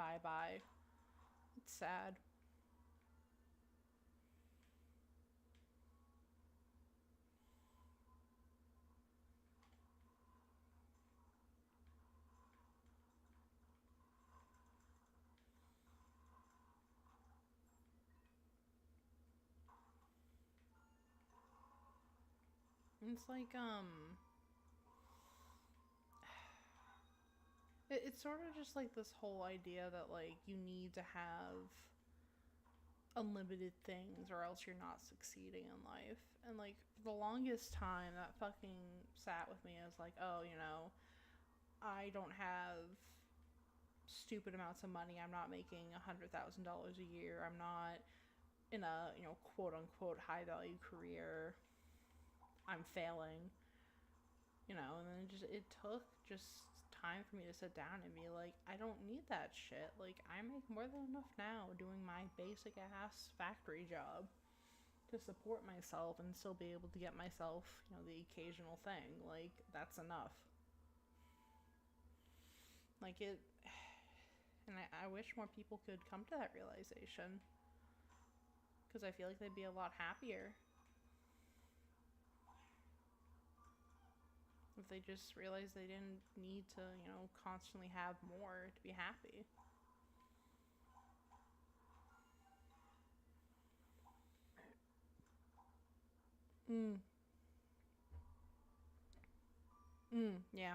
S1: It's sad. It's like, it's sort of just like this whole idea that, like, you need to have unlimited things or else you're not succeeding in life. And, like, for the longest time, that fucking sat with me as, like, oh, you know, I don't have stupid amounts of money. I'm not making $100,000 a year. I'm not in a, you know, quote unquote high value career. I'm failing, you know. And then it took just time for me to sit down and be like, I don't need that shit. Like, I make more than enough now doing my basic ass factory job to support myself and still be able to get myself, you know, the occasional thing. Like, that's enough. Like, it, and I wish more people could come to that realization, because I feel like they'd be a lot happier if they just realized they didn't need to, you know, constantly have more to be happy. Yeah.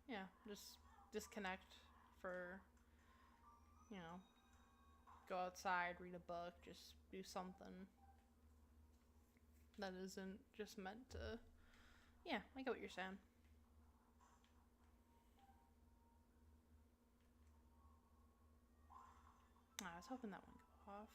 S1: Yeah, just disconnect for, you know, go outside, read a book, just do something that isn't just meant to. Yeah, I get what you're saying. I was hoping that one would go off.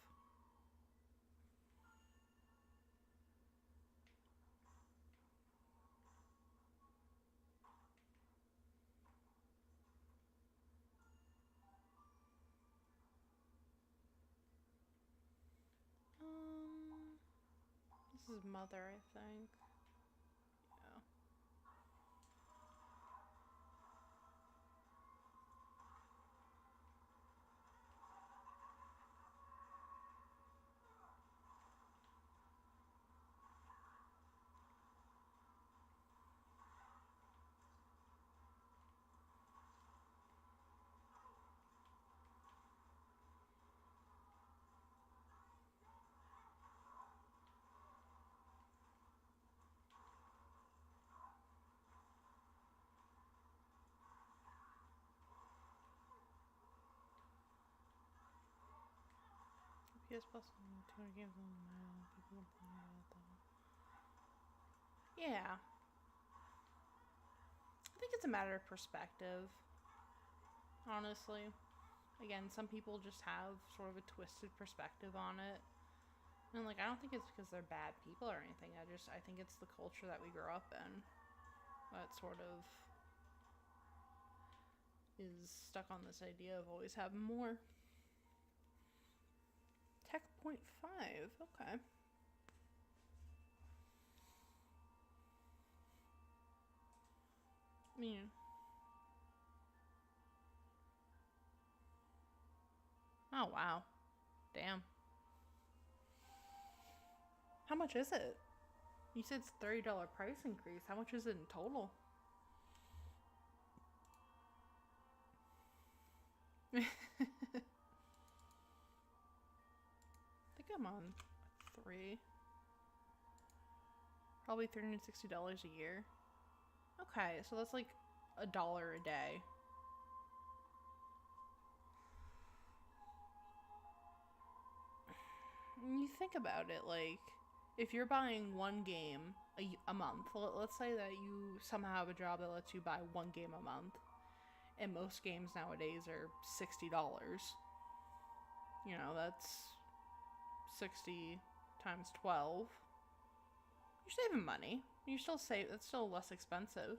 S1: This is Mother, I think. Yeah. PS Plus 200 games on the mail. People complain about that. Yeah. I think it's a matter of perspective, honestly. Again, some people just have sort of a twisted perspective on it. And, like, I don't think it's because they're bad people or anything. I think it's the culture that we grew up in. That sort of is stuck on this idea of always having more. Tech 0.5, okay. I mean, oh wow, damn. How much is it? You said it's $30 price increase. How much is it in total? I think I'm on 3. Probably $360 a year. Okay, so that's like $1 a day. You think about it, like, if you're buying one game a month, let's say that you somehow have a job that lets you buy one game a month, and most games nowadays are $60. You know, that's 60 times 12. You're saving money. You still save. It's still less expensive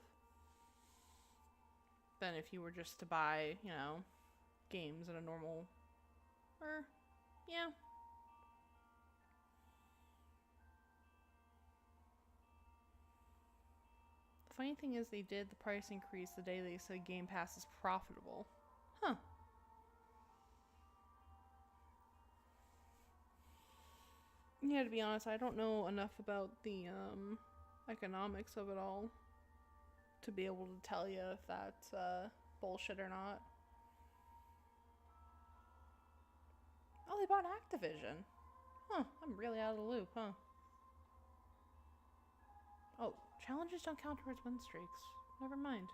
S1: than if you were just to buy, you know, games at a normal. Or, yeah. The funny thing is, they did the price increase the day they said Game Pass is profitable. Huh. Yeah, to be honest, I don't know enough about the economics of it all to be able to tell you if that's bullshit or not. Oh, they bought Activision. Huh, I'm really out of the loop, huh? Oh, challenges don't count towards win streaks. Never mind.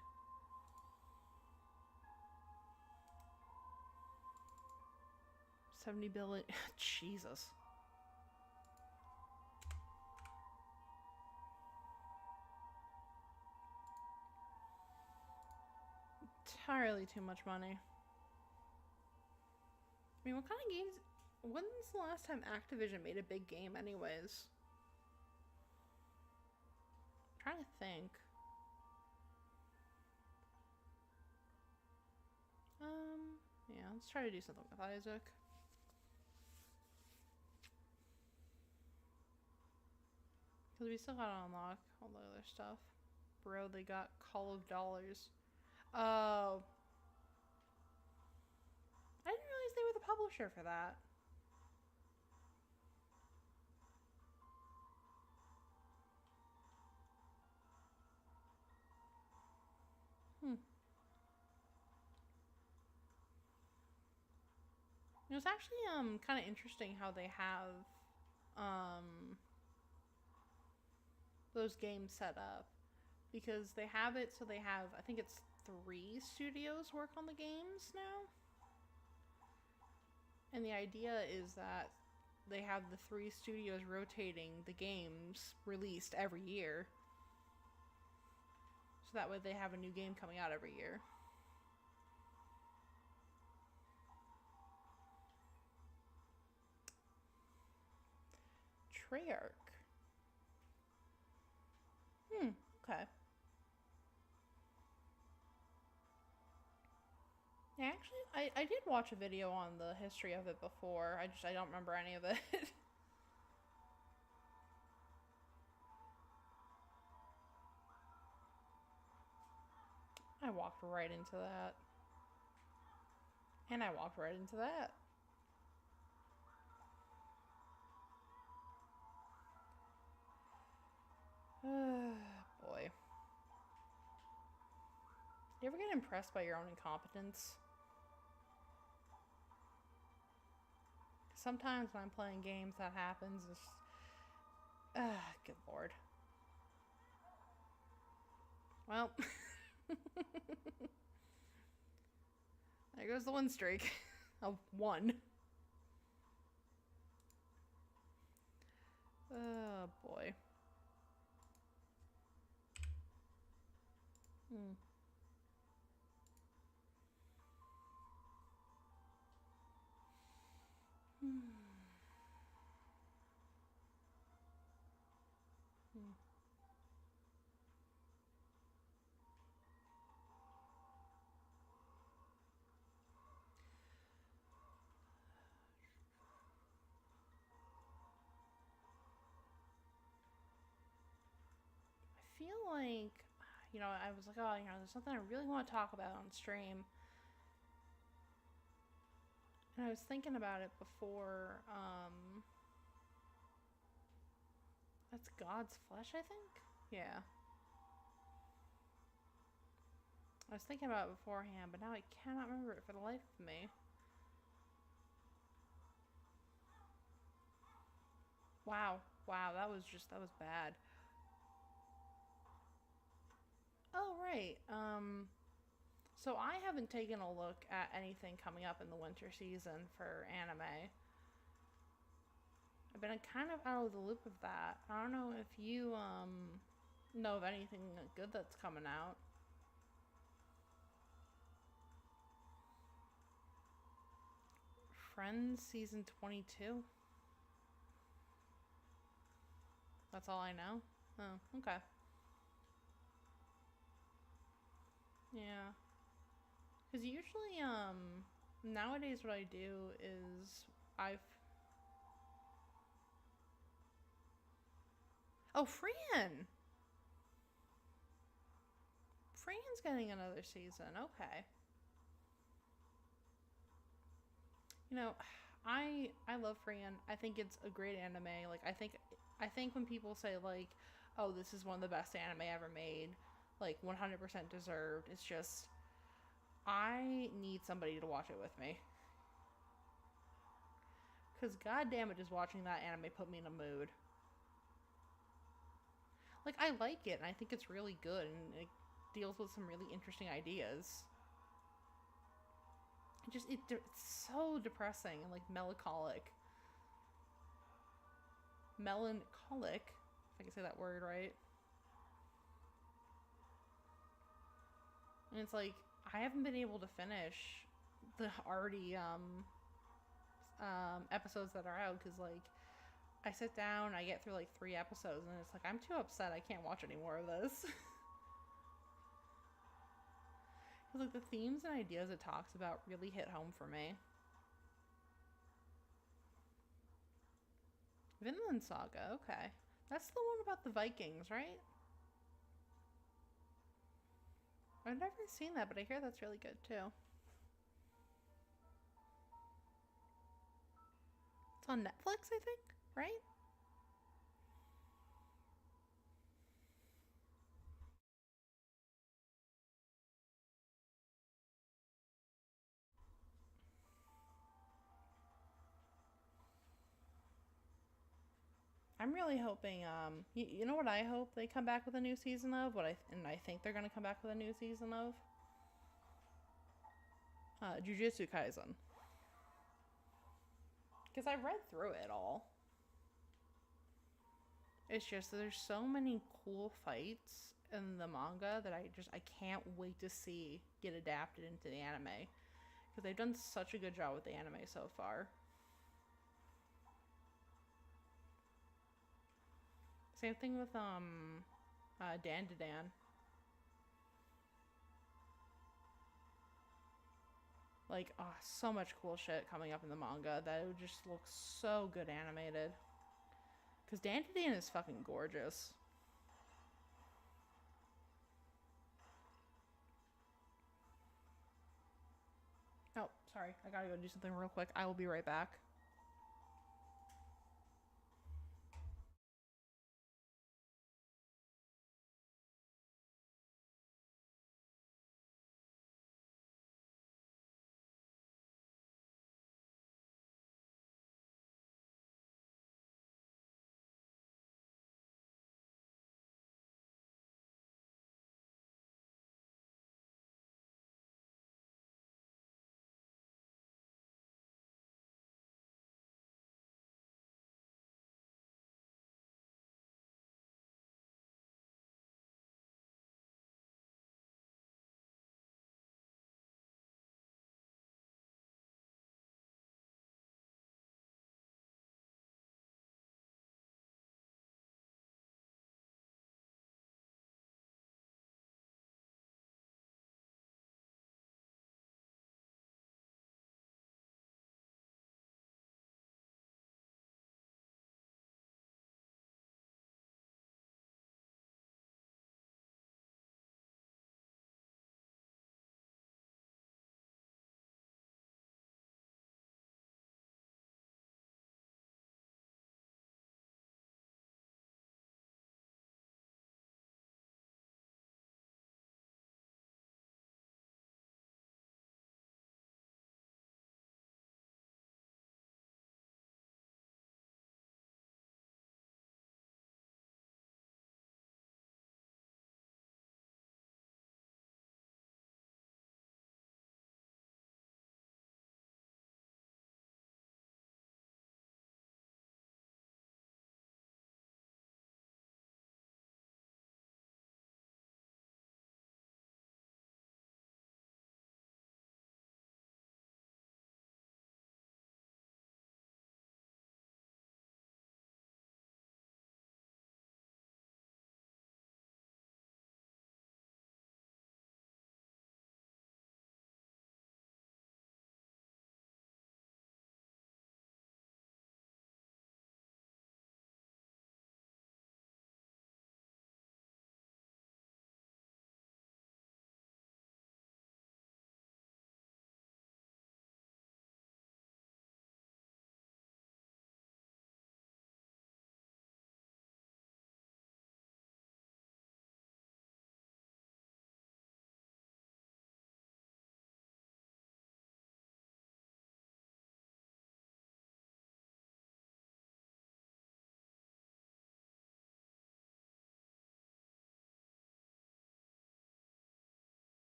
S1: $70 billion. Jesus. Entirely too much money. I mean, what kind of games? When's the last time Activision made a big game, anyways? I'm trying to think. Yeah, let's try to do something with Isaac. Because we still gotta unlock all the other stuff. Bro, they got Call of Dollars. Oh. I didn't realize they were the publisher for that. It was actually kind of interesting how they have those games set up, because they have it so they have, I think it's 3 studios work on the games now. And the idea is that they have the 3 studios rotating the games released every year. So that way they have a new game coming out every year. Treyarch. Okay. Yeah, actually, I did watch a video on the history of it before. I don't remember any of it. I walked right into that. And I walked right into that. Boy. You ever get impressed by your own incompetence? Sometimes when I'm playing games, that happens. Good lord. Well, there goes the win streak of 1. Oh boy. like, I was like, oh, there's something I really want to talk about on stream. And I was thinking about it before, that's God's Flesh, I think? Yeah. I was thinking about it beforehand, but now I cannot remember it for the life of me. Wow. Wow, that was bad. Oh, right. So I haven't taken a look at anything coming up in the winter season for anime. I've been kind of out of the loop of that. I don't know if you, know of anything good that's coming out. Friends season 22. That's all I know. Oh, okay. Yeah. Because usually, nowadays what I do is I've. Oh, Freehan! Freehan's getting another season. Okay. You know, I love Freehan. I think it's a great anime. Like I think when people say like, "Oh, this is one of the best anime ever made," like 100% deserved. It's just I need somebody to watch it with me. Cuz goddamn it, just watching that anime put me in a mood. Like I like it and I think it's really good and it deals with some really interesting ideas. It's so depressing and like melancholic. Melancholic, if I can say that word right. And it's like I haven't been able to finish the already episodes that are out because like I sit down, I get through like 3 episodes, and it's like I'm too upset. I can't watch any more of this. Because like the themes and ideas it talks about really hit home for me. Vinland Saga, okay, that's the one about the Vikings, right? I've never seen that, but I hear that's really good too. It's on Netflix, I think, right? I'm really hoping. You know what I hope they come back with a new season of. I think they're gonna come back with a new season of. Jujutsu Kaisen. Because I read through it all. It's just there's so many cool fights in the manga that I can't wait to see get adapted into the anime because they've done such a good job with the anime so far. Same thing with Dan to Dan. Like, oh, so much cool shit coming up in the manga that it would just look so good animated. Because Dan to Dan is fucking gorgeous. Oh, sorry. I gotta go do something real quick. I will be right back.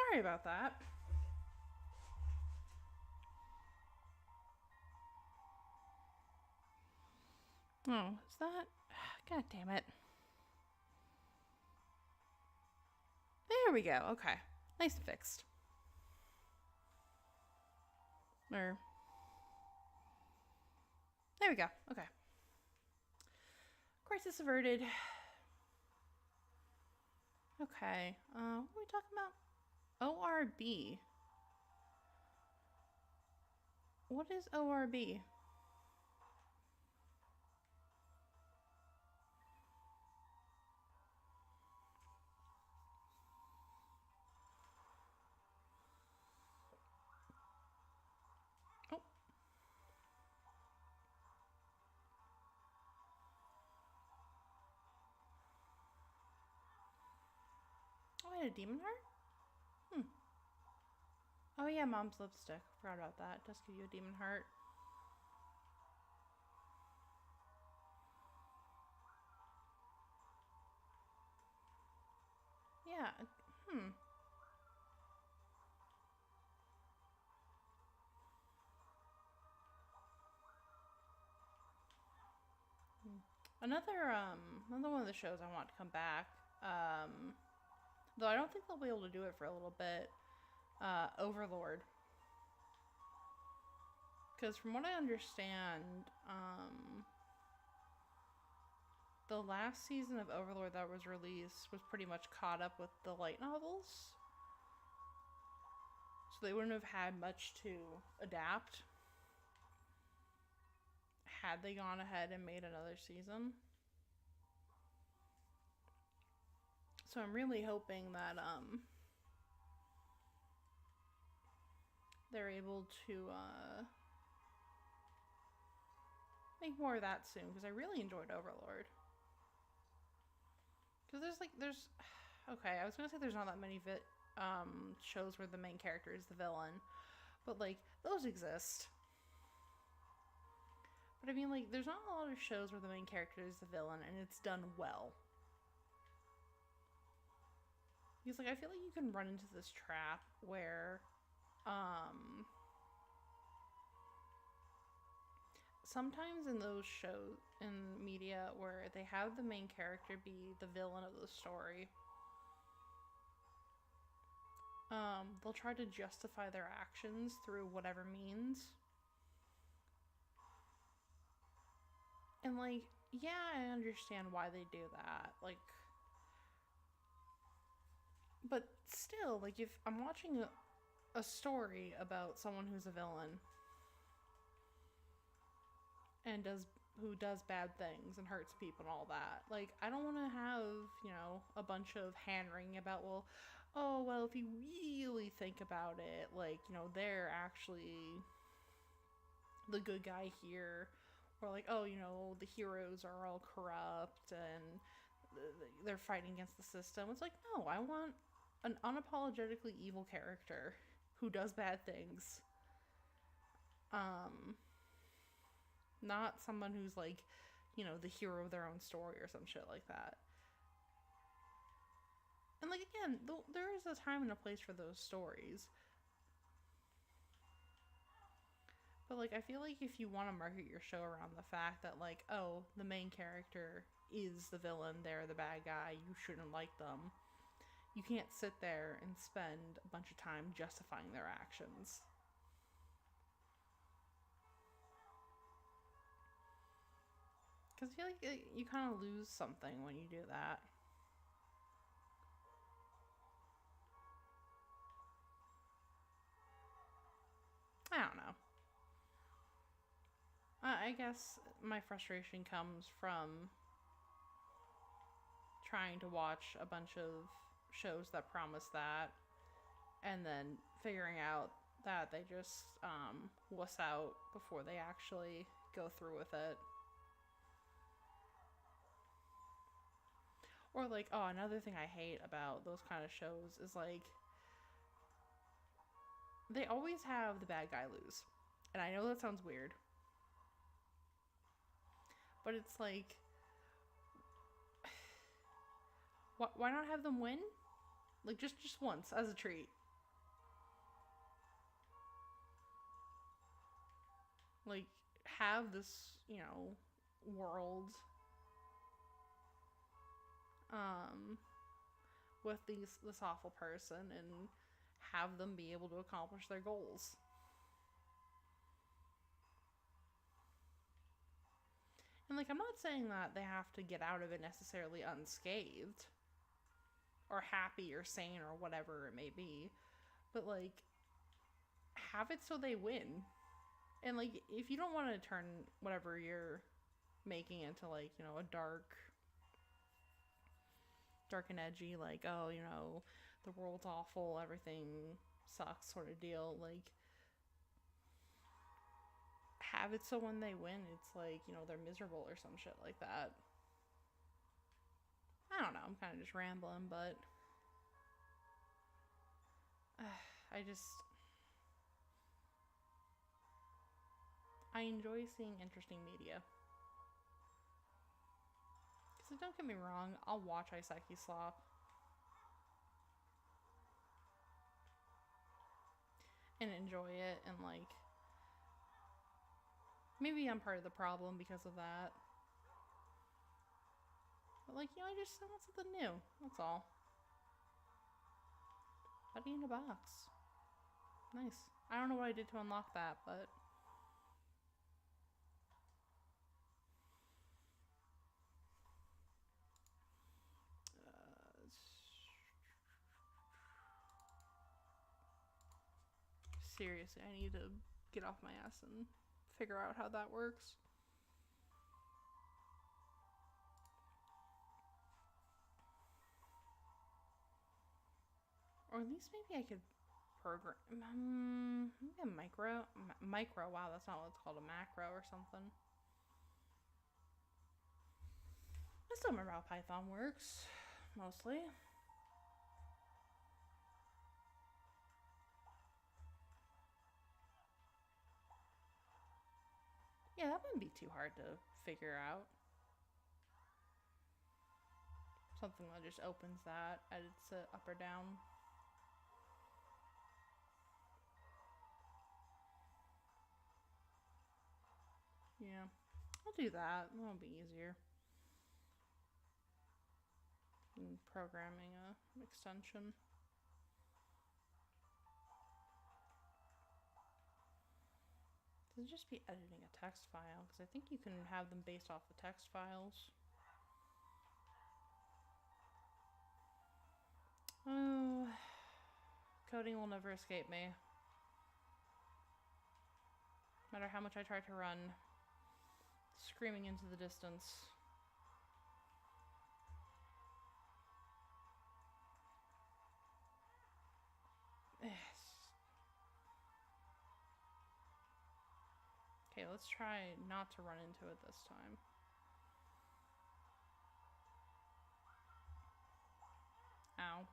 S1: Sorry about that. Oh, is that? God damn it. There we go. Okay. Nice and fixed. There we go. Okay. Crisis averted. Okay. What are we talking about? ORB. What is ORB? Oh. Oh, I had a demon heart? Oh yeah, mom's lipstick. Forgot about that. Does give you a demon heart. Yeah. Another one of the shows I want to come back. Though I don't think they'll be able to do it for a little bit. Overlord. Because from what I understand, the last season of Overlord that was released was pretty much caught up with the light novels. So they wouldn't have had much to adapt had they gone ahead and made another season. So I'm really hoping that they're able to make more of that soon, because I really enjoyed Overlord. Because there's okay, I was gonna say there's not that many shows where the main character is the villain, but like those exist. But I mean, like, there's not a lot of shows where the main character is the villain and it's done well. Because like I feel like you can run into this trap where sometimes in those shows in media where they have the main character be the villain of the story, they'll try to justify their actions through whatever means. And like, yeah, I understand why they do that. Like, but still, like, if I'm watching a story about someone who's a villain and who does bad things and hurts people and all that, like, I don't want to have, you know, a bunch of hand-wringing about, well, if you really think about it, like, you know, they're actually the good guy here, or like, oh, you know, the heroes are all corrupt and they're fighting against the system. It's like, no, I want an unapologetically evil character who does bad things. Not someone who's like, you know, the hero of their own story or some shit like that. And like, again, there is a time and a place for those stories. But like, I feel like if you want to market your show around the fact that like, oh, the main character is the villain, they're the bad guy, you shouldn't like them, you can't sit there and spend a bunch of time justifying their actions. Because I feel like you kind of lose something when you do that. I don't know. I guess my frustration comes from trying to watch a bunch of shows that promise that, and then figuring out that they just wuss out before they actually go through with it. Or like, oh, another thing I hate about those kind of shows is like, they always have the bad guy lose. And I know that sounds weird, but it's like, why not have them win? Like, just once as a treat. Like, have this, world um with this awful person and have them be able to accomplish their goals. And like, I'm not saying that they have to get out of it necessarily unscathed or happy or sane or whatever it may be, but like, have it so they win. And like, if you don't want to turn whatever you're making into like, a dark and edgy, like, oh, the world's awful, everything sucks sort of deal, like, have it so when they win, it's like, they're miserable or some shit like that. I don't know, I'm kind of just rambling, but I enjoy seeing interesting media. Because don't get me wrong, I'll watch Iseki slop and enjoy it, and like, maybe I'm part of the problem because of that. But like, I just want something new. That's all. Buddy in a box. Nice. I don't know what I did to unlock that, but seriously, I need to get off my ass and figure out how that works. Or at least maybe I could program maybe a micro. Wow, that's not what it's called, a macro or something. I still remember how Python works, mostly. Yeah, that wouldn't be too hard to figure out. Something that just opens that, edits it up or down. Yeah, I'll do that. That'll be easier than programming an extension. It'd just be editing a text file, because I think you can have them based off the text files. Oh, coding will never escape me. No matter how much I try to run, screaming into the distance. Okay, let's try not to run into it this time. Ow.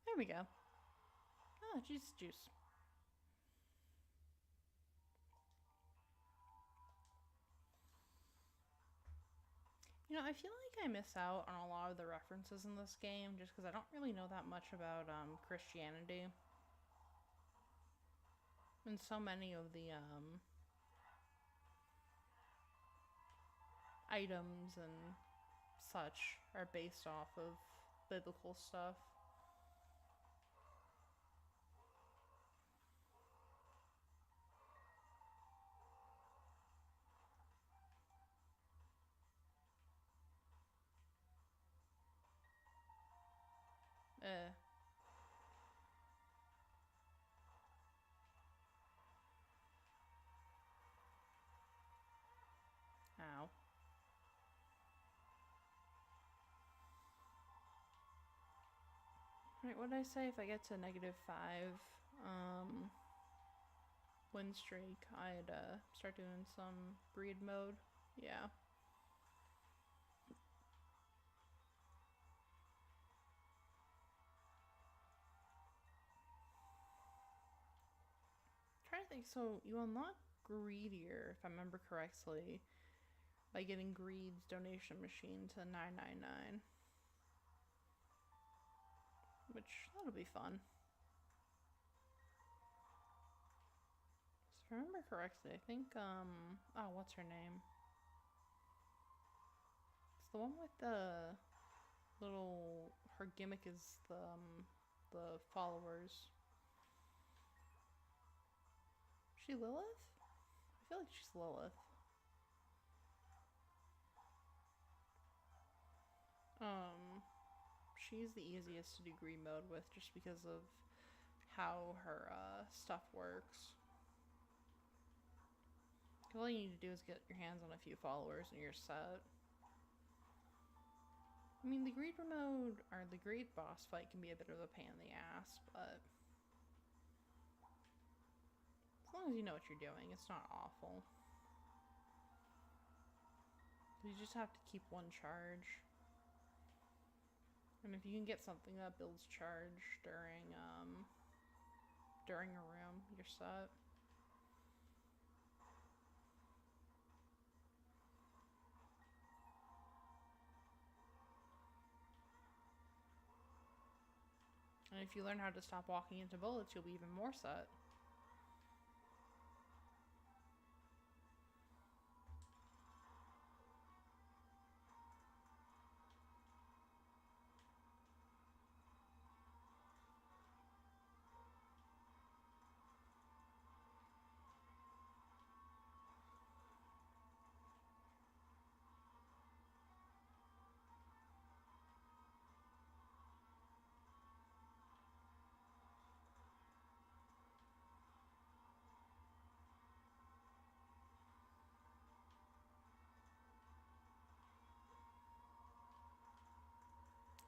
S1: There we go. Ah, juice. I feel like I miss out on a lot of the references in this game just because I don't really know that much about Christianity. And so many of the items and such are based off of biblical stuff. Ow. Right, what did I say? If I get to -5 win streak, I'd start doing some breed mode. Yeah. trying to think. So you unlock Greedier, if I remember correctly, by getting Greed's donation machine to 999. Which, that'll be fun. So if I remember correctly, I think, oh, what's her name? It's the one with the little, her gimmick is the followers. Is she Lilith? I feel like she's Lilith. She's the easiest to do greed mode with just because of how her stuff works. All you need to do is get your hands on a few followers and you're set. I mean, the greed mode, or the greed boss fight can be a bit of a pain in the ass, but as long as you know what you're doing, it's not awful. You just have to keep one charge. And if you can get something that builds charge during a room, you're set. And if you learn how to stop walking into bullets, you'll be even more set.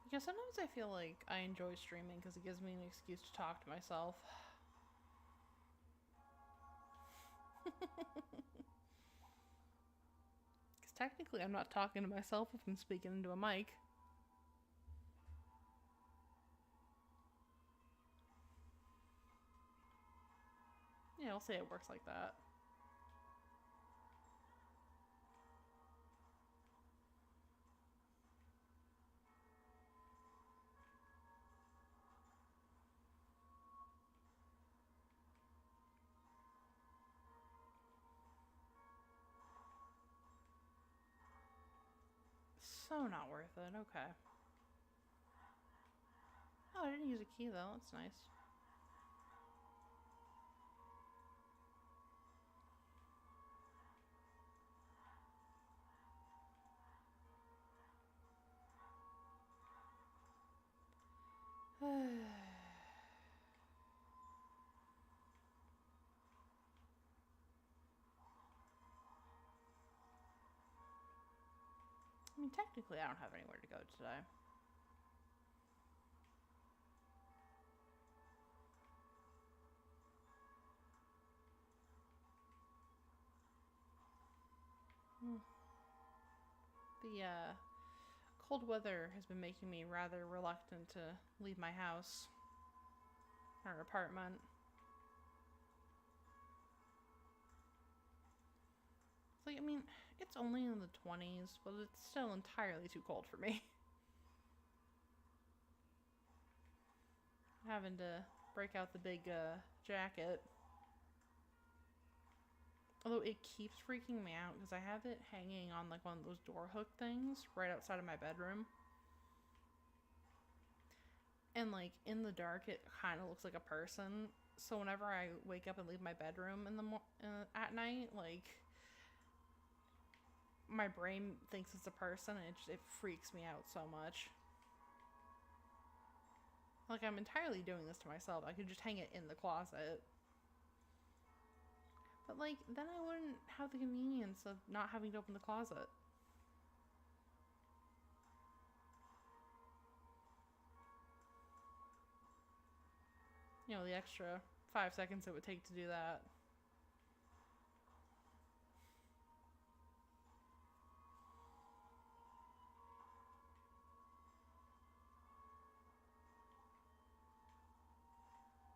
S1: Yeah, sometimes I feel like I enjoy streaming because it gives me an excuse to talk to myself. Because technically I'm not talking to myself if I'm speaking into a mic. Yeah, I'll say it works like that. So not worth it. Okay. Oh, I didn't use a key though. That's nice. I mean, technically I don't have anywhere to go today. The cold weather has been making me rather reluctant to leave my house or apartment. It's like, I mean, it's only in the 20s, but it's still entirely too cold for me. Having to break out the big jacket. Although it keeps freaking me out because I have it hanging on like one of those door hook things right outside of my bedroom. And like in the dark, it kind of looks like a person. So whenever I wake up and leave my bedroom at night, like my brain thinks it's a person, and it freaks me out so much. Like I'm entirely doing this to myself. I could just hang it in the closet. But like then I wouldn't have the convenience of not having to open the closet. You know, the extra 5 seconds it would take to do that.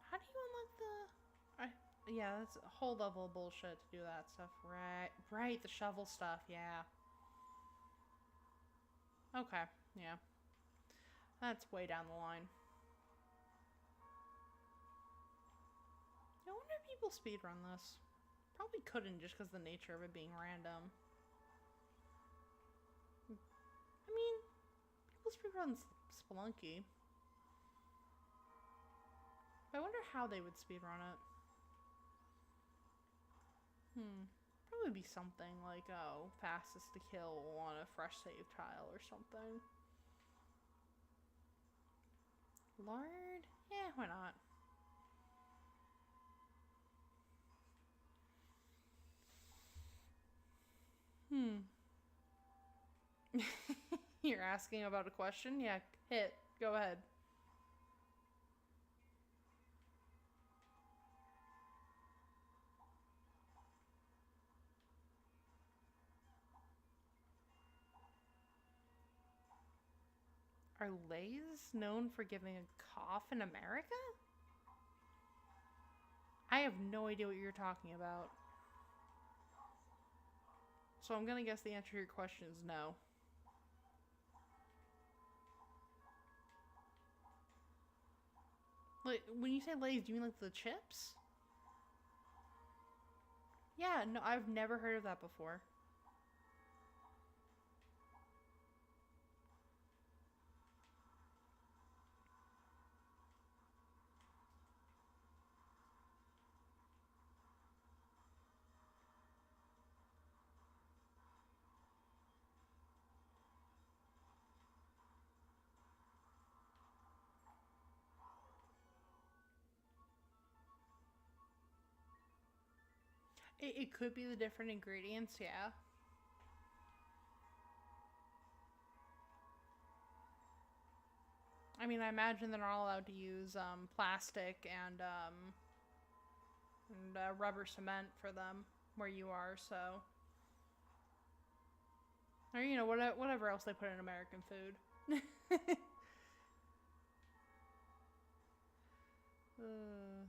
S1: How do you unlock the... Yeah, that's a whole level of bullshit to do that stuff. Right, the shovel stuff, yeah. Okay, yeah. That's way down the line. I wonder if people speedrun this. Probably couldn't just because of the nature of it being random. I mean, people speedrun Spelunky. I wonder how they would speedrun it. Probably be something like, oh, fastest to kill on a fresh save tile or something. Lard? Yeah, why not? You're asking about a question? Yeah, hit. Go ahead. Are Lays known for giving a cough in America? I have no idea what you're talking about. So I'm gonna guess the answer to your question is no. Like, when you say Lays, do you mean like the chips? Yeah, no, I've never heard of that before. It could be the different ingredients, yeah. I mean, I imagine they're not allowed to use plastic and rubber cement for them where you are, so. Or, you know, whatever else they put in American food. uh,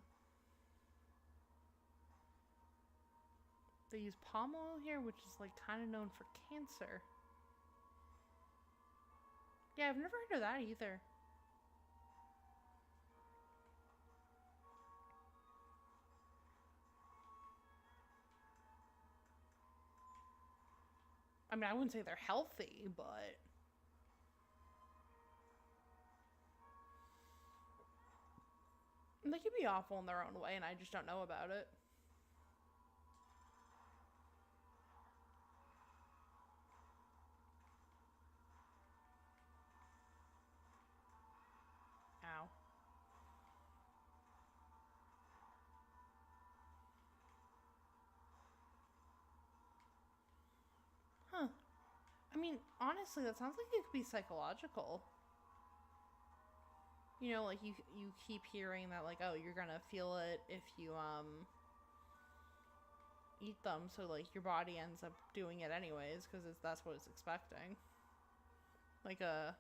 S1: they use palm oil here, which is, like, kind of known for cancer. Yeah, I've never heard of that either. I mean, I wouldn't say they're healthy, but they could be awful in their own way, and I just don't know about it. Ow. Huh. I mean, honestly, that sounds like it could be psychological. You know, like you keep hearing that, like, oh, you're gonna feel it if you eat them, so like your body ends up doing it anyways because that's what it's expecting, like a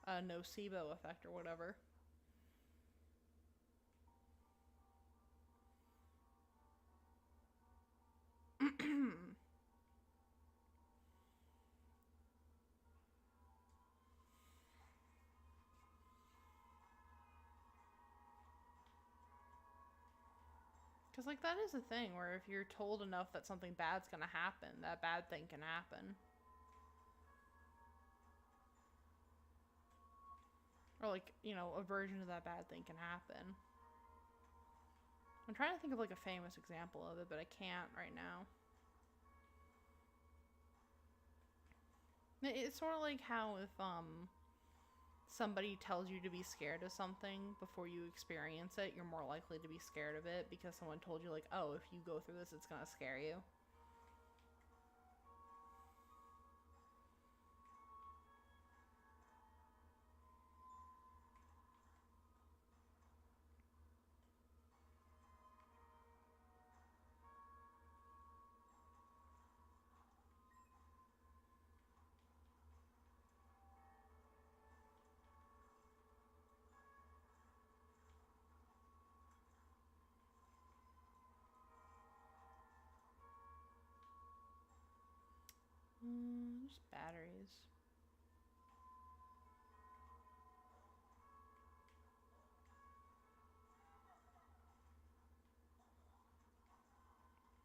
S1: nocebo effect or whatever. Because, like, that is a thing where if you're told enough that something bad's gonna happen, that bad thing can happen. Or, like, you know, a version of that bad thing can happen. I'm trying to think of, like, a famous example of it, but I can't right now. It's sort of like how if, somebody tells you to be scared of something before you experience it, you're more likely to be scared of it because someone told you, like, oh, if you go through this, it's gonna scare you. Just batteries.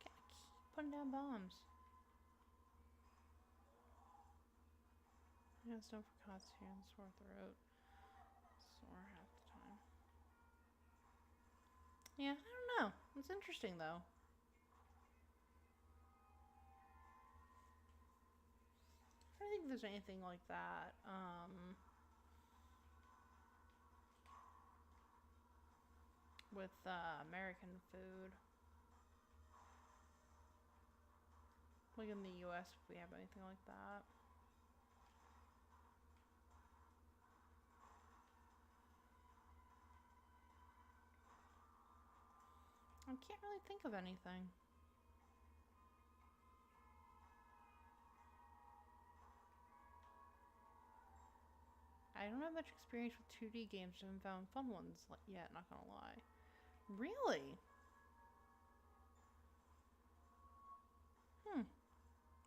S1: Gotta keep putting down bombs. Yeah, it's no for cuts here and sore throat. Sore half the time. Yeah, I don't know. It's interesting though. I don't think there's anything like that. With American food. Like in the US, if we have anything like that. I can't really think of anything. I don't have much experience with 2D games. I haven't found fun ones yet, not gonna lie. Really?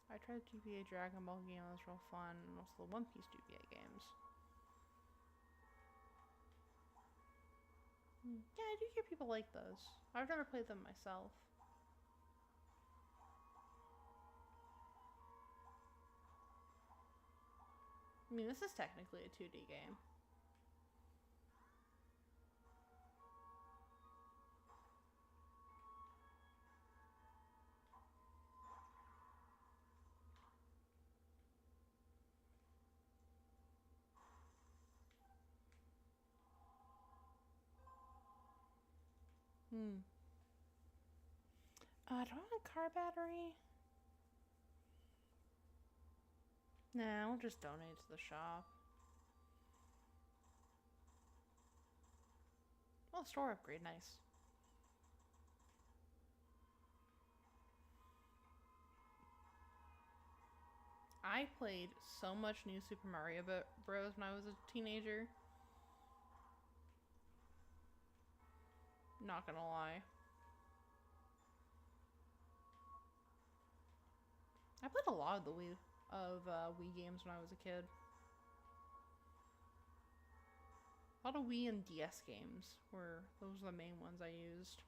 S1: I tried the GBA Dragon Ball game, that was real fun, and also the One Piece GBA games. Yeah, I do hear people like those. I've never played them myself. I mean, this is technically a 2D game. Do I have a car battery? Nah, I'll just donate to the shop. Oh, store upgrade, nice. I played so much New Super Mario Bros. When I was a teenager. Not gonna lie. I played a lot of the Wii games when I was a kid. A lot of Wii and DS games those were the main ones I used.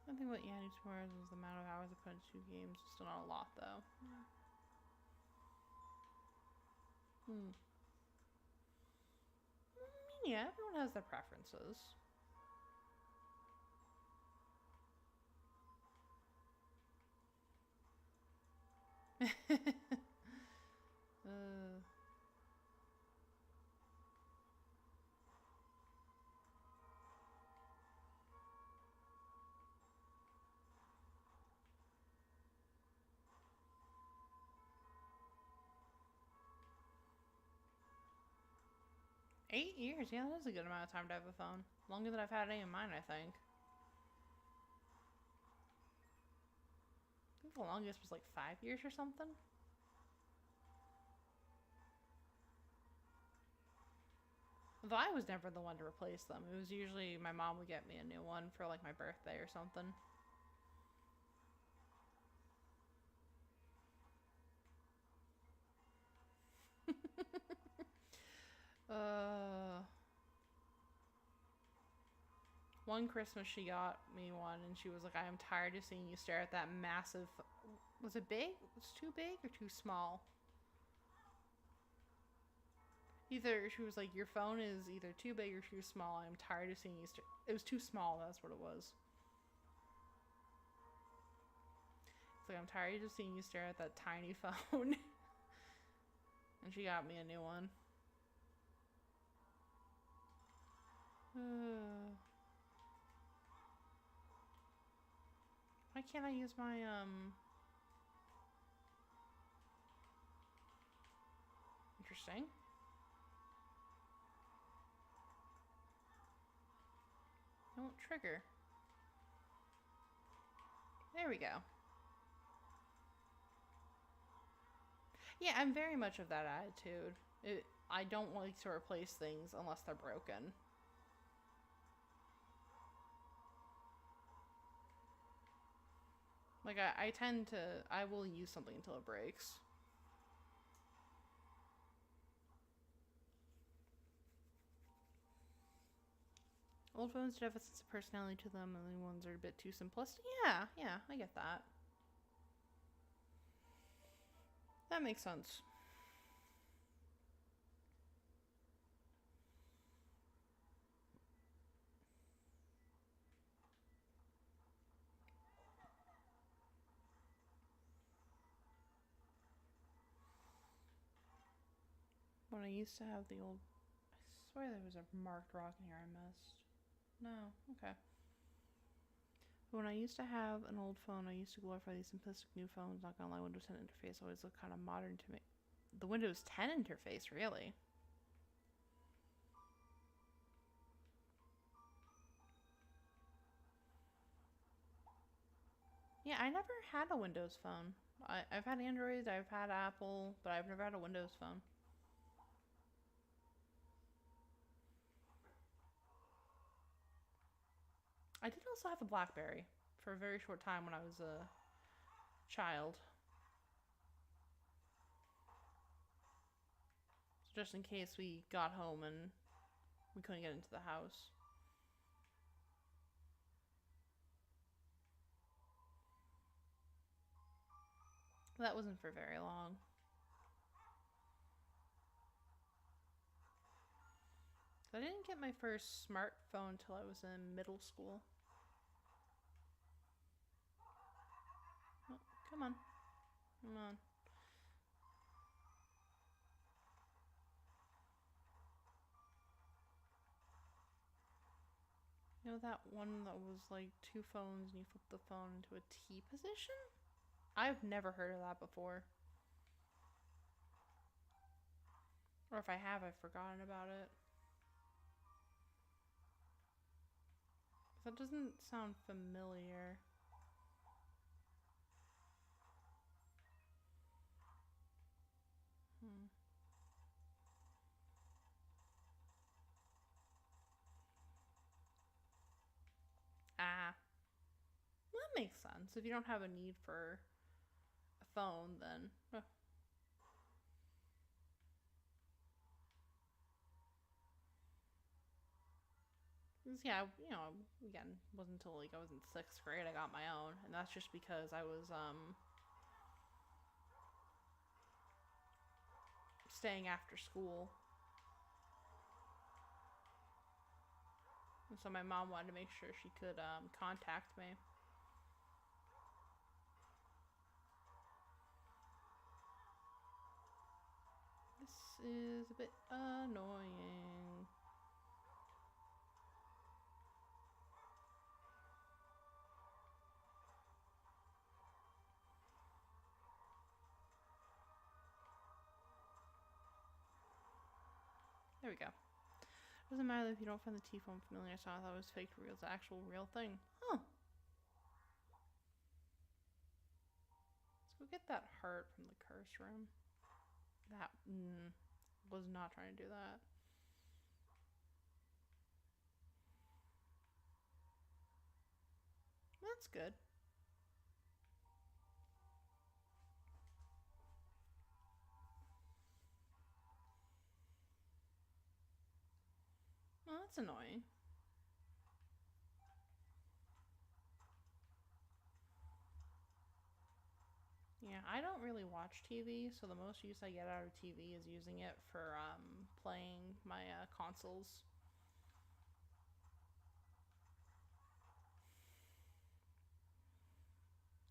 S1: One thing about New Super Mario is the amount of hours I put into 2 games. Still not a lot though. I mean, yeah, everyone has their preferences. uh, 8 years, yeah, that is a good amount of time to have a phone. Longer than I've had any of mine, I think. I think the longest was like 5 years or something. Though I was never the one to replace them. It was usually my mom would get me a new one for like my birthday or something. One Christmas she got me one and she was like, I am tired of seeing you stare at that massive... Was it big? Was it too big or too small? Either she was like, your phone is either too big or too small. I'm tired of seeing you stare... It was too small, that's what it was. It's like, I'm tired of seeing you stare at that tiny phone. And she got me a new one. Why can't I use my, Interesting. It won't trigger. There we go. Yeah, I'm very much of that attitude. I don't like to replace things unless they're broken. Like, I tend to, I will use something until it breaks. Old phones do have a sense of personality to them, and the new ones are a bit too simplistic. Yeah, I get that. That makes sense. When I used to have the old, I swear there was a marked rock in here I missed. No, okay. When I used to have an old phone, I used to glorify these simplistic new phones. Not gonna lie, Windows 10 interface always looked kind of modern to me. The Windows 10 interface, really? Yeah, I never had a Windows phone. I've had Android, I've had Apple, but I've never had a Windows phone. I did also have a BlackBerry for a very short time when I was a child. So just in case we got home and we couldn't get into the house. But that wasn't for very long. I didn't get my first smartphone until I was in middle school. Oh, come on. Come on. You know that one that was like two phones and you flip the phone into a T position? I've never heard of that before. Or if I have, I've forgotten about it. That doesn't sound familiar. Hmm. Ah, that makes sense. If you don't have a need for a phone, then yeah, again, it wasn't until like I was in sixth grade I got my own, and that's just because I was staying after school, and so my mom wanted to make sure she could contact me. This is a bit annoying. There we go. Doesn't matter if you don't find the T-phone familiar, so I thought it was fake real. It's an actual real thing. Huh. Let's go get that heart from the curse room. That was not trying to do that. That's good. Oh, that's annoying. Yeah, I don't really watch TV, so the most use I get out of TV is using it for playing my consoles.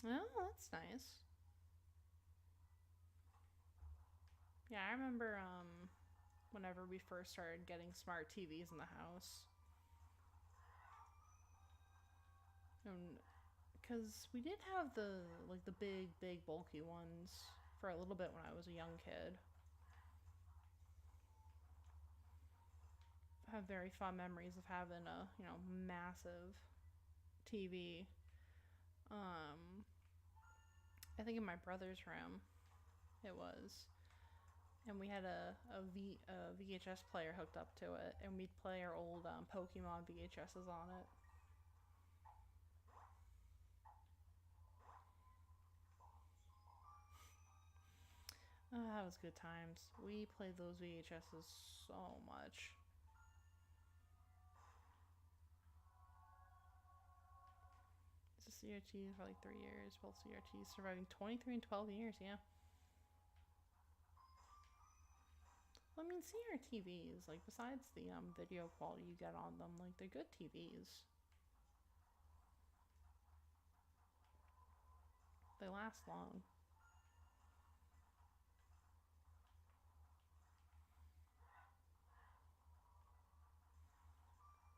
S1: Oh, that's nice. Yeah, I remember whenever we first started getting smart TVs in the house. And because we did have the big bulky ones for a little bit when I was a young kid. I have very fond memories of having a massive TV. I think in my brother's room it was, and we had a VHS player hooked up to it, and we'd play our old Pokemon VHSs on it. That was good times. We played those VHSs so much. It's a CRT for like 3 years. Both CRTs surviving 23 and 12 years, yeah. Well, I mean, CRTVs, like, besides the video quality you get on them, like, they're good TVs. They last long.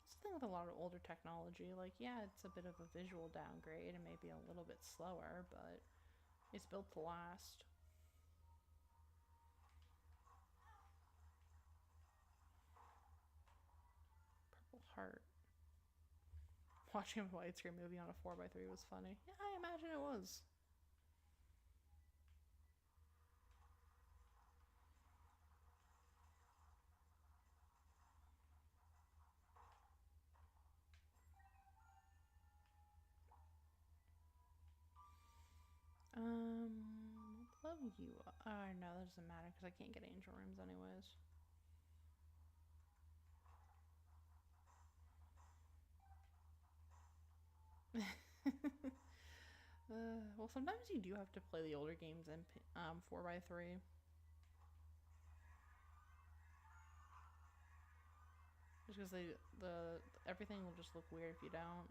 S1: It's the thing with a lot of older technology. Like, yeah, it's a bit of a visual downgrade and maybe a little bit slower, but it's built to last. Purple Heart. Watching a widescreen movie on a 4x3 was funny. Yeah, I imagine it was. Love you. No, that doesn't matter because I can't get angel rooms anyways. Well, sometimes you do have to play the older games in 4x3. Just because everything will just look weird if you don't.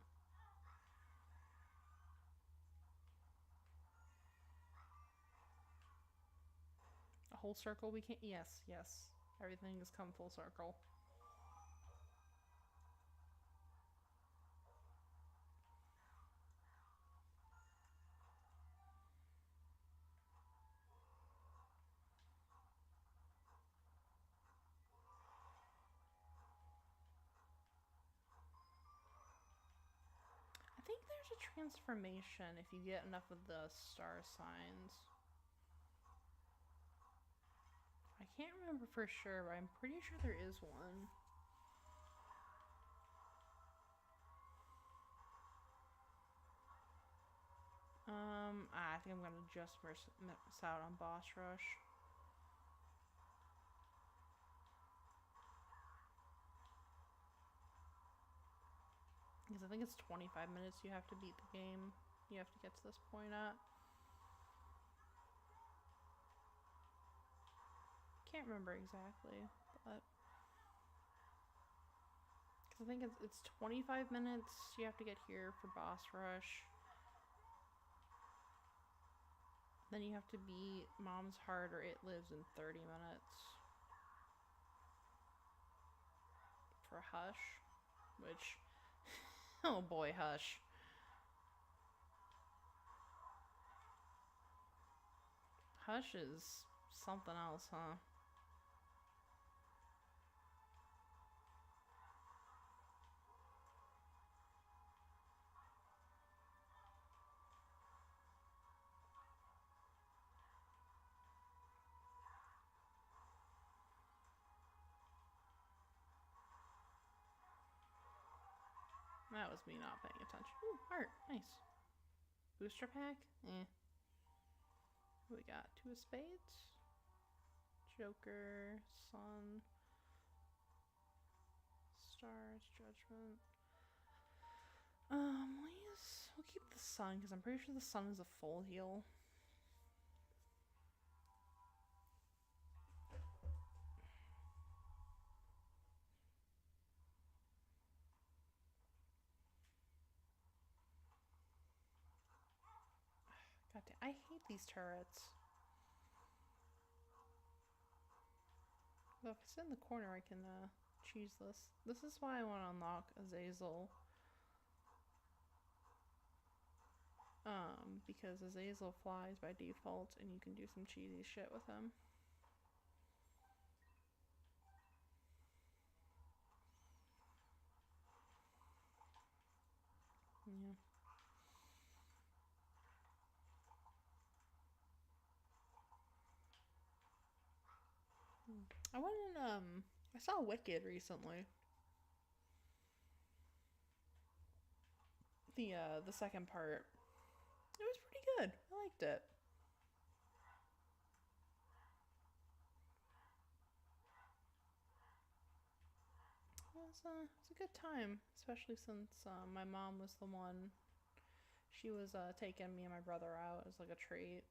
S1: A whole circle we can't. Yes, yes. Everything has come full circle. I think there's a transformation if you get enough of the star signs. I can't remember for sure, but I'm pretty sure there is one. I think I'm gonna just miss out on boss rush. Because I think it's 25 minutes you have to beat the game. You have to get to this point at. Can't remember exactly, but because I think it's 25 minutes you have to get here for boss rush. Then you have to beat Mom's Heart or It Lives in 30 minutes for Hush, which, oh boy, Hush. Hush is something else, huh? That was me not paying attention. Ooh, art. Nice. Booster pack? Eh. We got 2 of spades. Joker. Sun. Stars. Judgment. We'll keep the sun because I'm pretty sure the sun is a full heal. God damn, I hate these turrets. Well, if it's in the corner, I can choose this. This is why I want to unlock Azazel. Because Azazel flies by default, and you can do some cheesy shit with him. Yeah. I went in, I saw Wicked recently. The second part. It was pretty good. I liked it. It was a good time, especially since my mom was the one. She was taking me and my brother out as like a treat.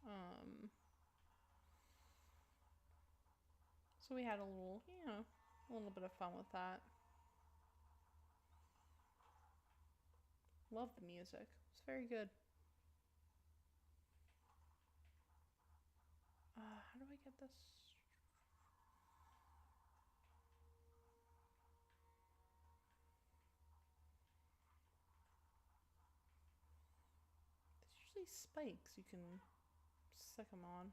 S1: Um, so we had a little, a little bit of fun with that. Loved the music. It's very good. How do I get this? There's usually spikes you can stick them on.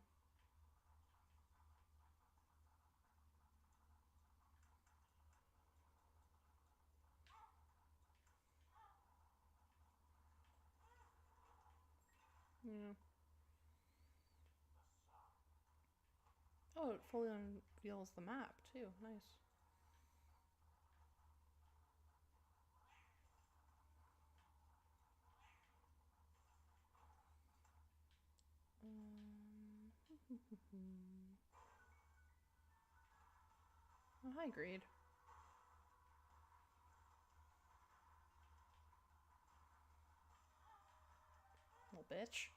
S1: Yeah. Oh, it fully unveils the map too. Nice. Oh, hi, Greed. Little bitch.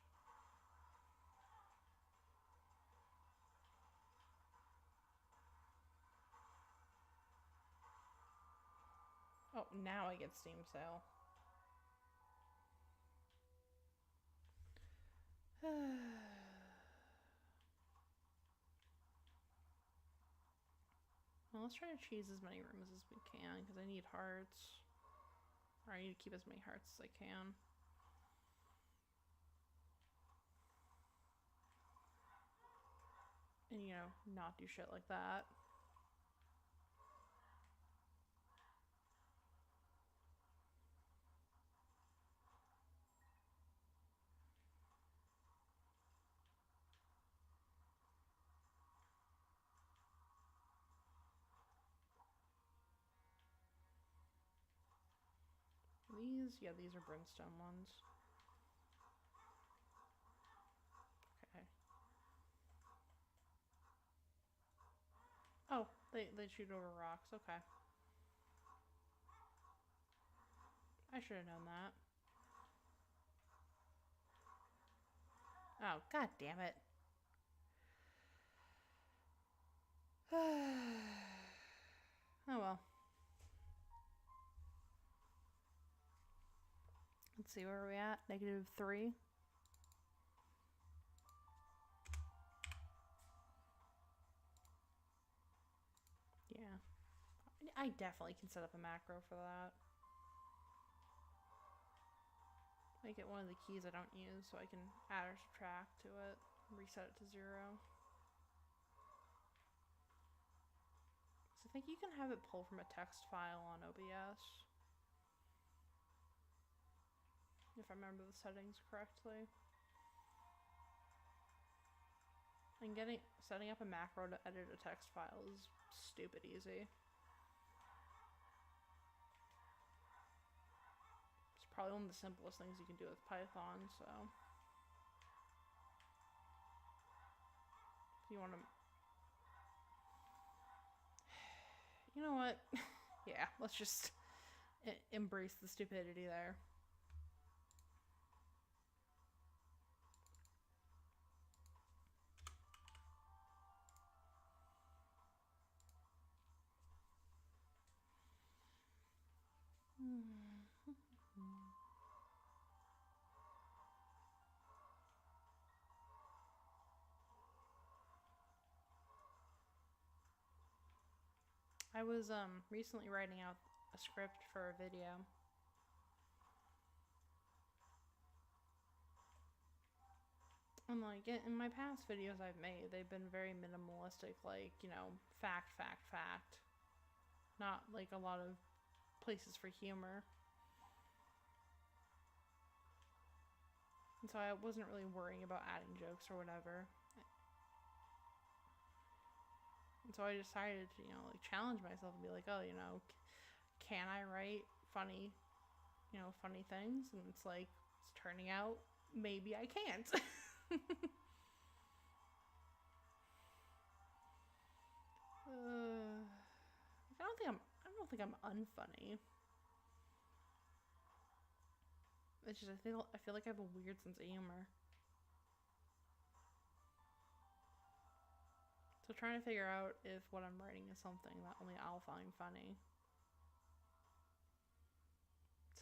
S1: Oh, now I get Steam sale. Well, let's try to cheese as many rooms as we can, because I need hearts. Or I need to keep as many hearts as I can. And, not do shit like that. These are brimstone ones. Okay. Oh, they shoot over rocks. Okay. I should have known that. Oh, god damn it. Oh well. Let's see, where are we at? -3. Yeah. I definitely can set up a macro for that. Make it one of the keys I don't use so I can add or subtract to it. Reset it to 0. So I think you can have it pull from a text file on OBS. If I remember the settings correctly. And setting up a macro to edit a text file is stupid easy. It's probably one of the simplest things you can do with Python, so if you want to, you know what? Yeah, let's just embrace the stupidity there. I was recently writing out a script for a video. And like in my past videos I've made, they've been very minimalistic, like, fact, fact, fact. Not like a lot of places for humor. And so I wasn't really worrying about adding jokes or whatever. And so I decided to, like challenge myself and be like, oh, can I write funny, funny things? And it's like, it's turning out maybe I can't. I don't think I'm unfunny. It's just I feel like I have a weird sense of humor. So trying to figure out if what I'm writing is something that only I'll find funny.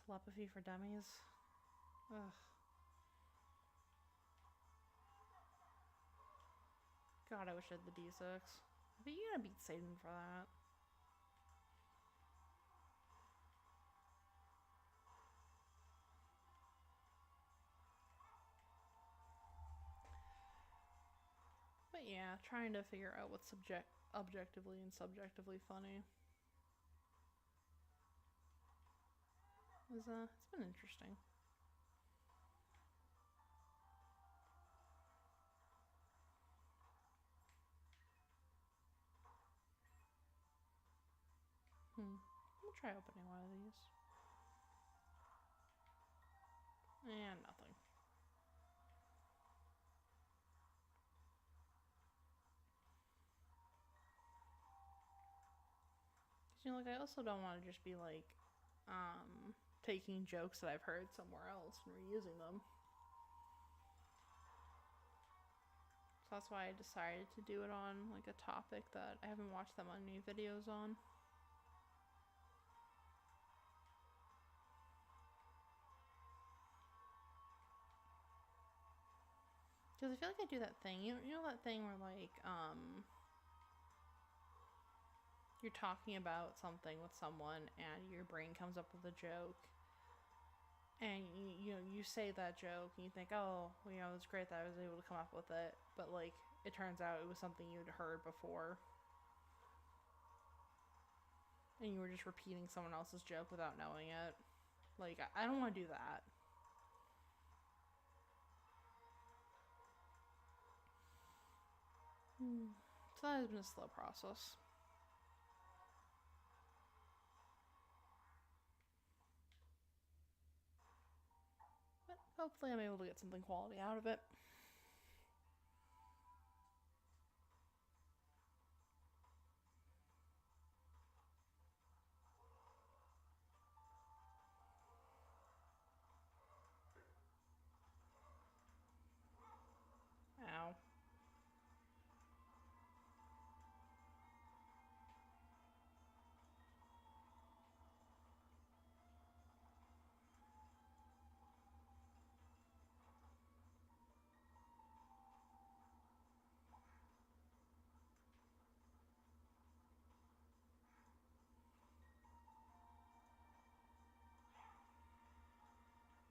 S1: Telepathy for dummies. Ugh. God, I wish I had the D6. I think you gotta beat Satan for that. But yeah, trying to figure out what's objectively and subjectively funny is it's been interesting. We'll try opening one of these. And nothing. Like I also don't want to just be like, taking jokes that I've heard somewhere else and reusing them. So that's why I decided to do it on like a topic that I haven't watched that many videos on. Because I feel like I do that thing. You know that thing where like you're talking about something with someone and your brain comes up with a joke and you say that joke and you think, oh, it's great that I was able to come up with it, but like it turns out it was something you'd heard before and you were just repeating someone else's joke without knowing it. Like I don't want to do that. So that has been a slow process. But hopefully I'm able to get something quality out of it. Ow.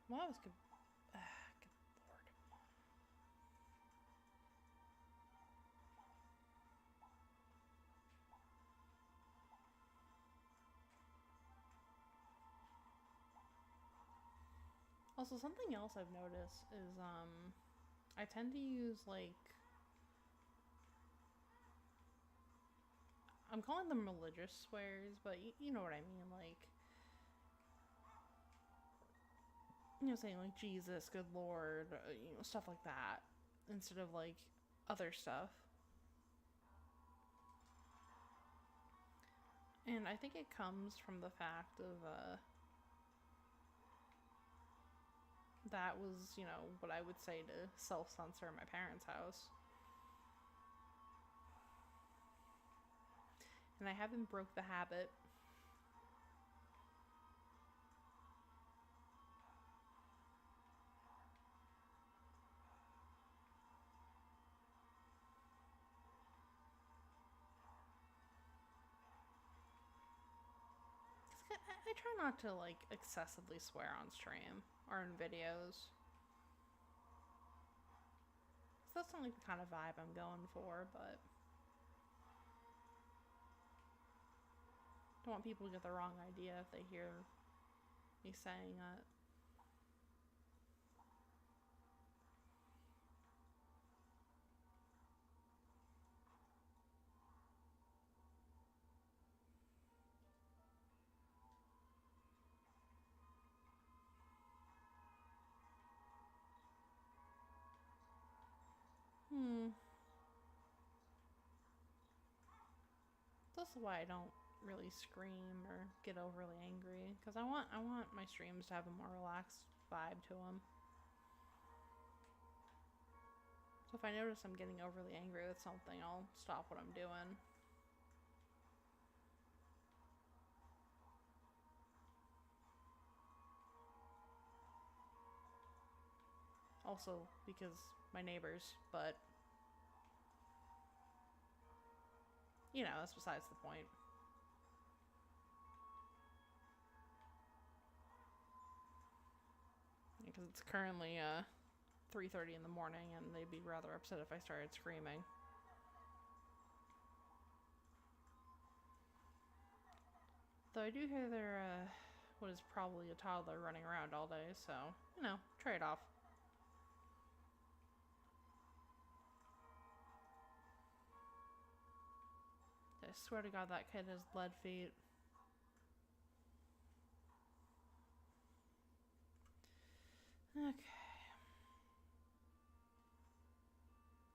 S1: Well, that was good. Good lord. Also, something else I've noticed is I tend to use like, I'm calling them religious swears, but you know what I mean, like, saying like Jesus, good lord, stuff like that, instead of like other stuff. And I think it comes from the fact of that was, what I would say to self-censor in my parents' house. And I haven't broke the habit. I try not to like excessively swear on stream or in videos. So that's not like the kind of vibe I'm going for, but don't want people to get the wrong idea if they hear me saying that. Hmm. That's why I don't really scream or get overly angry, because I want my streams to have a more relaxed vibe to them. So if I notice I'm getting overly angry with something, I'll stop what I'm doing. Also because my neighbors, but you know, that's besides the point. Because it's currently 3:30 in the morning, and they'd be rather upset if I started screaming. Though I do hear they're what is probably a toddler running around all day, so you know, trade off. I swear to God, that kid has lead feet. Okay.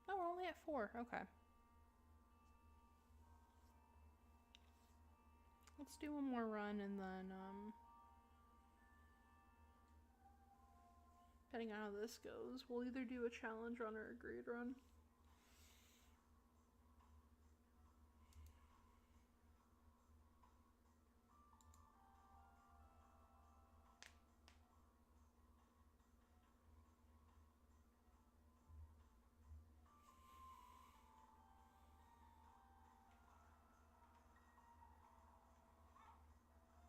S1: Oh, we're only at 4. Okay. Let's do one more run, and then, depending on how this goes, we'll either do a challenge run or a grade run.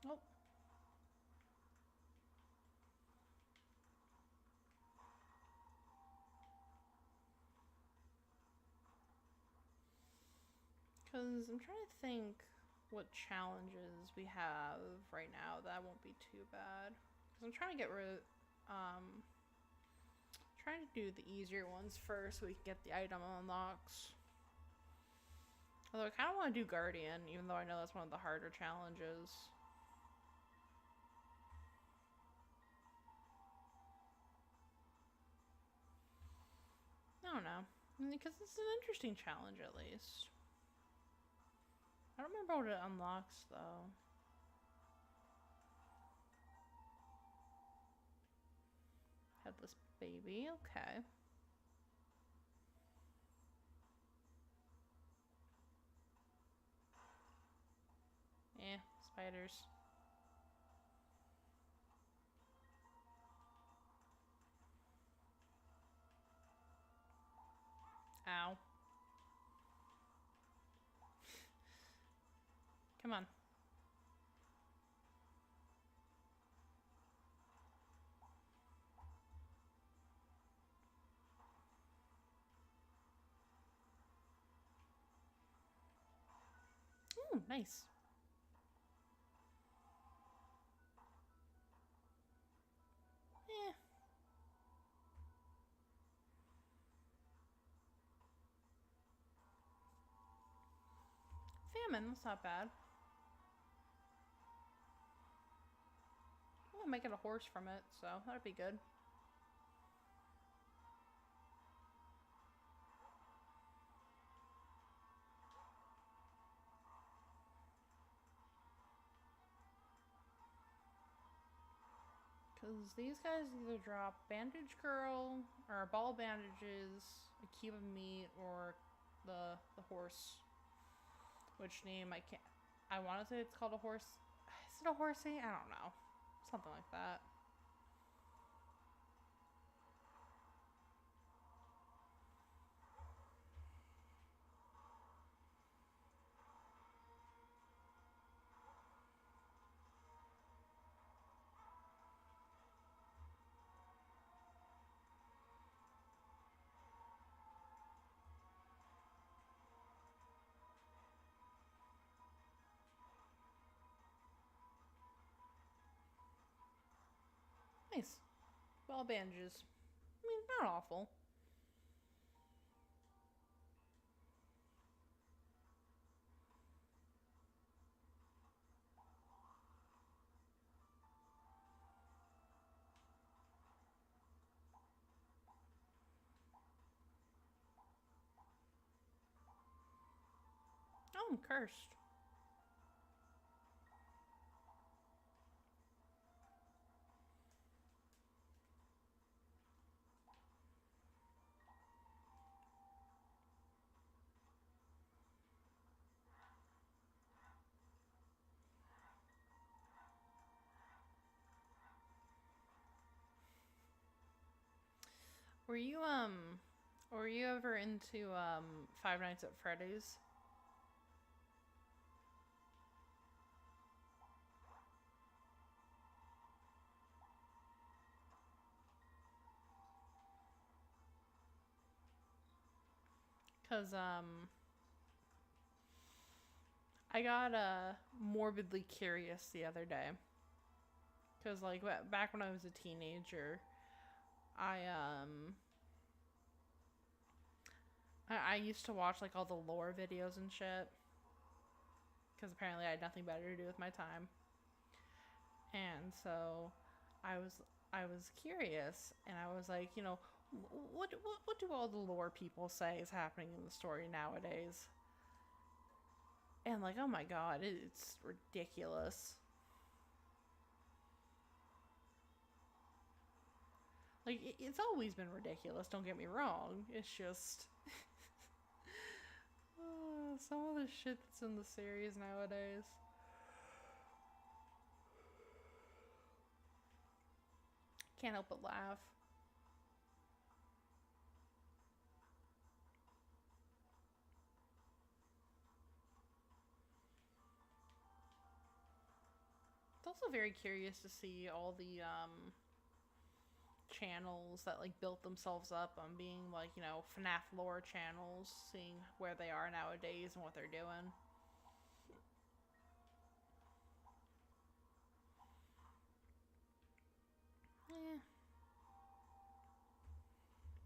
S1: Oh. Because I'm trying to think what challenges we have right now that won't be too bad. Because I'm trying to get rid of, trying to do the easier ones first so we can get the item unlocks. Although I kind of want to do Guardian, even though I know that's one of the harder challenges. I don't know. Because it's an interesting challenge, at least. I don't remember what it unlocks, though. Headless baby, okay. Spiders. Ow. Come on. Ooh, nice. Famine, that's not bad. I might get a horse from it, so that'd be good. Because these guys either drop Bandage Girl, or Ball Bandages, a cube of meat, or the horse. Which name I can't... I want to say it's called a horse. Is it a horsey? I don't know. Something like that. Nice. Ball bandages. I mean, not awful. Oh, I'm cursed. Were you were you ever into Five Nights at Freddy's? Cause I got morbidly curious the other day. Cause like back when I was a teenager, I I used to watch like all the lore videos and shit. Cause apparently I had nothing better to do with my time. And so I was I was curious, and I was like, you know, what do all the lore people say is happening in the story nowadays? And like, oh my god, it's ridiculous. Like it's always been ridiculous. Don't get me wrong. It's just some of the shit that's in the series nowadays. Can't help but laugh. It's also very curious to see all the channels that like built themselves up on being like, you know, FNAF lore channels, seeing where they are nowadays and what they're doing. Yeah.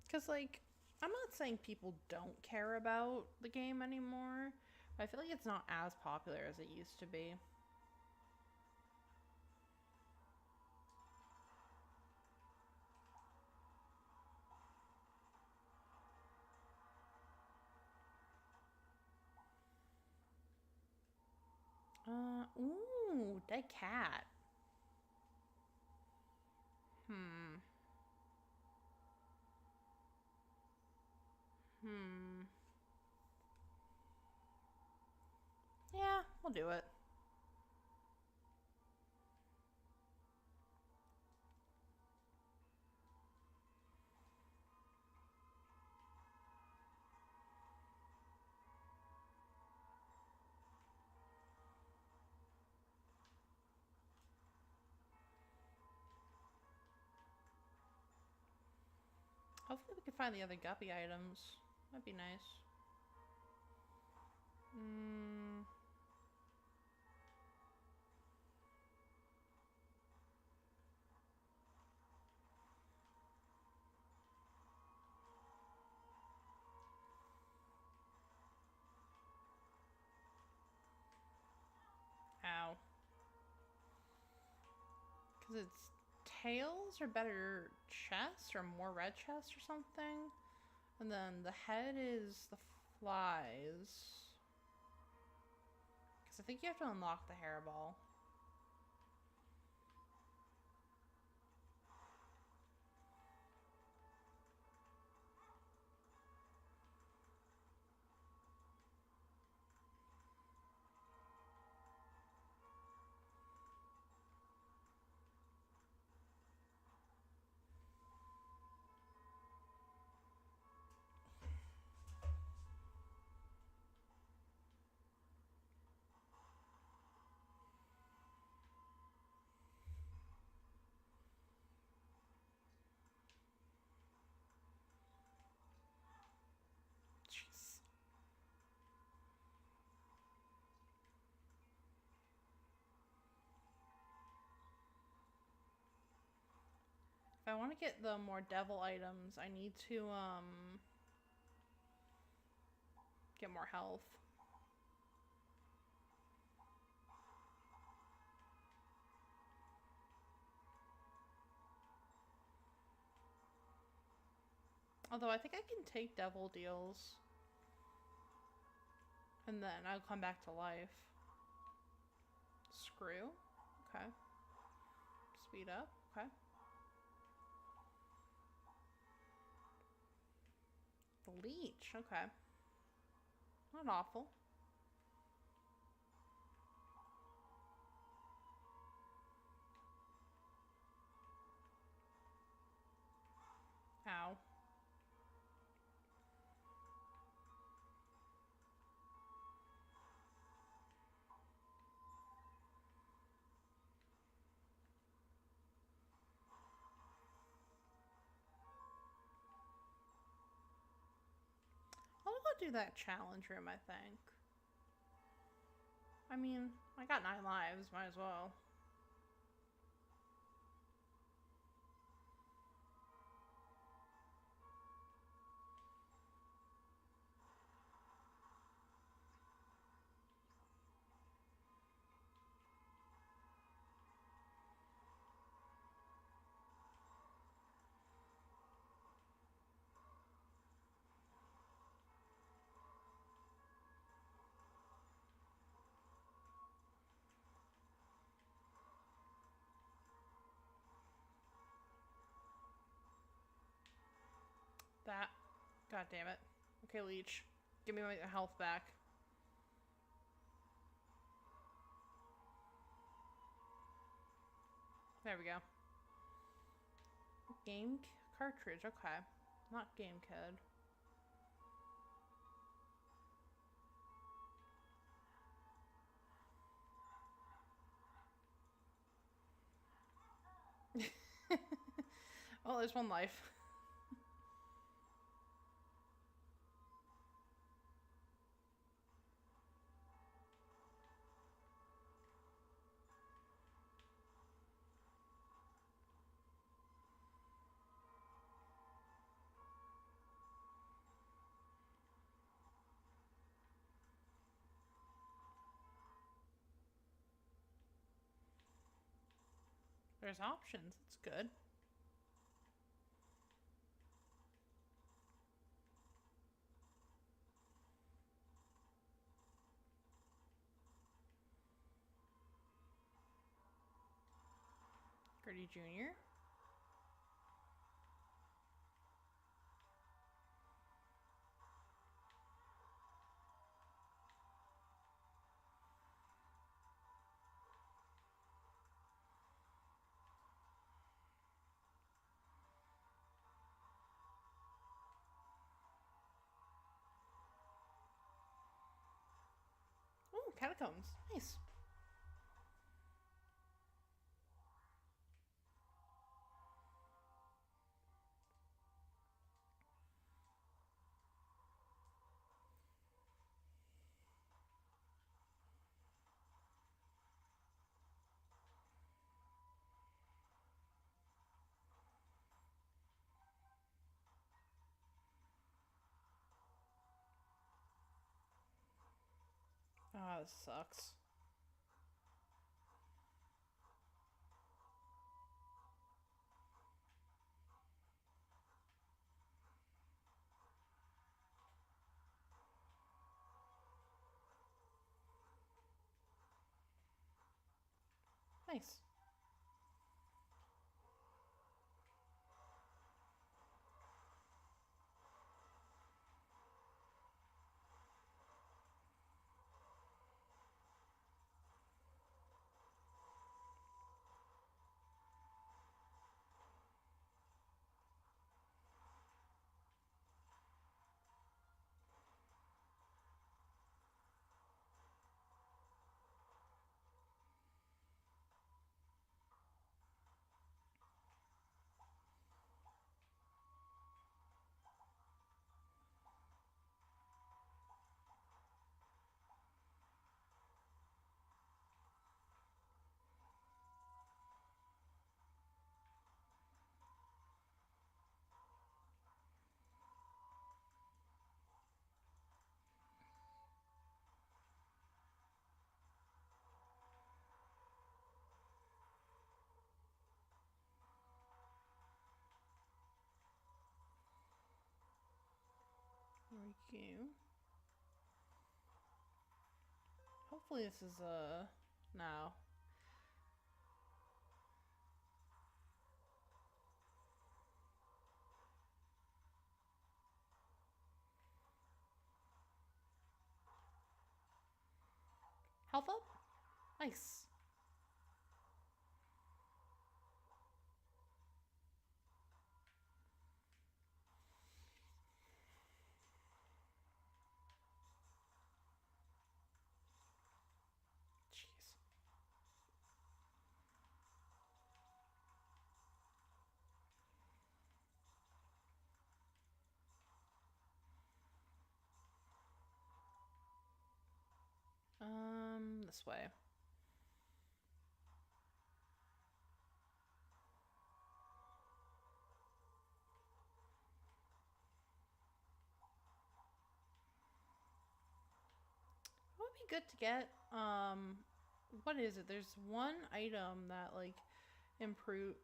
S1: Because, like, I'm not saying people don't care about the game anymore, but I feel like it's not as popular as it used to be. Ooh, dead cat. Hmm. Hmm. Yeah, we'll do it. Hopefully we can find the other guppy items. That'd be nice. Hmm. Ow. Because it's tails or better chest or more red chest or something. And then the head is the flies. Because I think you have to unlock the hairball. Jeez. If I want to get the more devil items, I need to get more health. Although I think I can take devil deals And then I'll come back to life. Screw. Okay. Speed up. Okay. The leech. Okay. Not awful. Ow. I'll go do that challenge room, I think. I mean, I got 9 lives. Might as well. That. God damn it. Okay, leech. Give me my health back. There we go. Game cartridge. Okay. Not game kid. Oh, there's 1 life. There's options. It's good. Gritty Jr. Ooh, catacombs. Nice. Oh, this sucks. Nice. There we go. Hopefully this is no. Health up? Nice. Jeez. This way. It would be good to get, what is it? There's one item that, like, improves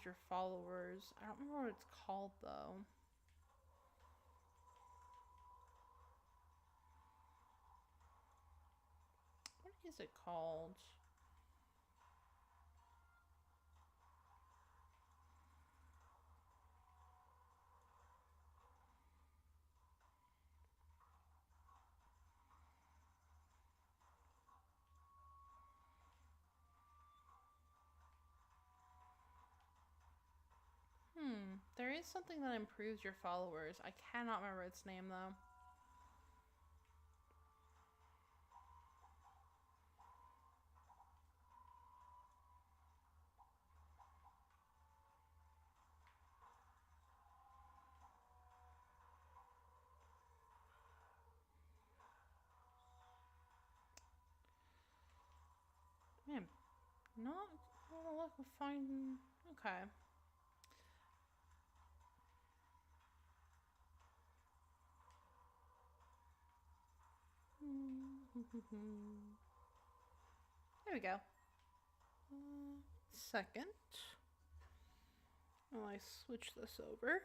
S1: your followers. I don't remember what it's called, though. What is it called? There is something that improves your followers. I cannot remember its name, though. Man, not a lot of luck with finding. Okay. There we go. Second. Oh, I switch this over.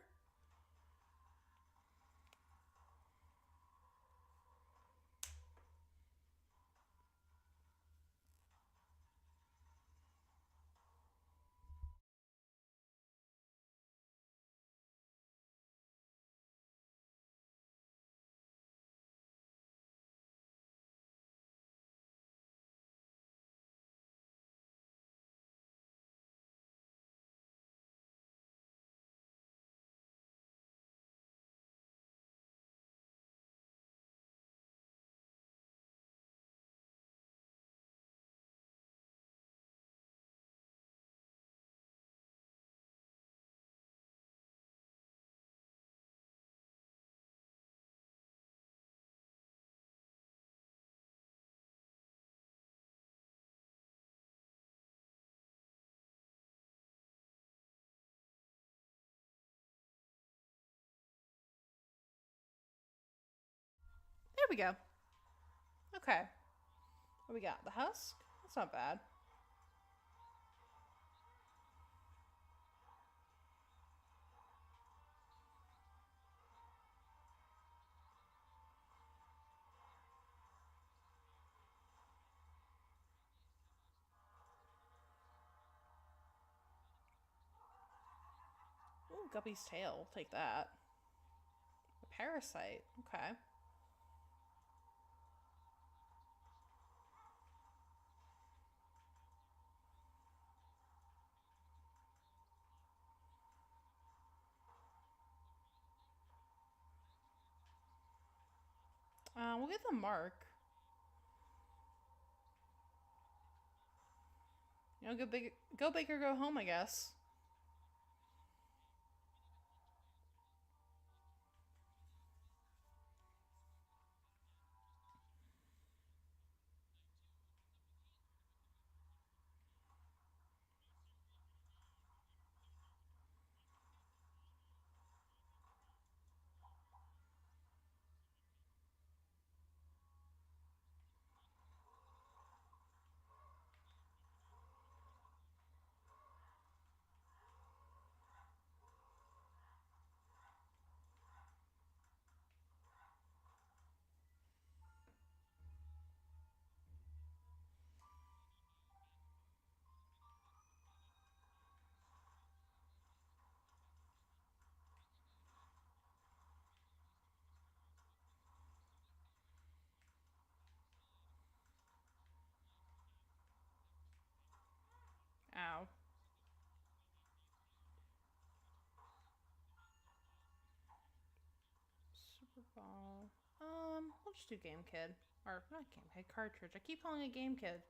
S1: There we go. Okay. What we got? The husk? That's not bad. Ooh, Guppy's tail. Take that. A parasite. Okay. We'll get the mark. You know, go big or go home, I guess. We'll just do Game Kid. Or, not Game Kid, Cartridge. I keep calling it Game Kid.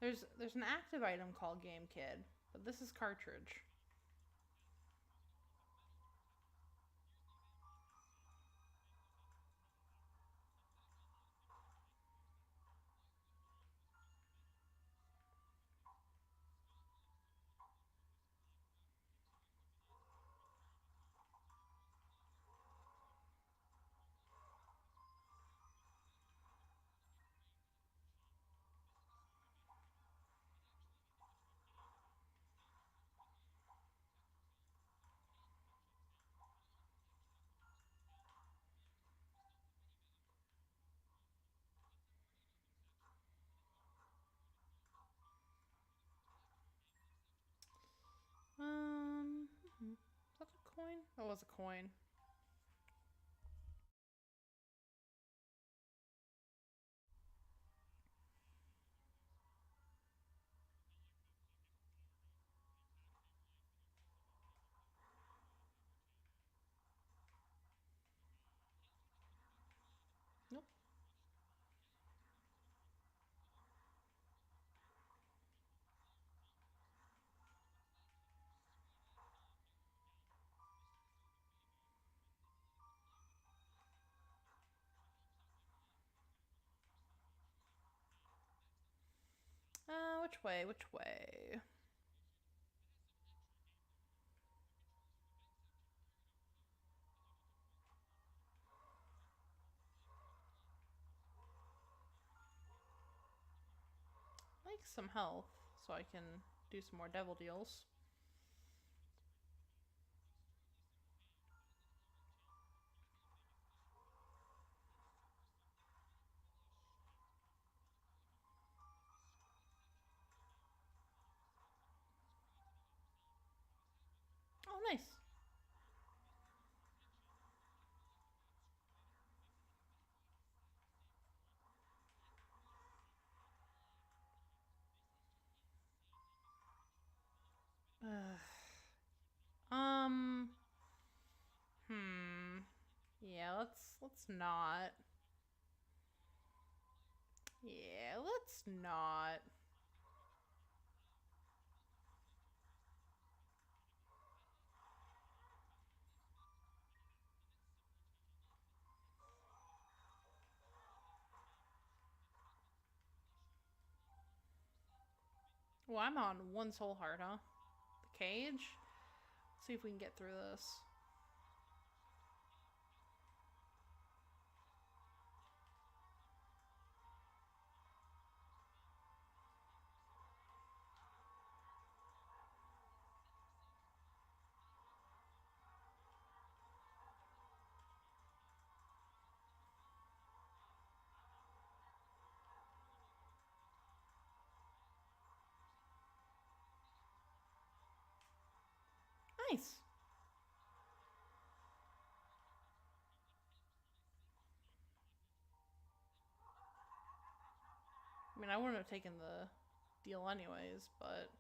S1: There's an active item called Game Kid, but this is Cartridge. Is that a coin? That was a coin. Nope. Which way? Which way? Like some health, so I can do some more devil deals. Oh, nice. Um. Yeah, let's not. Yeah, let's not. Well, I'm on one soul heart, huh? The cage? Let's see if we can get through this. Nice. I mean, I wouldn't have taken the deal anyways, but.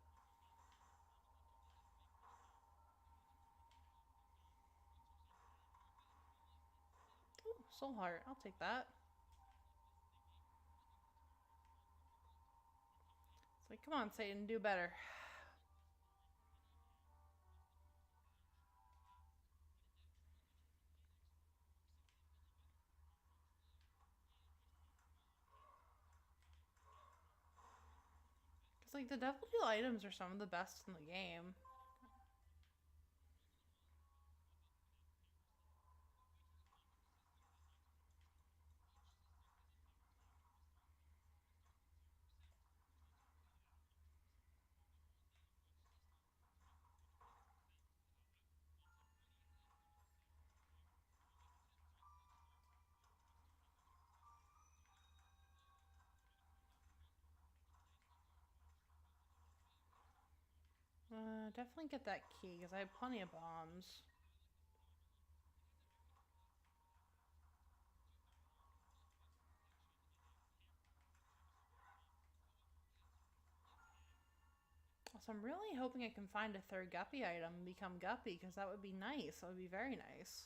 S1: Ooh, soul heart. I'll take that. It's like, come on, Satan, do better. Because, like, the devil deal items are some of the best in the game. Definitely get that key because I have plenty of bombs. So I'm really hoping I can find a third guppy item and become guppy because that would be nice. That would be very nice.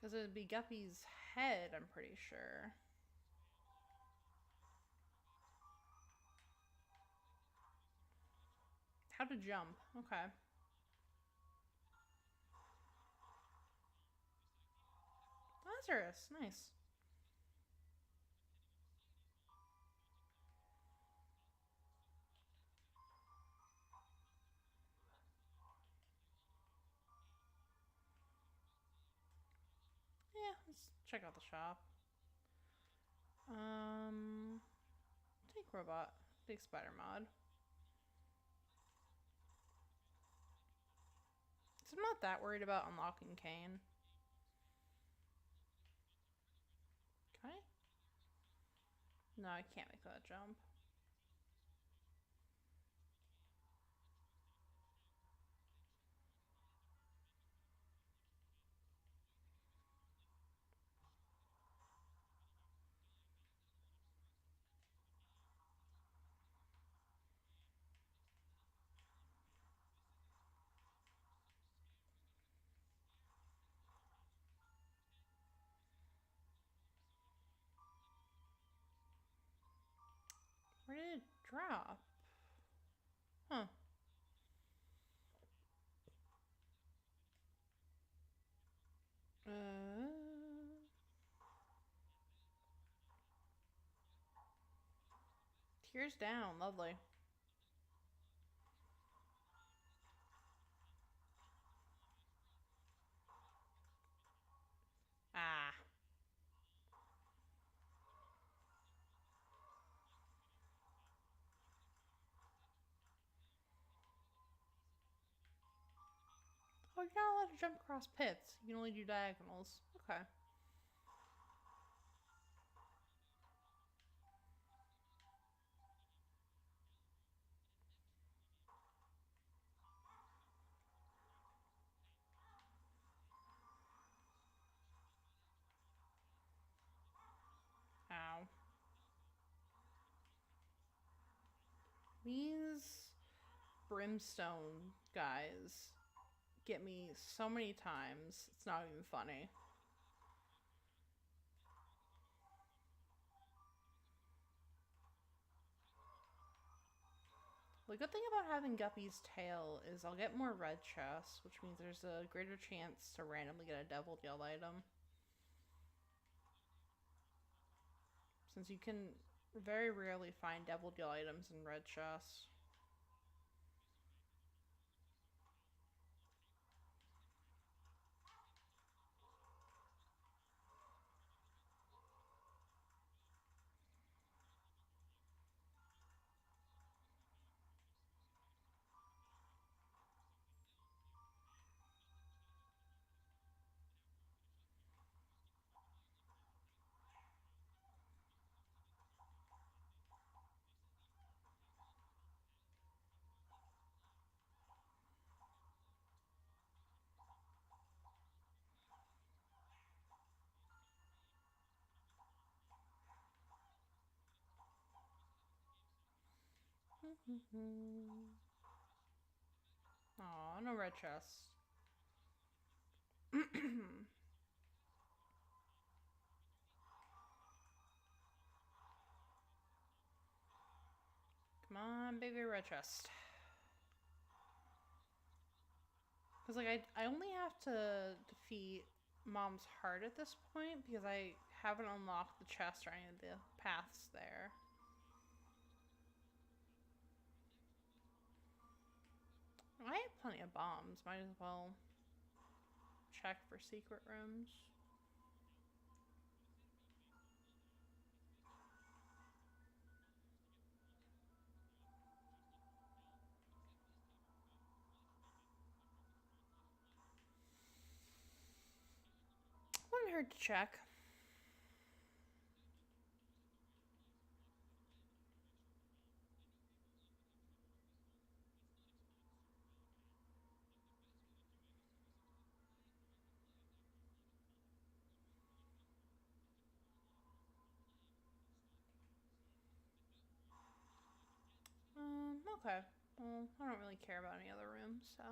S1: Because it'd be Guppy's head, I'm pretty sure. How to jump. Okay. Lazarus. Nice. Yeah, let's check out the shop. Take robot. Take spider mod. So I'm not that worried about unlocking Kane. Can I? No, I can't make that jump. Where did it drop? Huh. Tears down. Lovely. Ah. Oh, you're not allowed to jump across pits. You can only do diagonals. Okay. Ow. These brimstone guys get me so many times. It's not even funny. The good thing about having Guppy's tail is I'll get more red chests, which means there's a greater chance to randomly get a Devil Deal item. Since you can very rarely find Devil Deal items in red chests. Aw, no red chests. Come on, baby red chest. Because, like, I only have to defeat Mom's heart at this point because I haven't unlocked the chest or any of the paths there. I have plenty of bombs. Might as well check for secret rooms. Wouldn't hurt to check. Okay. Well, I don't really care about any other rooms, so.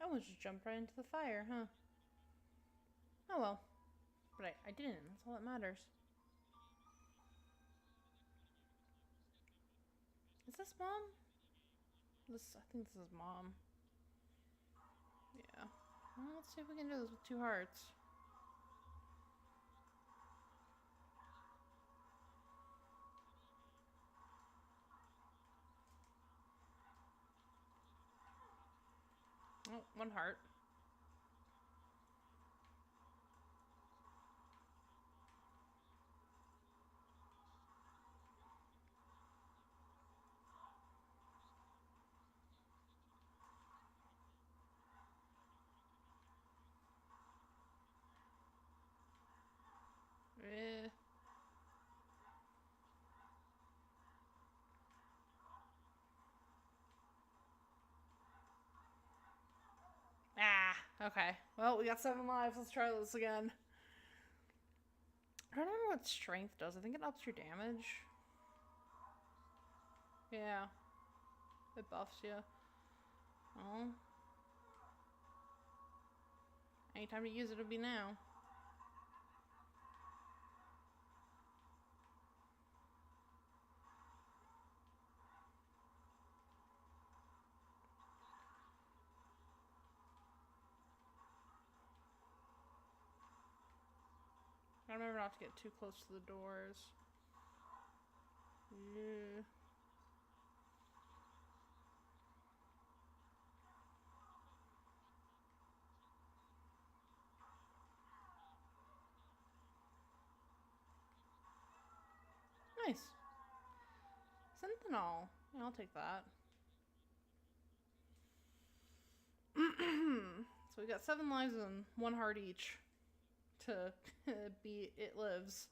S1: I almost just jumped right into the fire, huh? Oh well. But I didn't. That's all that matters. Is this Mom? I think this is Mom. Yeah. Well, let's see if we can do this with 2 hearts. Oh, 1 heart. Eh. Ah, okay. Well, we got 7 lives. Let's try this again. I don't remember what strength does. I think it ups your damage. Yeah. It buffs you. Oh. Anytime to use it would be now. I remember not to get too close to the doors. Yeah. Nice. Sentinel. Yeah, I'll take that. So we got 7 lives and 1 heart each to beat It Lives.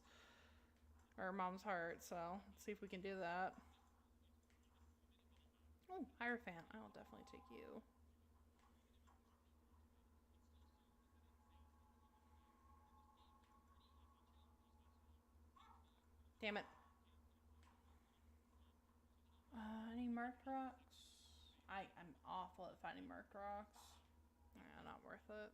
S1: Or Mom's heart, so let's see if we can do that. Oh, Hierophant. I'll definitely take you. Damn it. Any marked rocks? I'm awful at finding marked rocks. Yeah, not worth it.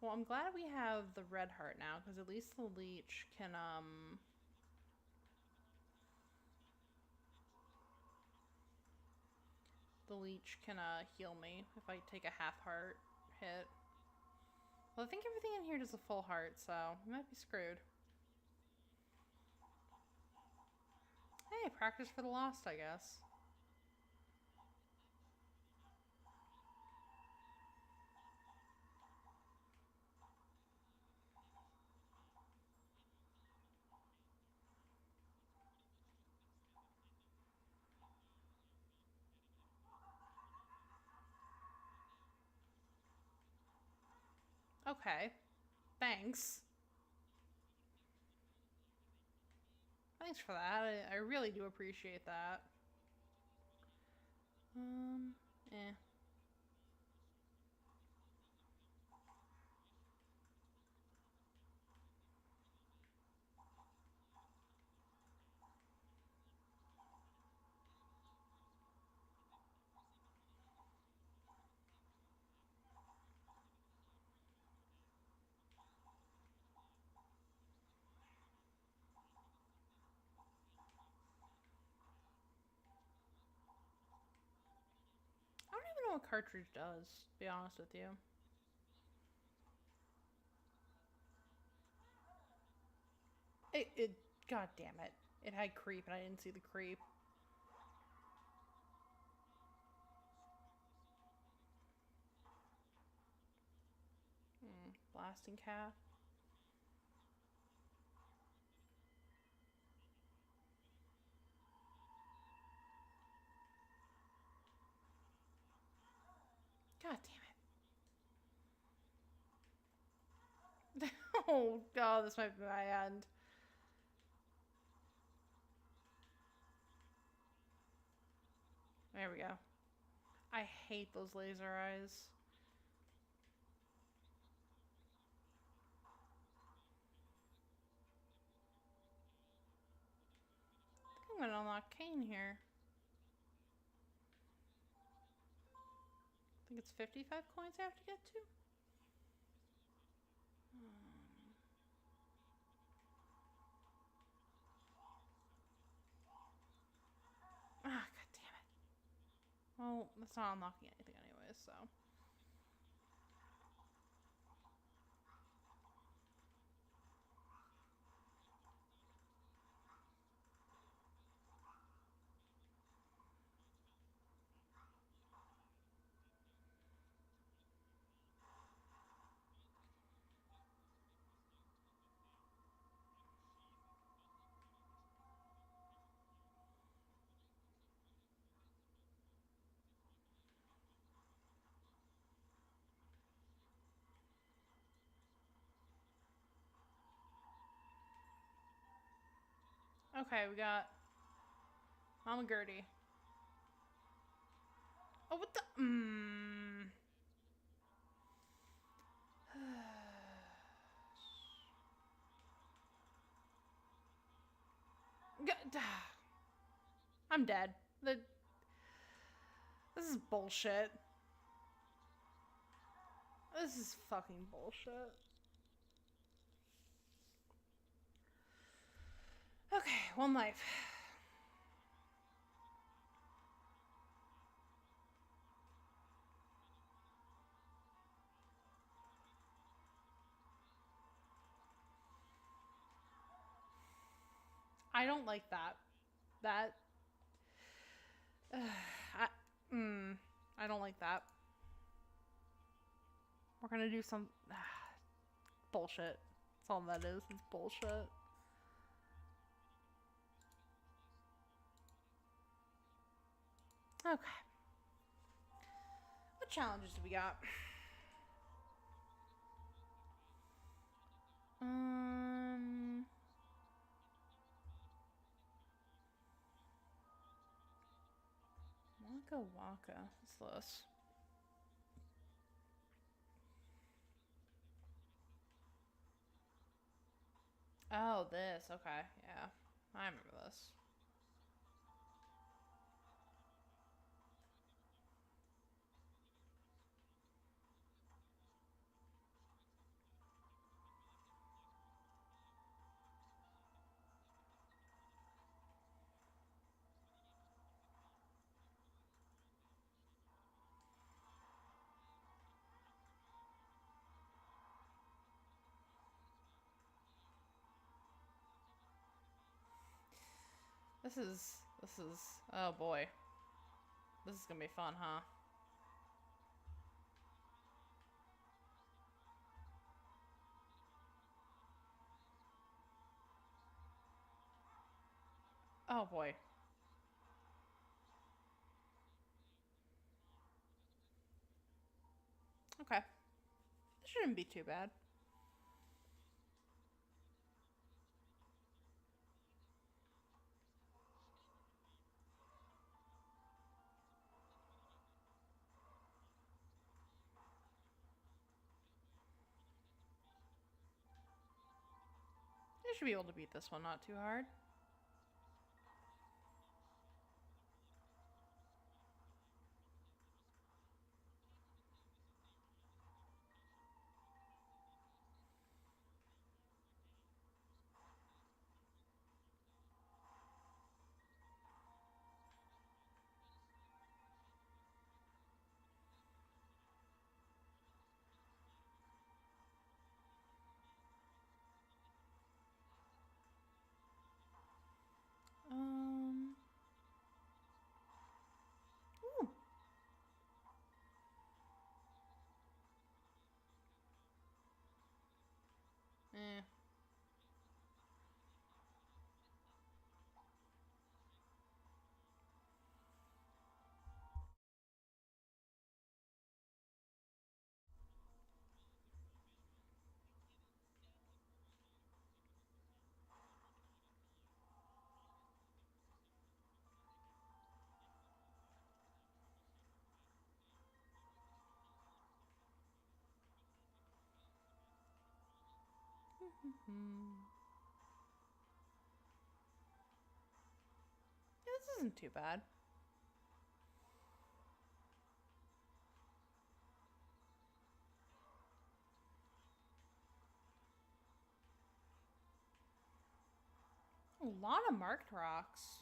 S1: Well, I'm glad we have the red heart now, because at least the leech can, heal me if I take a half heart hit. Well, I think everything in here does a full heart, so we might be screwed. Hey, practice for the lost, I guess. Okay. Thanks. Thanks for that. I really do appreciate that. Eh. I don't even know what cartridge does, to be honest with you. God damn it. It had creep and I didn't see the creep. Blasting cat. God damn it. Oh, God, this might be my end. There we go. I hate those laser eyes. I think I'm gonna unlock Kane here. think it's 55 coins I have to get to. Ah, god damn it. Well, that's not unlocking anything anyways, so. Okay, we got Mama Gertie. Oh, what the? I'm dead. This is bullshit. This is fucking bullshit. Okay, one life. I don't like that. That. I don't like that. We're gonna do some bullshit. That's all that is. It's bullshit. Okay. What challenges do we got? Waka Waka. What's this? Oh, this. Okay. Yeah. I remember this. This is. Oh boy. This is gonna be fun, huh? Oh boy. Okay. This shouldn't be too bad. You should be able to beat this one not too hard. Ooh. Eh. Yeah, this isn't too bad. A lot of marked rocks.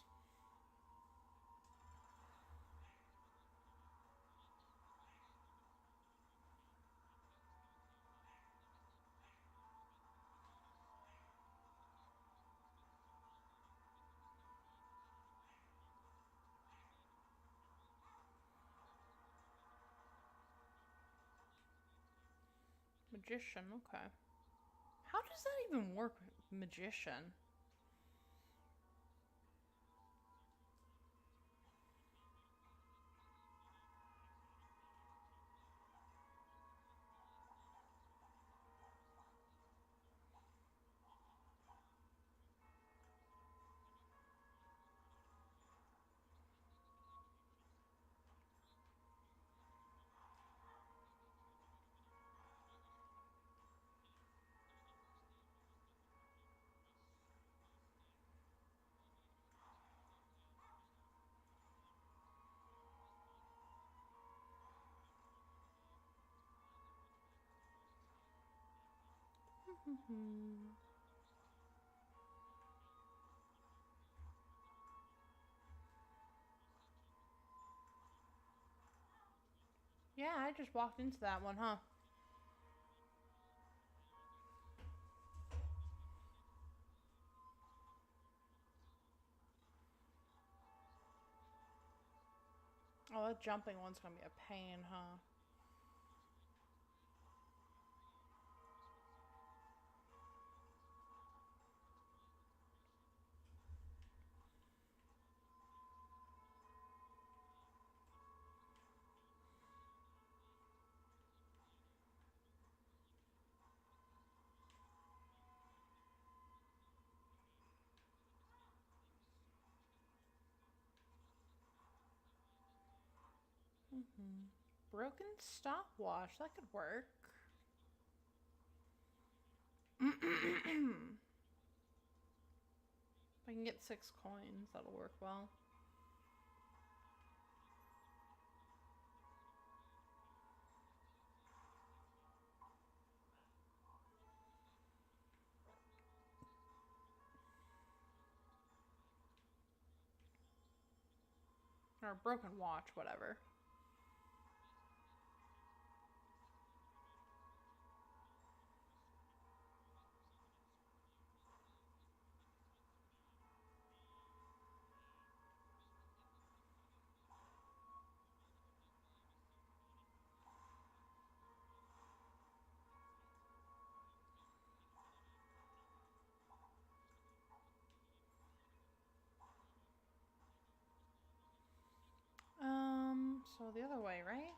S1: Magician, okay. How does that even work, magician? Yeah, I just walked into that one, huh? Oh, that jumping one's gonna be a pain, huh? Broken stopwatch, that could work. If I can get 6 coins, that'll work well. Or a broken watch, whatever. So the other way, right?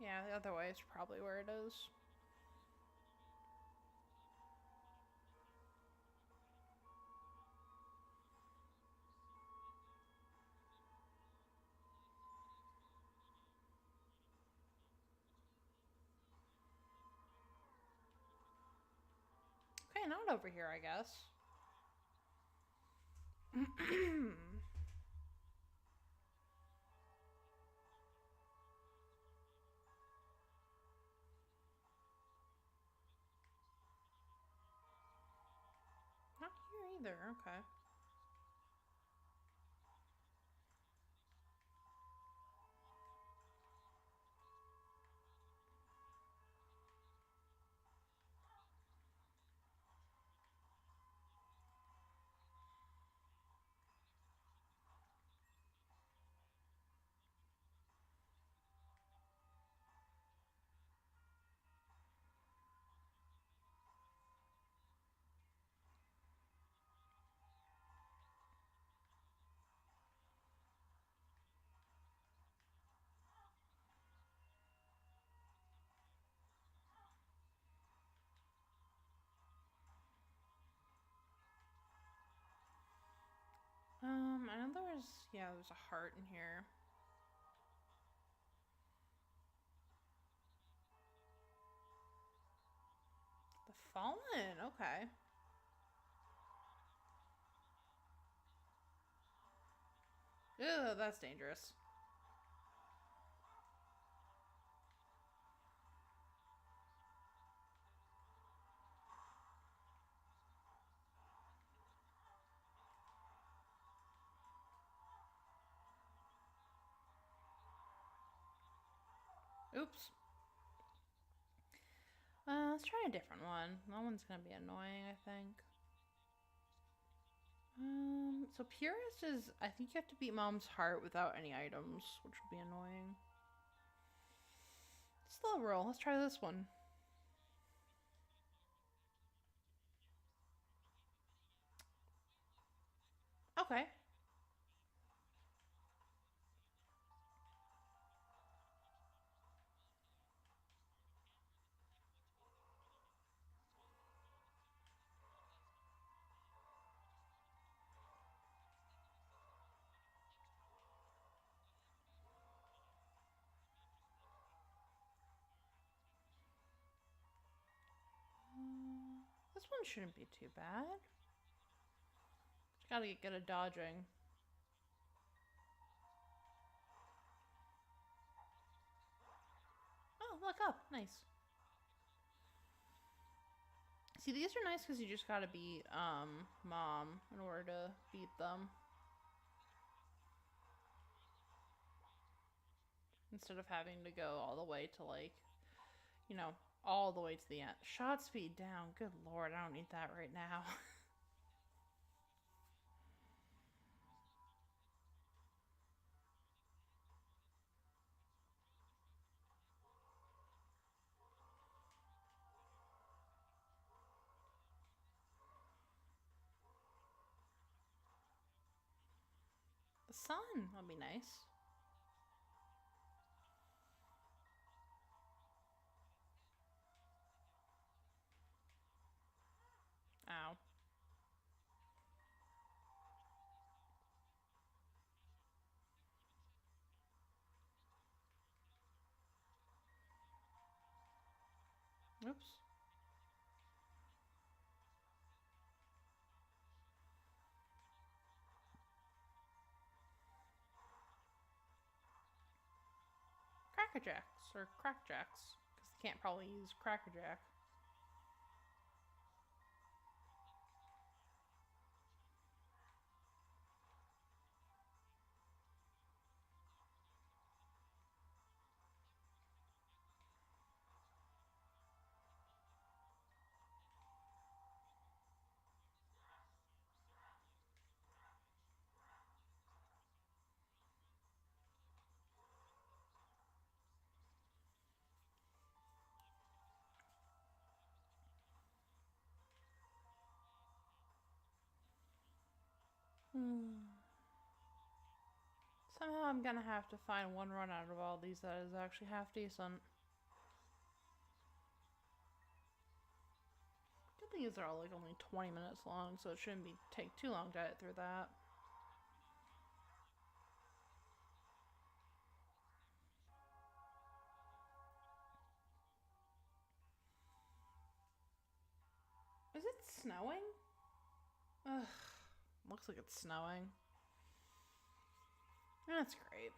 S1: Yeah, the other way is probably where it is. Okay, not over here, I guess. Not here either, okay. I know there's a heart in here. The Fallen, okay. Ew, that's dangerous. Oops. Let's try a different one. That one's gonna be annoying, I think. So Purist is, I think you have to beat Mom's heart without any items, which would be annoying. Slow roll. Let's try this one. Okay. This one shouldn't be too bad. Just gotta get good at dodging. Oh, look up. Nice. See, these are nice because you just gotta beat Mom in order to beat them. Instead of having to go all the way to, like, you know, all the way to the end. Shot speed down. Good lord, I don't need that right now. The sun would be nice. Ow. Oops. Crackerjacks or crackjacks, because they can't probably use crackerjack. Somehow I'm gonna have to find one run out of all these that is actually half decent. Good thing is they're all like only 20 minutes long, so it shouldn't be take too long to get through that. Is it snowing? Ugh. Looks like it's snowing. That's great.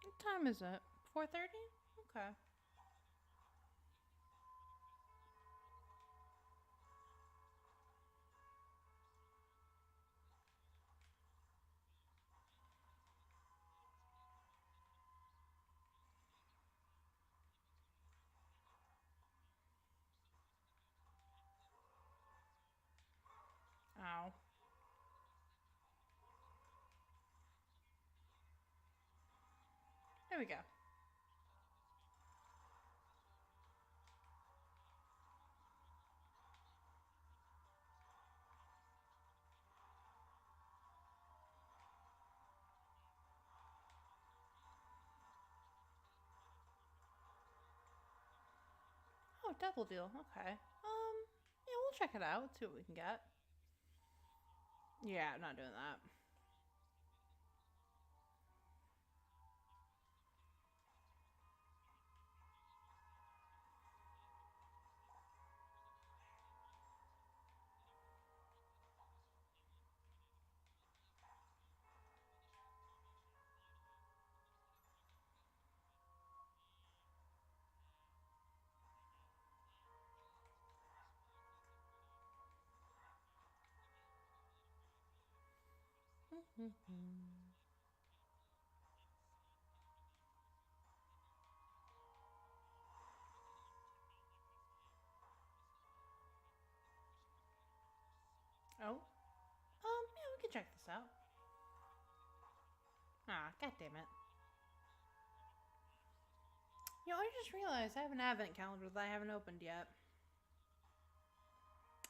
S1: What time is it? 4:30? Okay. Ow. There we go. Oh, double deal. Okay. Yeah, we'll check it out. See what we can get. Yeah, I'm not doing that. Oh. Yeah, we can check this out. Ah, god damn it. I just realized I have an advent calendar that I haven't opened yet.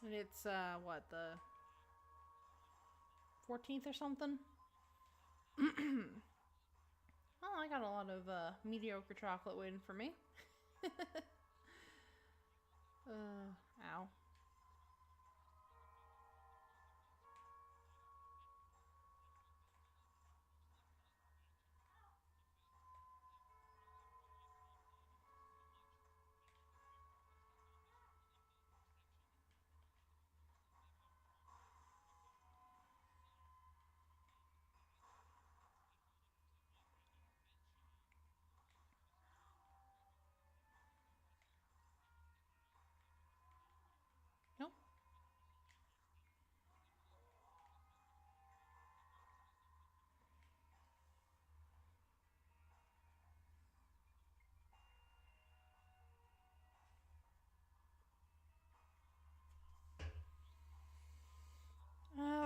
S1: And it's, what, the 14th or something? Oh, I got a lot of mediocre chocolate waiting for me. Ow. Nope.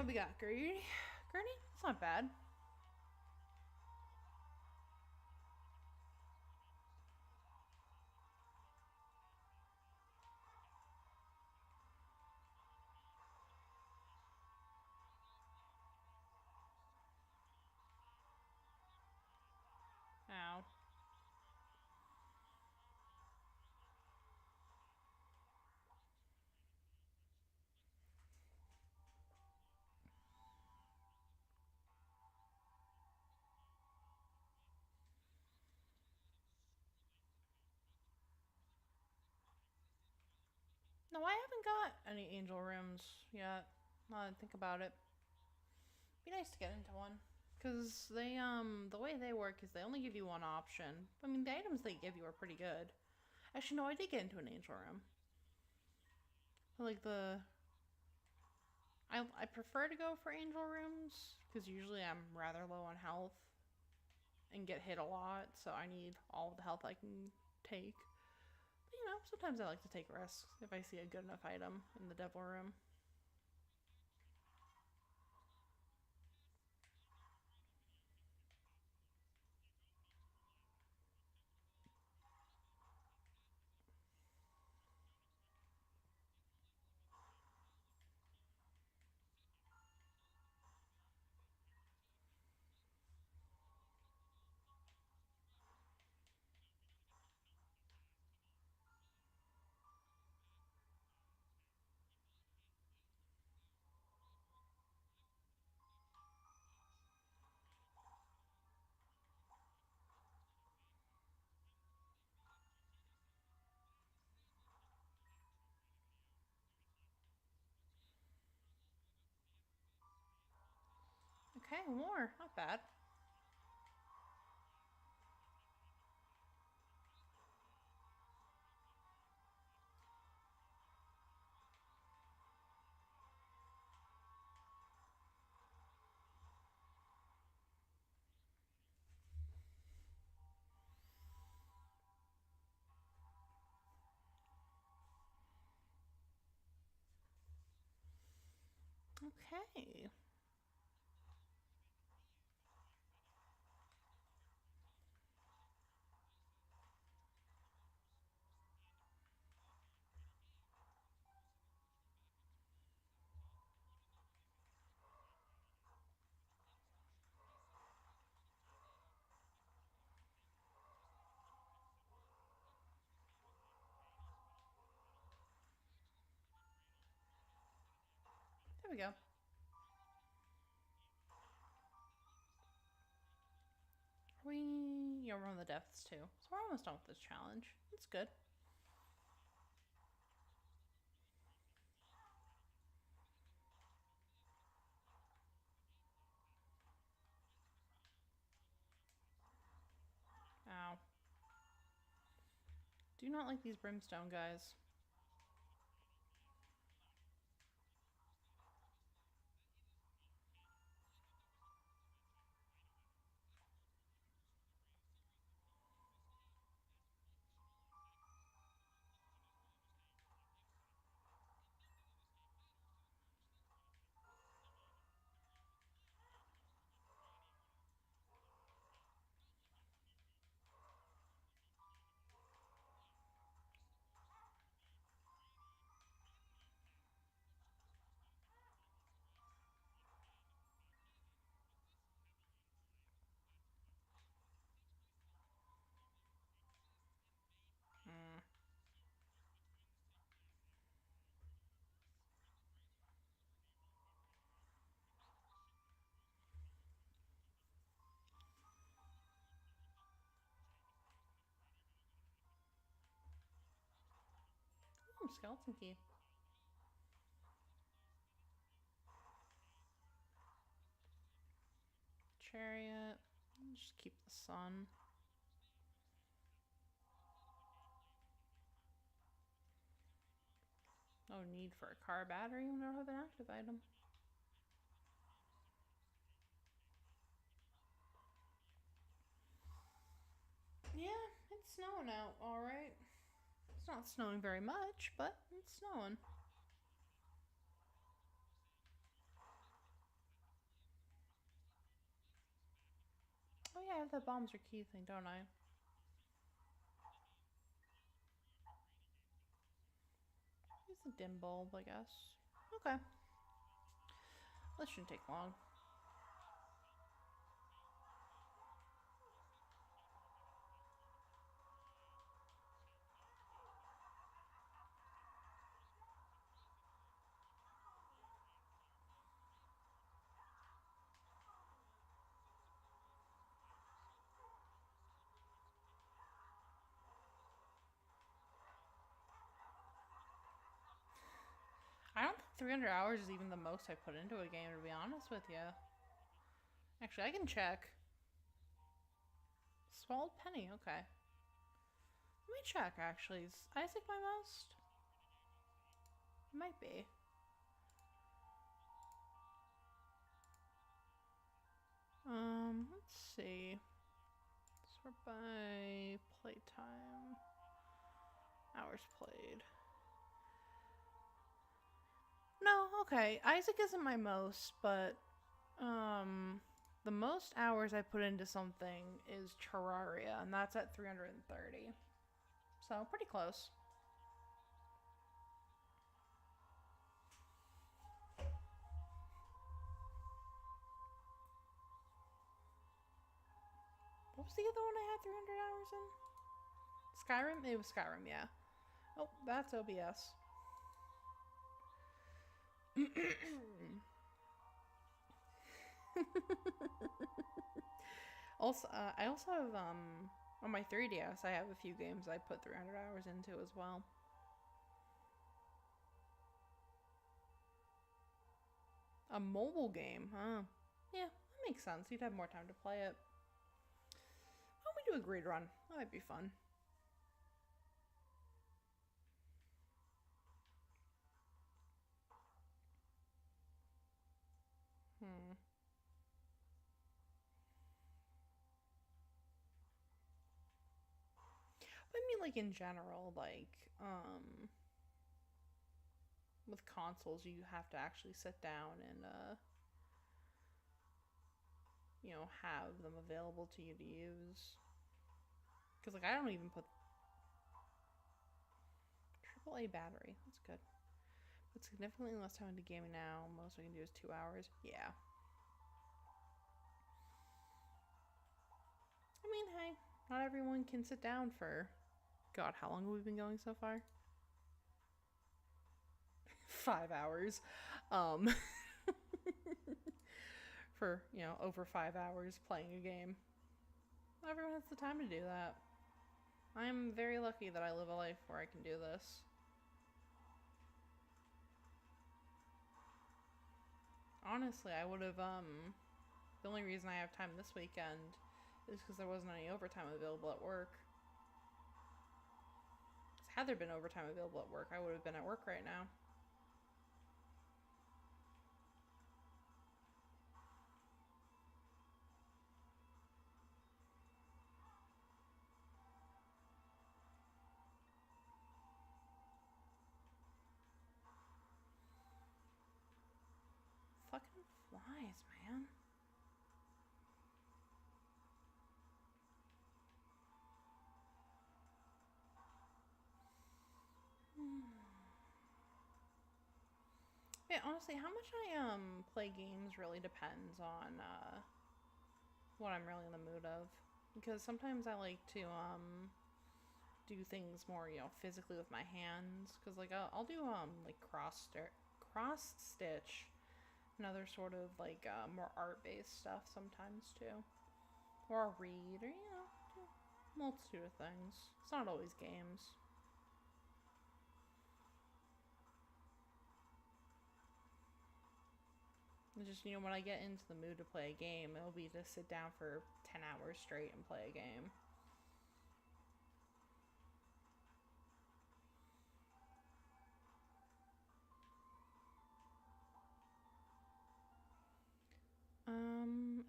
S1: We got Gurney. Gurney? It's not bad. Ow. No, I haven't got any angel rooms yet. Now that I think about it. Be nice to get into one. Because the way they work is they only give you one option. I mean, the items they give you are pretty good. Actually, no, I did get into an angel room. Like I prefer to go for angel rooms because usually I'm rather low on health and get hit a lot, so I need all the health I can take. But sometimes I like to take risks if I see a good enough item in the devil room. Okay, more. Not bad. Okay. There we go. We run the depths too. So we're almost done with this challenge. That's good. Ow. Do not like these brimstone guys. Mm. Ooh, skeleton key. Chariot. Just keep the sun. No need for a car battery when I have an active item. Yeah, it's snowing out, alright. It's not snowing very much, but it's snowing. Oh yeah, I have that bombs are key thing, don't I? It's a dim bulb, I guess. Okay. This shouldn't take long. I don't think 300 hours is even the most I put into a game, to be honest with you. Actually, I can check. Swallowed penny, okay. Let me check, actually. Is Isaac my most? Might be. Let's see. Sort by playtime. Hours played. No, okay. Isaac isn't my most, but the most hours I put into something is Terraria, and that's at 330. So pretty close. What was the other one I had 300 hours in? Skyrim? It was Skyrim, yeah. Oh, that's OBS. Also, I also have on my 3DS. I have a few games I put 300 hours into as well. A mobile game, huh? Yeah, that makes sense. You'd have more time to play it. Why don't we do a grid run? That might be fun. Hmm. I mean, like in general, like with consoles, you have to actually sit down and have them available to you to use. Because like I don't even put AAA battery. That's good. But significantly less time into gaming now. Most I can do is 2 hours. Yeah. I mean, hey, not everyone can sit down for. God, how long have we been going so far? 5 hours. for, over 5 hours playing a game. Not everyone has the time to do that. I'm very lucky that I live a life where I can do this. Honestly, I would have, the only reason I have time this weekend is because there wasn't any overtime available at work. Had there been overtime available at work, I would have been at work right now. Fucking flies, man. Yeah, honestly, how much I play games really depends on what I'm really in the mood of. Because sometimes I like to do things more, physically with my hands. Because like I'll do like cross stitch and other sort of like more art based stuff sometimes too, or I'll read, or do a multitude of things. It's not always games. It's just, when I get into the mood to play a game, it'll be to sit down for 10 hours straight and play a game.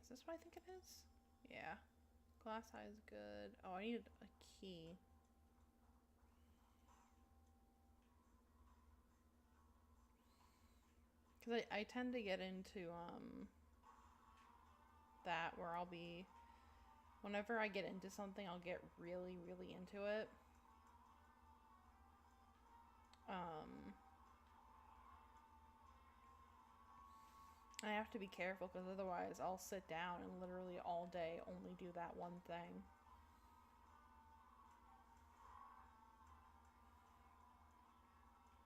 S1: Is this what I think it is? Yeah. Glass eye is good. Oh, I need a key. Because I tend to get into, that where I'll be, whenever I get into something, I'll get really, really into it. I have to be careful because otherwise I'll sit down and literally all day only do that one thing.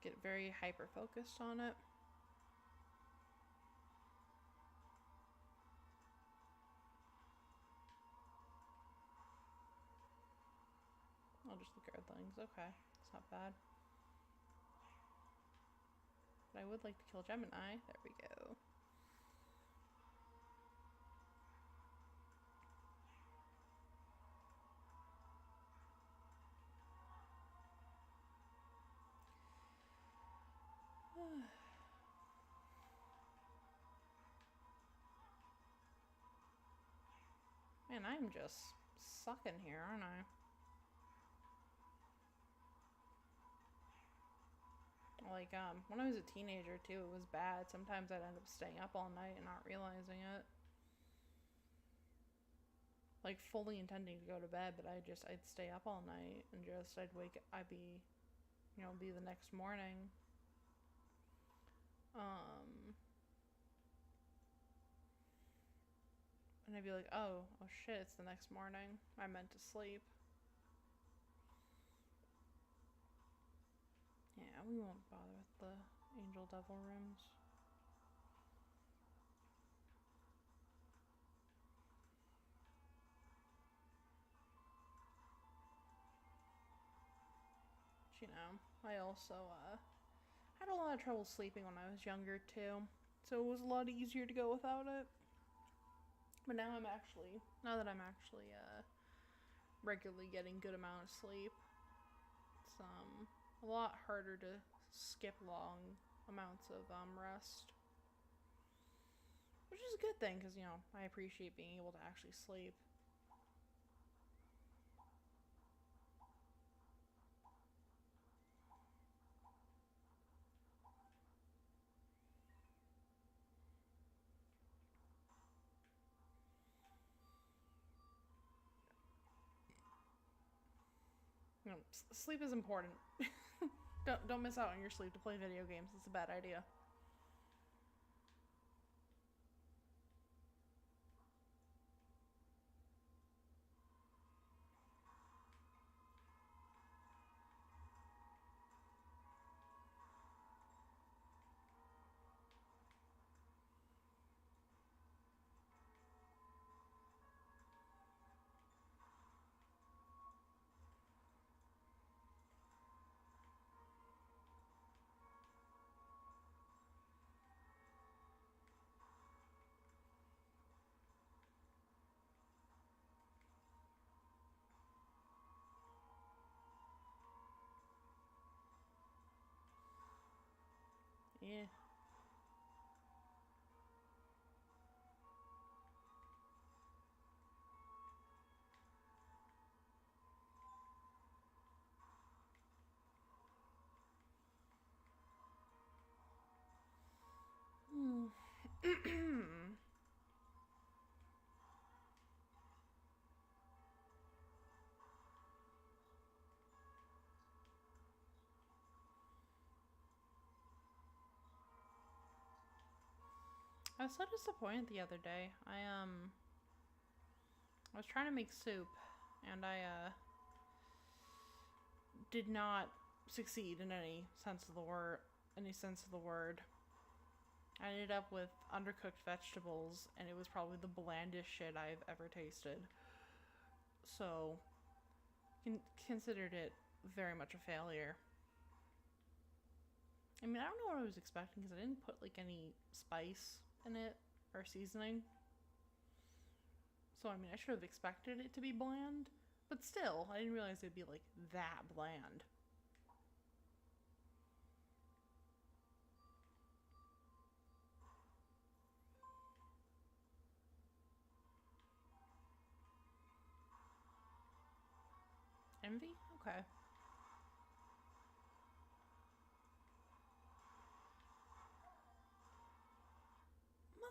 S1: Get very hyper focused on it. I'll just look at things. Okay, it's not bad. But I would like to kill Gemini. There we go. Man, I'm just sucking here, aren't I? Like, when I was a teenager, too, it was bad. Sometimes I'd end up staying up all night and not realizing it. Like, fully intending to go to bed, but I'd stay up all night and I'd be, be the next morning. And I'd be like, oh shit, it's the next morning. I meant to sleep. Yeah, we won't bother with the angel devil rooms. But, I also had a lot of trouble sleeping when I was younger too, so it was a lot easier to go without it. But now that I'm actually regularly getting good amount of sleep, it's a lot harder to skip long amounts of rest. Which is a good thing, because, I appreciate being able to actually sleep. Sleep is important. Don't miss out on your sleep to play video games. It's a bad idea. Yeah. Hmm. I was so disappointed the other day. I was trying to make soup, and I did not succeed in any sense of the word. Any sense of the word. I ended up with undercooked vegetables, and it was probably the blandest shit I've ever tasted. So, considered it very much a failure. I mean, I don't know what I was expecting because I didn't put like any spice in it or seasoning. So, I mean, I should have expected it to be bland, but still, I didn't realize it'd be like that bland. Envy? Okay.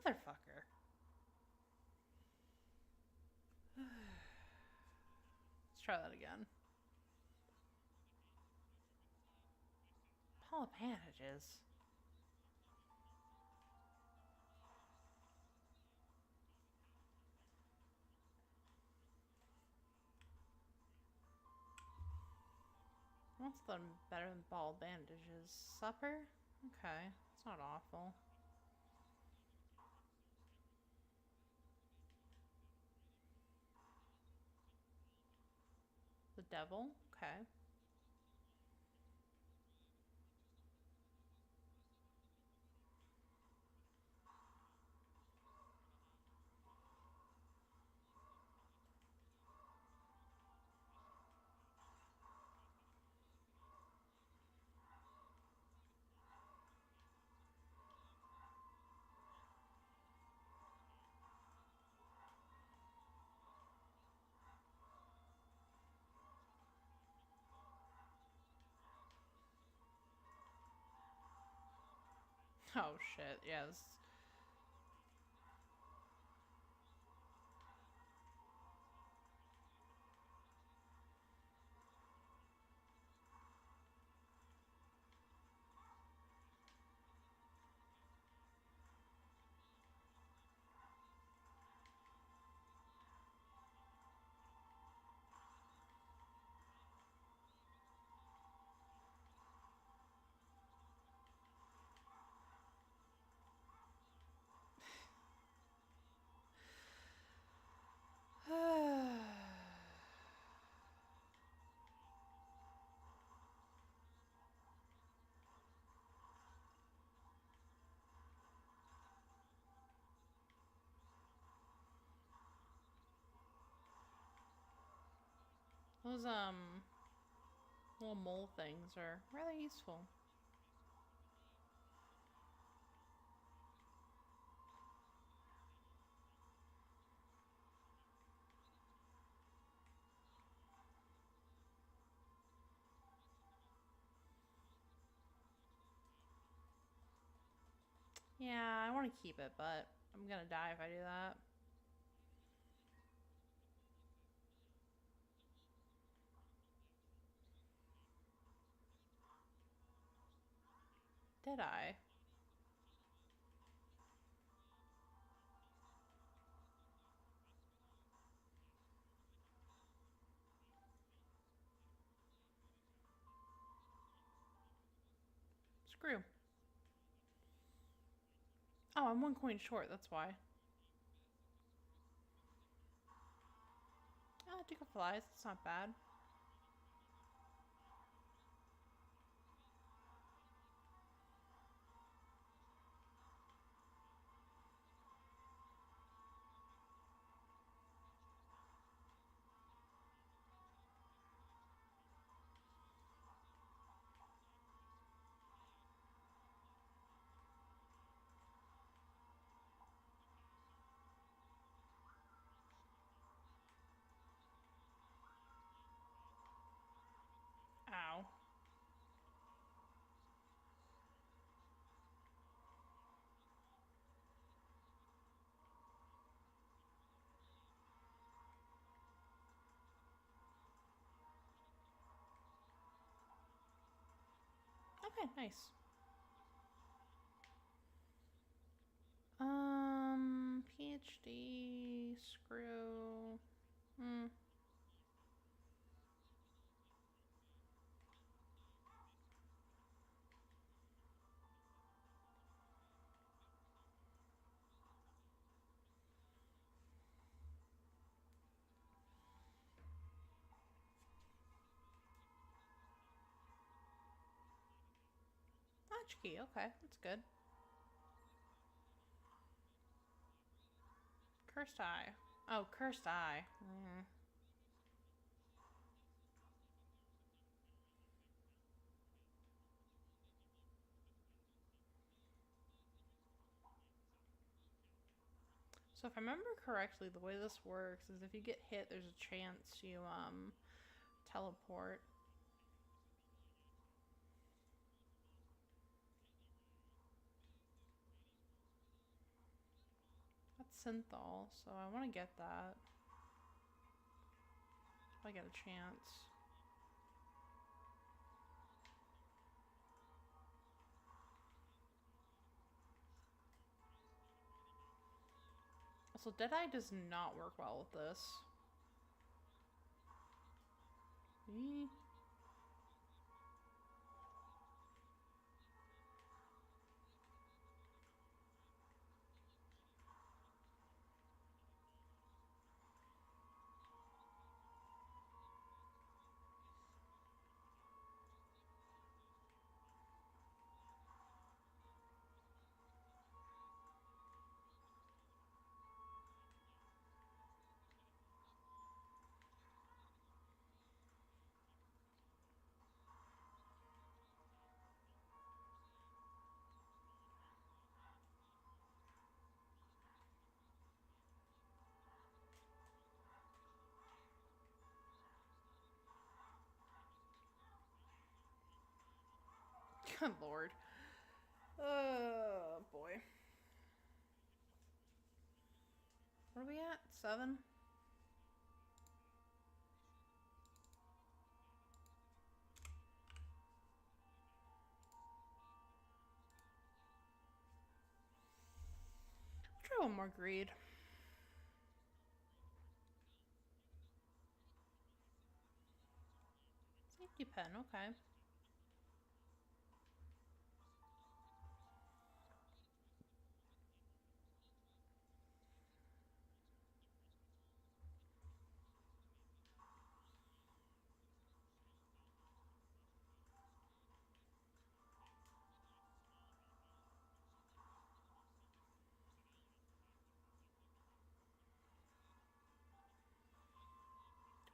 S1: Motherfucker. Let's try that again. Paula Bandages. What's the better than ball bandages? Supper? Okay, it's not awful. The devil? Okay. Oh shit, yes. Those little mole things are rather useful. Yeah, I want to keep it, but I'm gonna die if I do that. Did I? Screw. Oh, I'm one coin short, that's why. Ah, Duke of Flies, it's not bad. Okay, nice. PhD, screw. Latchkey, okay, that's good. Cursed eye. Oh, cursed eye. So if I remember correctly, the way this works is if you get hit, there's a chance you teleport. That's synthol, so I want to get that. If I get a chance. Also, Deadeye does not work well with this. Good lord. Oh boy. What are we at? 7? Try one more greed. Safety pen, okay.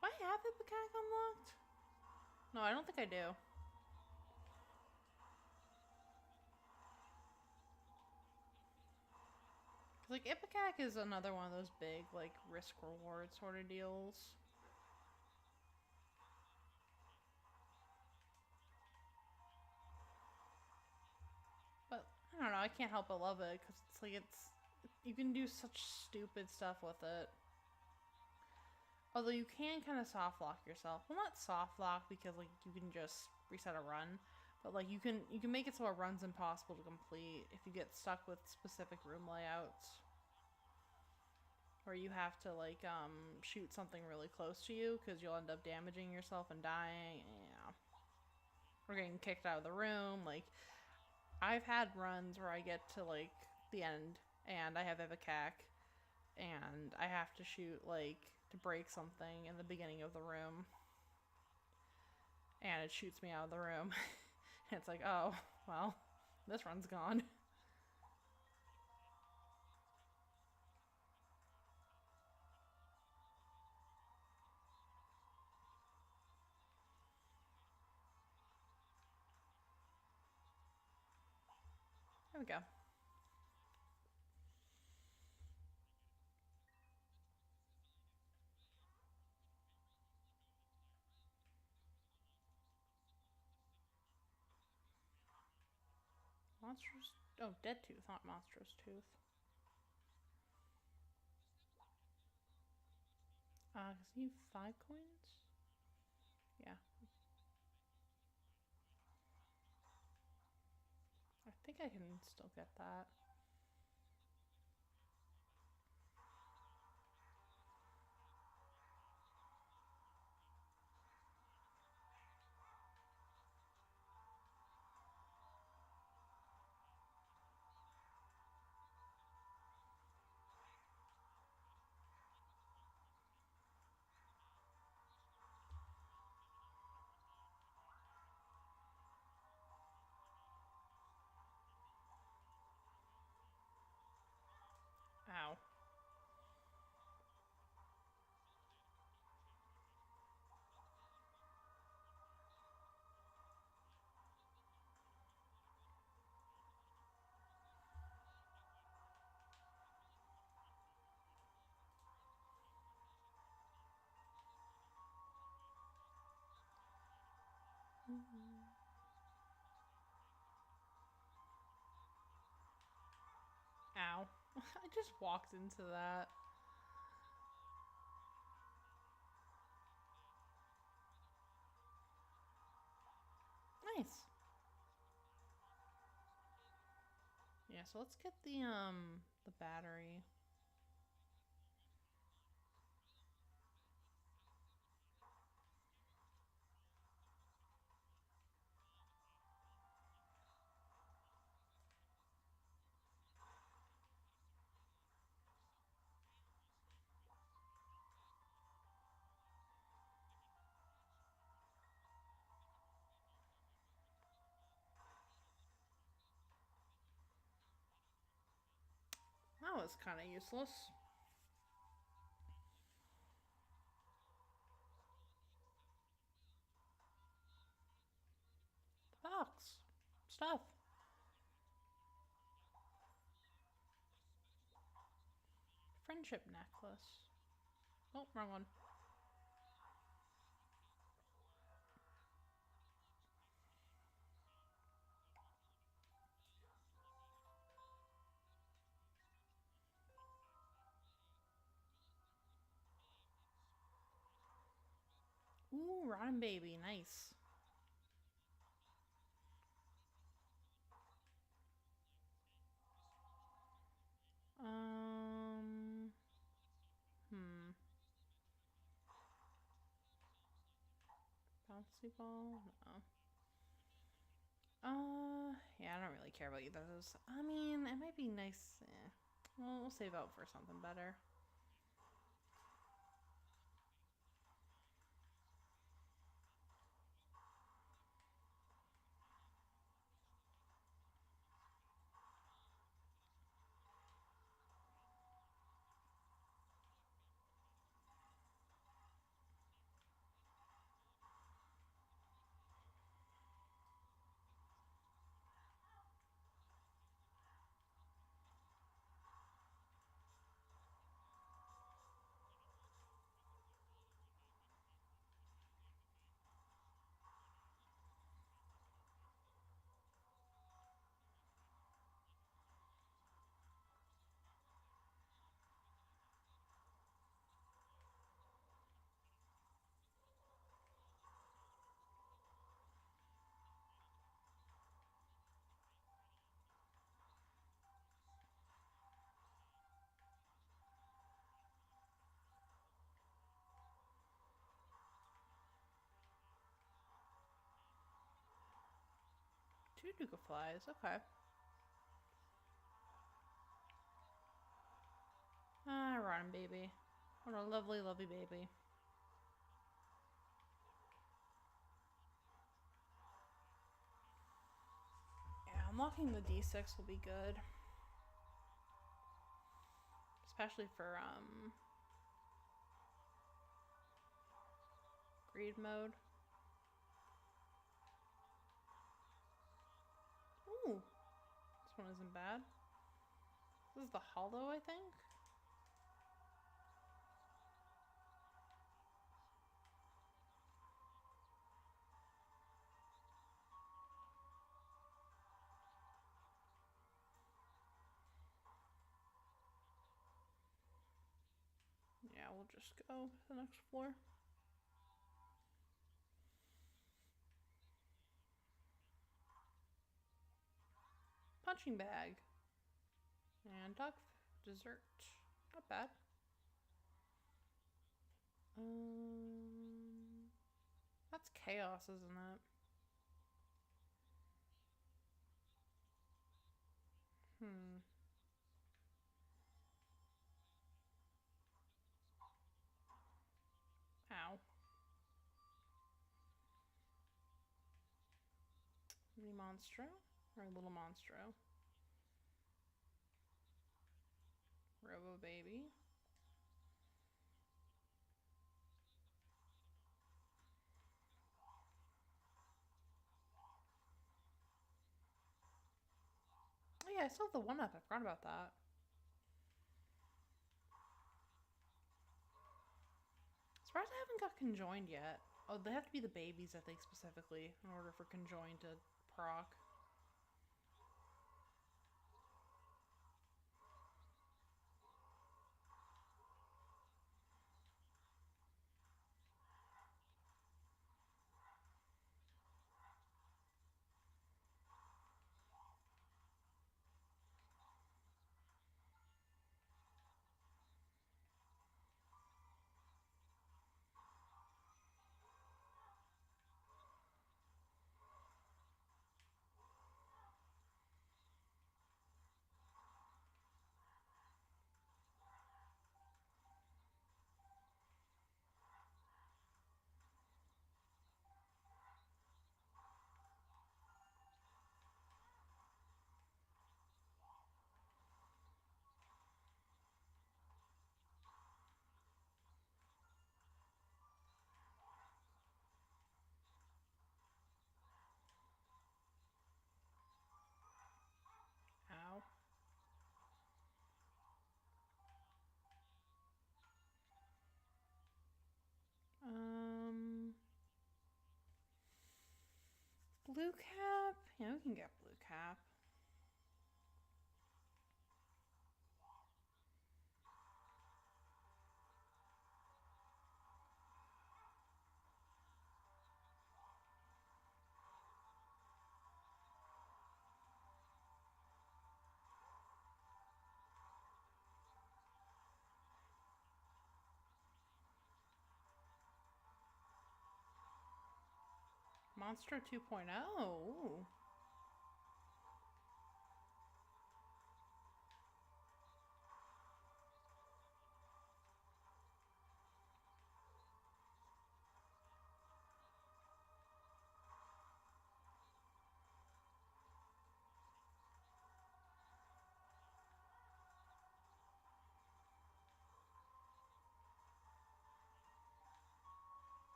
S1: Do I have Ipecac unlocked? No, I don't think I do. Like, Ipecac is another one of those big, like, risk-reward sort of deals. But, I don't know, I can't help but love it, because it's like, you can do such stupid stuff with it. Although you can kind of soft lock yourself. Well, not soft lock, because, like, you can just reset a run. But, like, you can make it so a run's impossible to complete if you get stuck with specific room layouts. Or you have to, like, shoot something really close to you, because you'll end up damaging yourself and dying. Yeah. Or getting kicked out of the room. Like, I've had runs where I get to, like, the end, and I have Ipecac, and I have to shoot, like, to break something in the beginning of the room. And it shoots me out of the room. And it's like, oh, well, this run's gone. There we go. Monstrous... Oh, Dead Tooth, not Monstrous Tooth. Is he 5 coins? Yeah. think I can still get that. Ow. Ow. I just walked into that. Nice. Yeah, so let's get the battery. That was kind of useless. The box. Stuff. Friendship necklace. Oh, wrong one. Ooh, rotten baby. Nice. Um. Hmm. Bouncy ball? No. Yeah, I don't really care about either of those. I mean, it might be nice. Well, we'll save out for something better. Two Duca flies. Okay. Ah, rotten baby. What a lovely, lovely baby. Yeah, unlocking the D6 will be good. Especially for, greed mode. Ooh, this one isn't bad. This is the hollow, I think? Yeah, we'll just go to the next floor. Punching bag. And dog dessert. Not bad. That's chaos, isn't it? Hmm. Ow. Mini monstro? Or little monstro? Robo baby. Oh yeah, I still have the 1-up. I forgot about that. Surprised I haven't got conjoined yet. Oh, they have to be the babies, I think, specifically, in order for conjoined to proc. Ow. Um, Blue cap? Yeah, we can get blue cap. Monster 2.0. Ooh.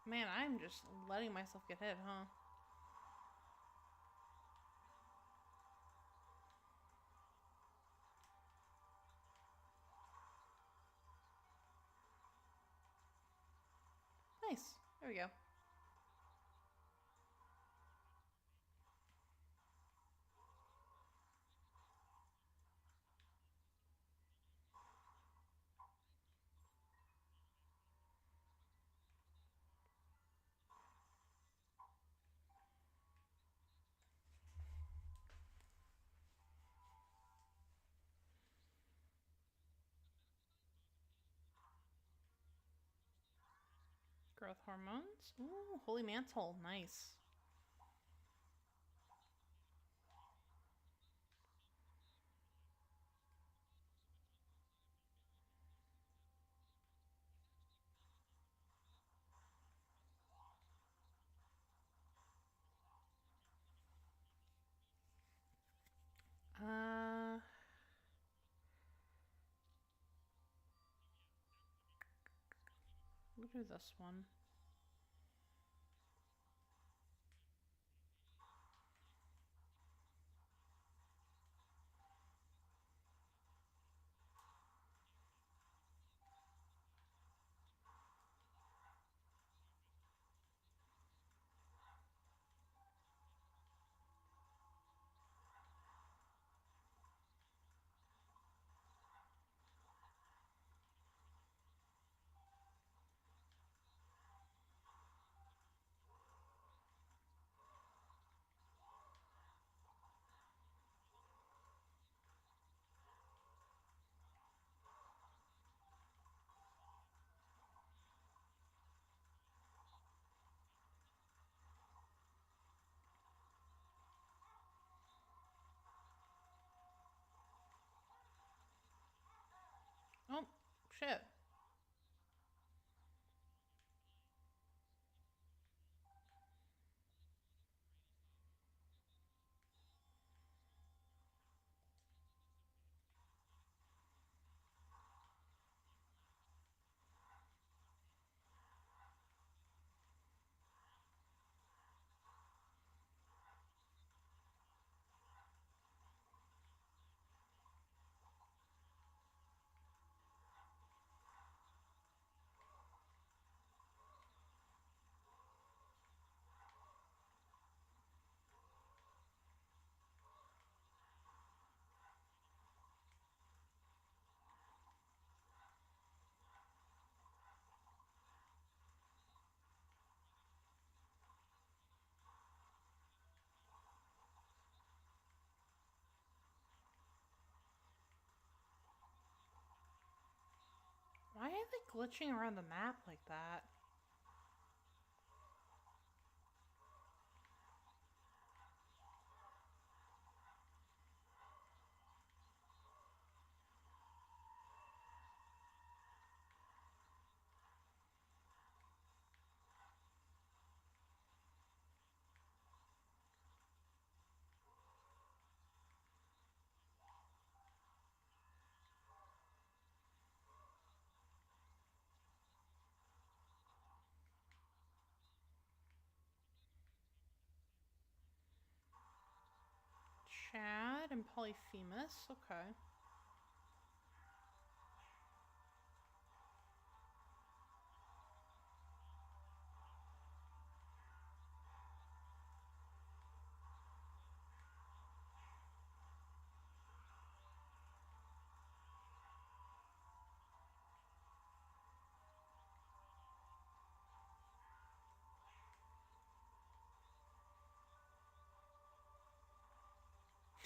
S1: Man, I'm just letting myself get hit, huh? Nice. There we go. Growth hormones. Ooh, holy mantle. Nice. Uh, We'll do this one. Oh, shit. Why are they glitching around the map like that? Chad and Polyphemus. Okay.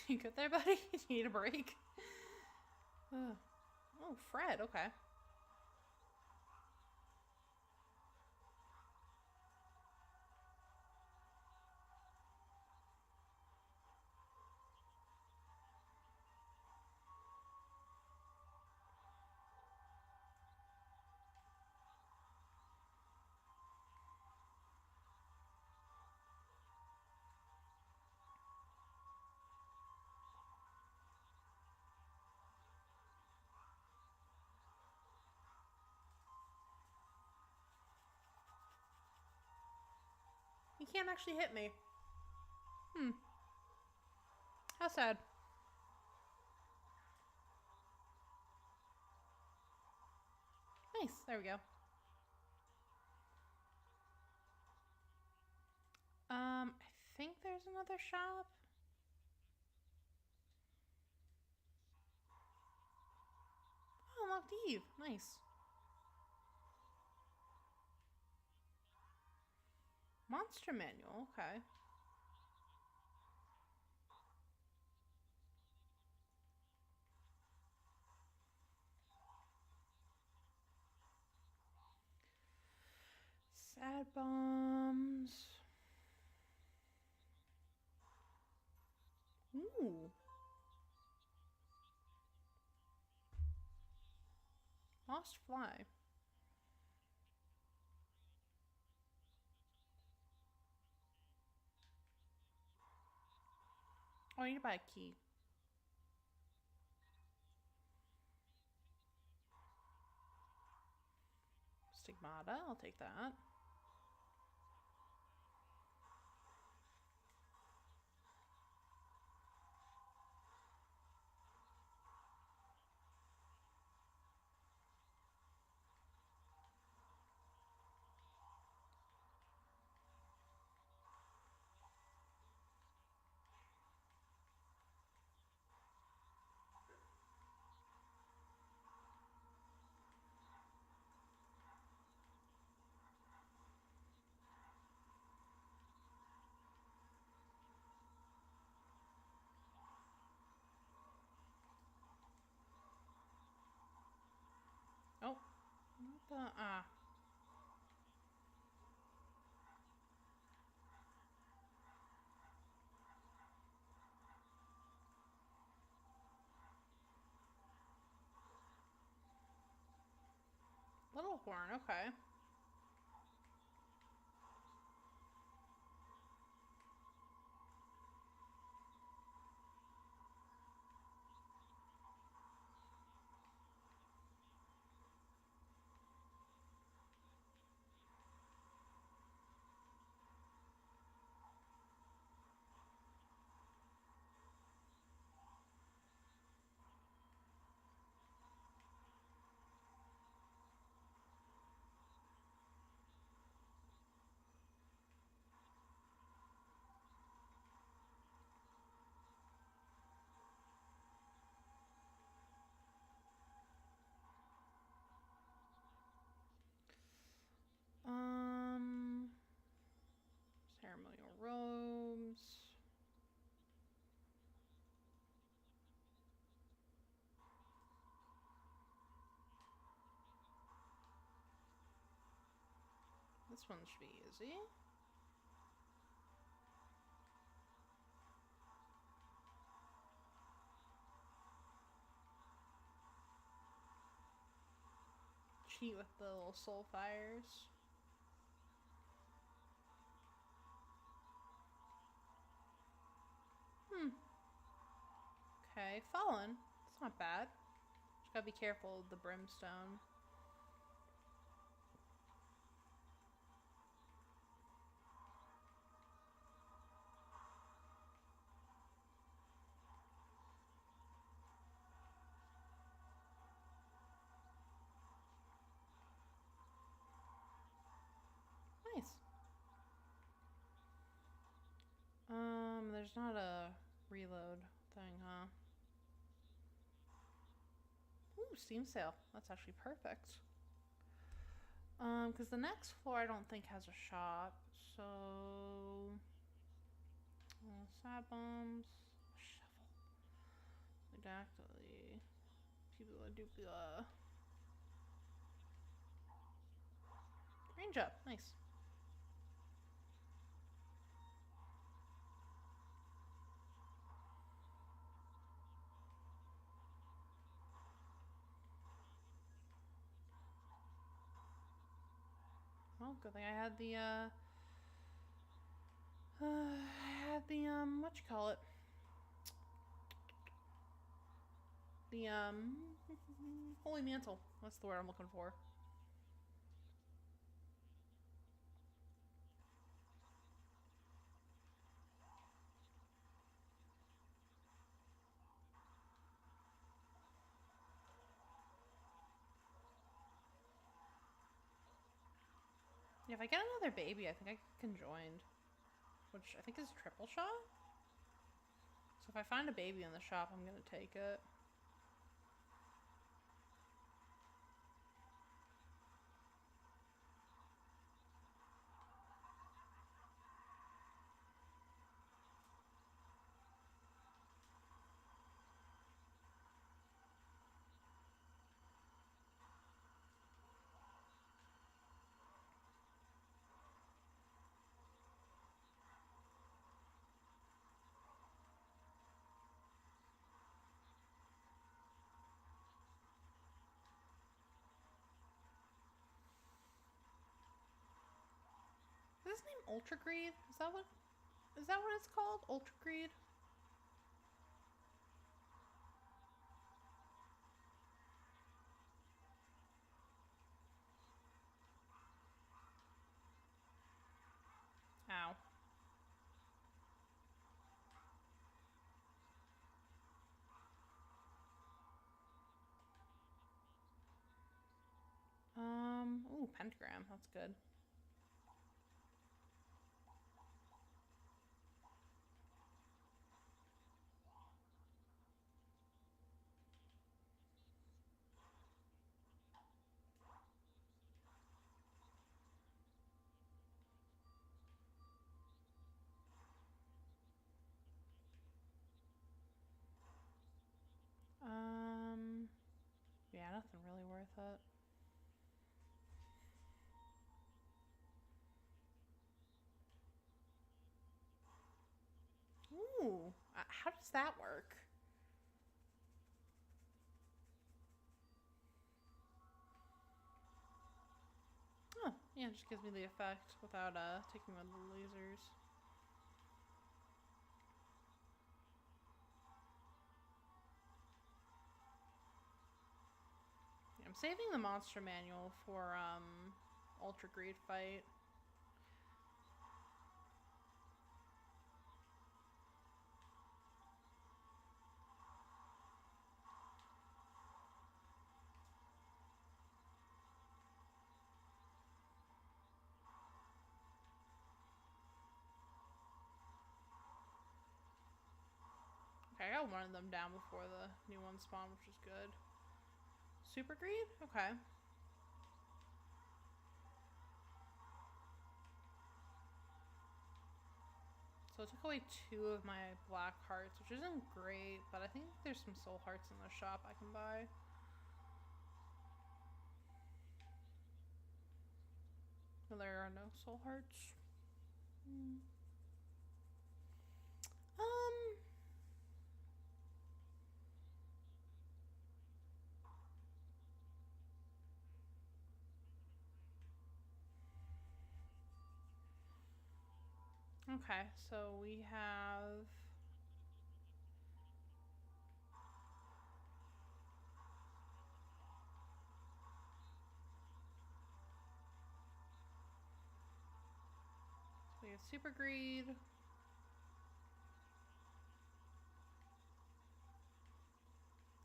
S1: You good there, buddy? You need a break? Oh, Fred. Okay. You can't actually hit me. How sad. Nice. There we go. I think there's another shop. Oh, unlocked Eve. Nice. Monster manual. Okay. Sad bombs. Ooh. Lost fly. Oh, I need to buy a key. Stick Stigmata, I'll take that. Oh, what the, Little horn, okay. Ceremonial robes. This one should be easy. Cheat with the little soul fires. Okay, fallen. It's not bad. Just gotta be careful of the brimstone. Nice. There's not a reload thing, huh? Ooh, Steam sale. That's actually perfect. Because the next floor I don't think has a shop, so... sad bombs. Shovel. Dactyly. People do, range up. Nice. Well, good thing I had the, what you call it? The, Holy Mantle. That's the word I'm looking for. Yeah, if I get another baby, I think I get conjoined. Which I think is a triple shot? So if I find a baby in the shop, I'm gonna take it. Is his name Ultra Greed? Is that what it's called? Ultra Greed? Ooh, pentagram. That's good. Yeah, nothing really worth it. Ooh, how does that work? Oh, yeah, it just gives me the effect without taking one of the lasers. Yeah, I'm saving the monster manual for Ultra Greed fight. Okay, I got one of them down before the new one spawned, which is good. Super Greed? Okay. So it took away 2 of my black hearts, which isn't great, but I think there's some soul hearts in the shop I can buy. Well, there are no soul hearts. Um, okay, so we have Super Greed.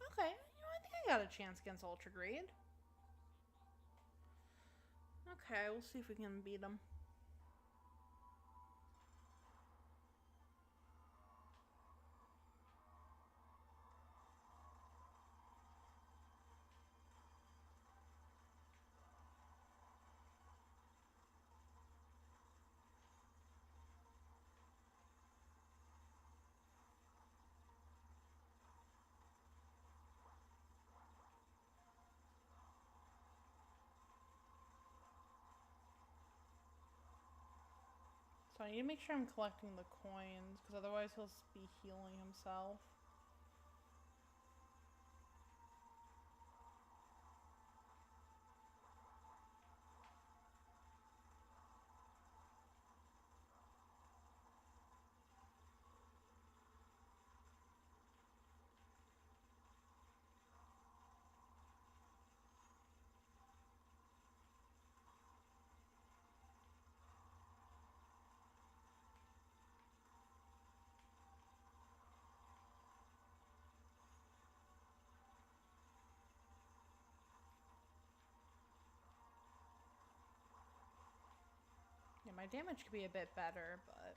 S1: Okay, I think I got a chance against Ultra Greed. Okay, we'll see if we can beat him. So I need to make sure I'm collecting the coins, because otherwise he'll be healing himself. Yeah, my damage could be a bit better, but...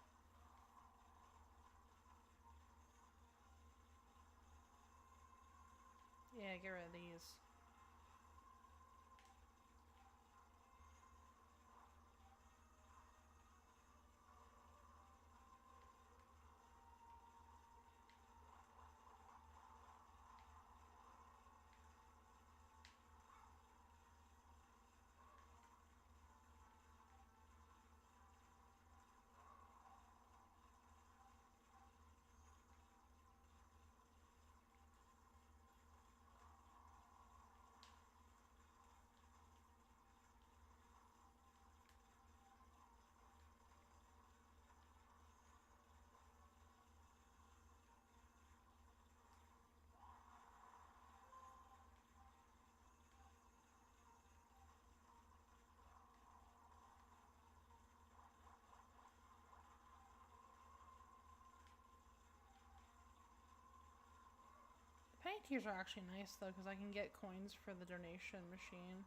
S1: Yeah, get rid of these. Penny tiers are actually nice, though, because I can get coins for the donation machine.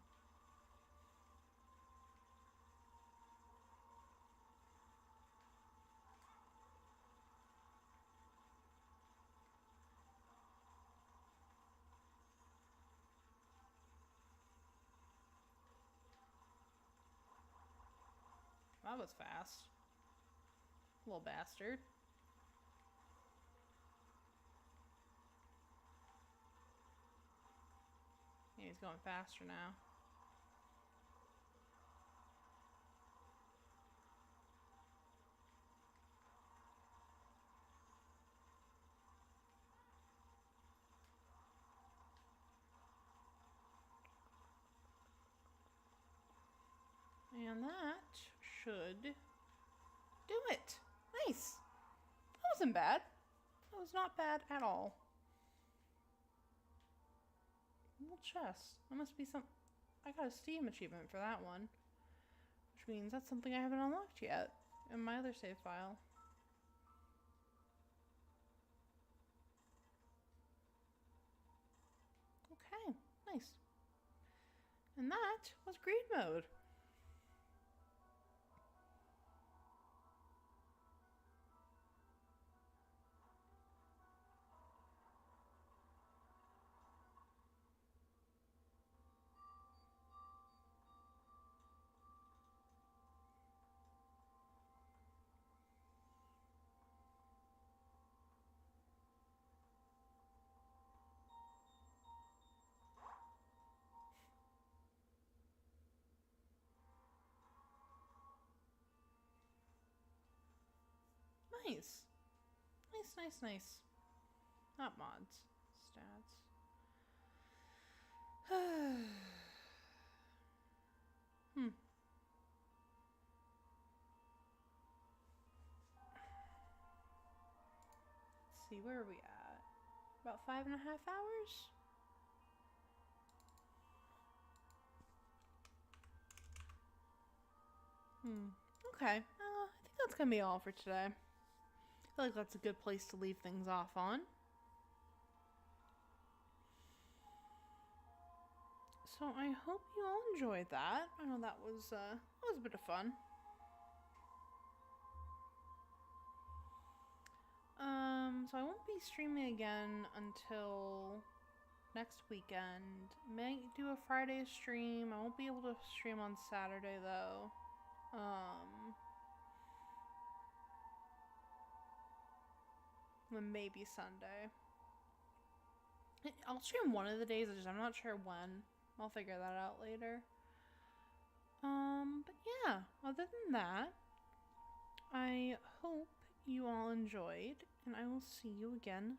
S1: that was fast. Little bastard. Yeah, he's going faster now. And that should do it. Nice. That wasn't bad. That was not bad at all. Little chest. That must be some... I got a Steam achievement for that one. Which means that's something I haven't unlocked yet in my other save file. Okay, nice. And that was greed mode. Nice. Nice. Not mods. Stats. Hmm. Let's see, where are we at? About 5.5 hours? Okay. I think that's gonna be all for today. I feel like that's a good place to leave things off on. So I hope you all enjoyed that. I know that was a bit of fun. So I won't be streaming again until next weekend. May do a Friday stream. I won't be able to stream on Saturday though. Then maybe Sunday. I'll stream one of the days. I'm not sure when. I'll figure that out later. But yeah, other than that, I hope you all enjoyed, and I will see you again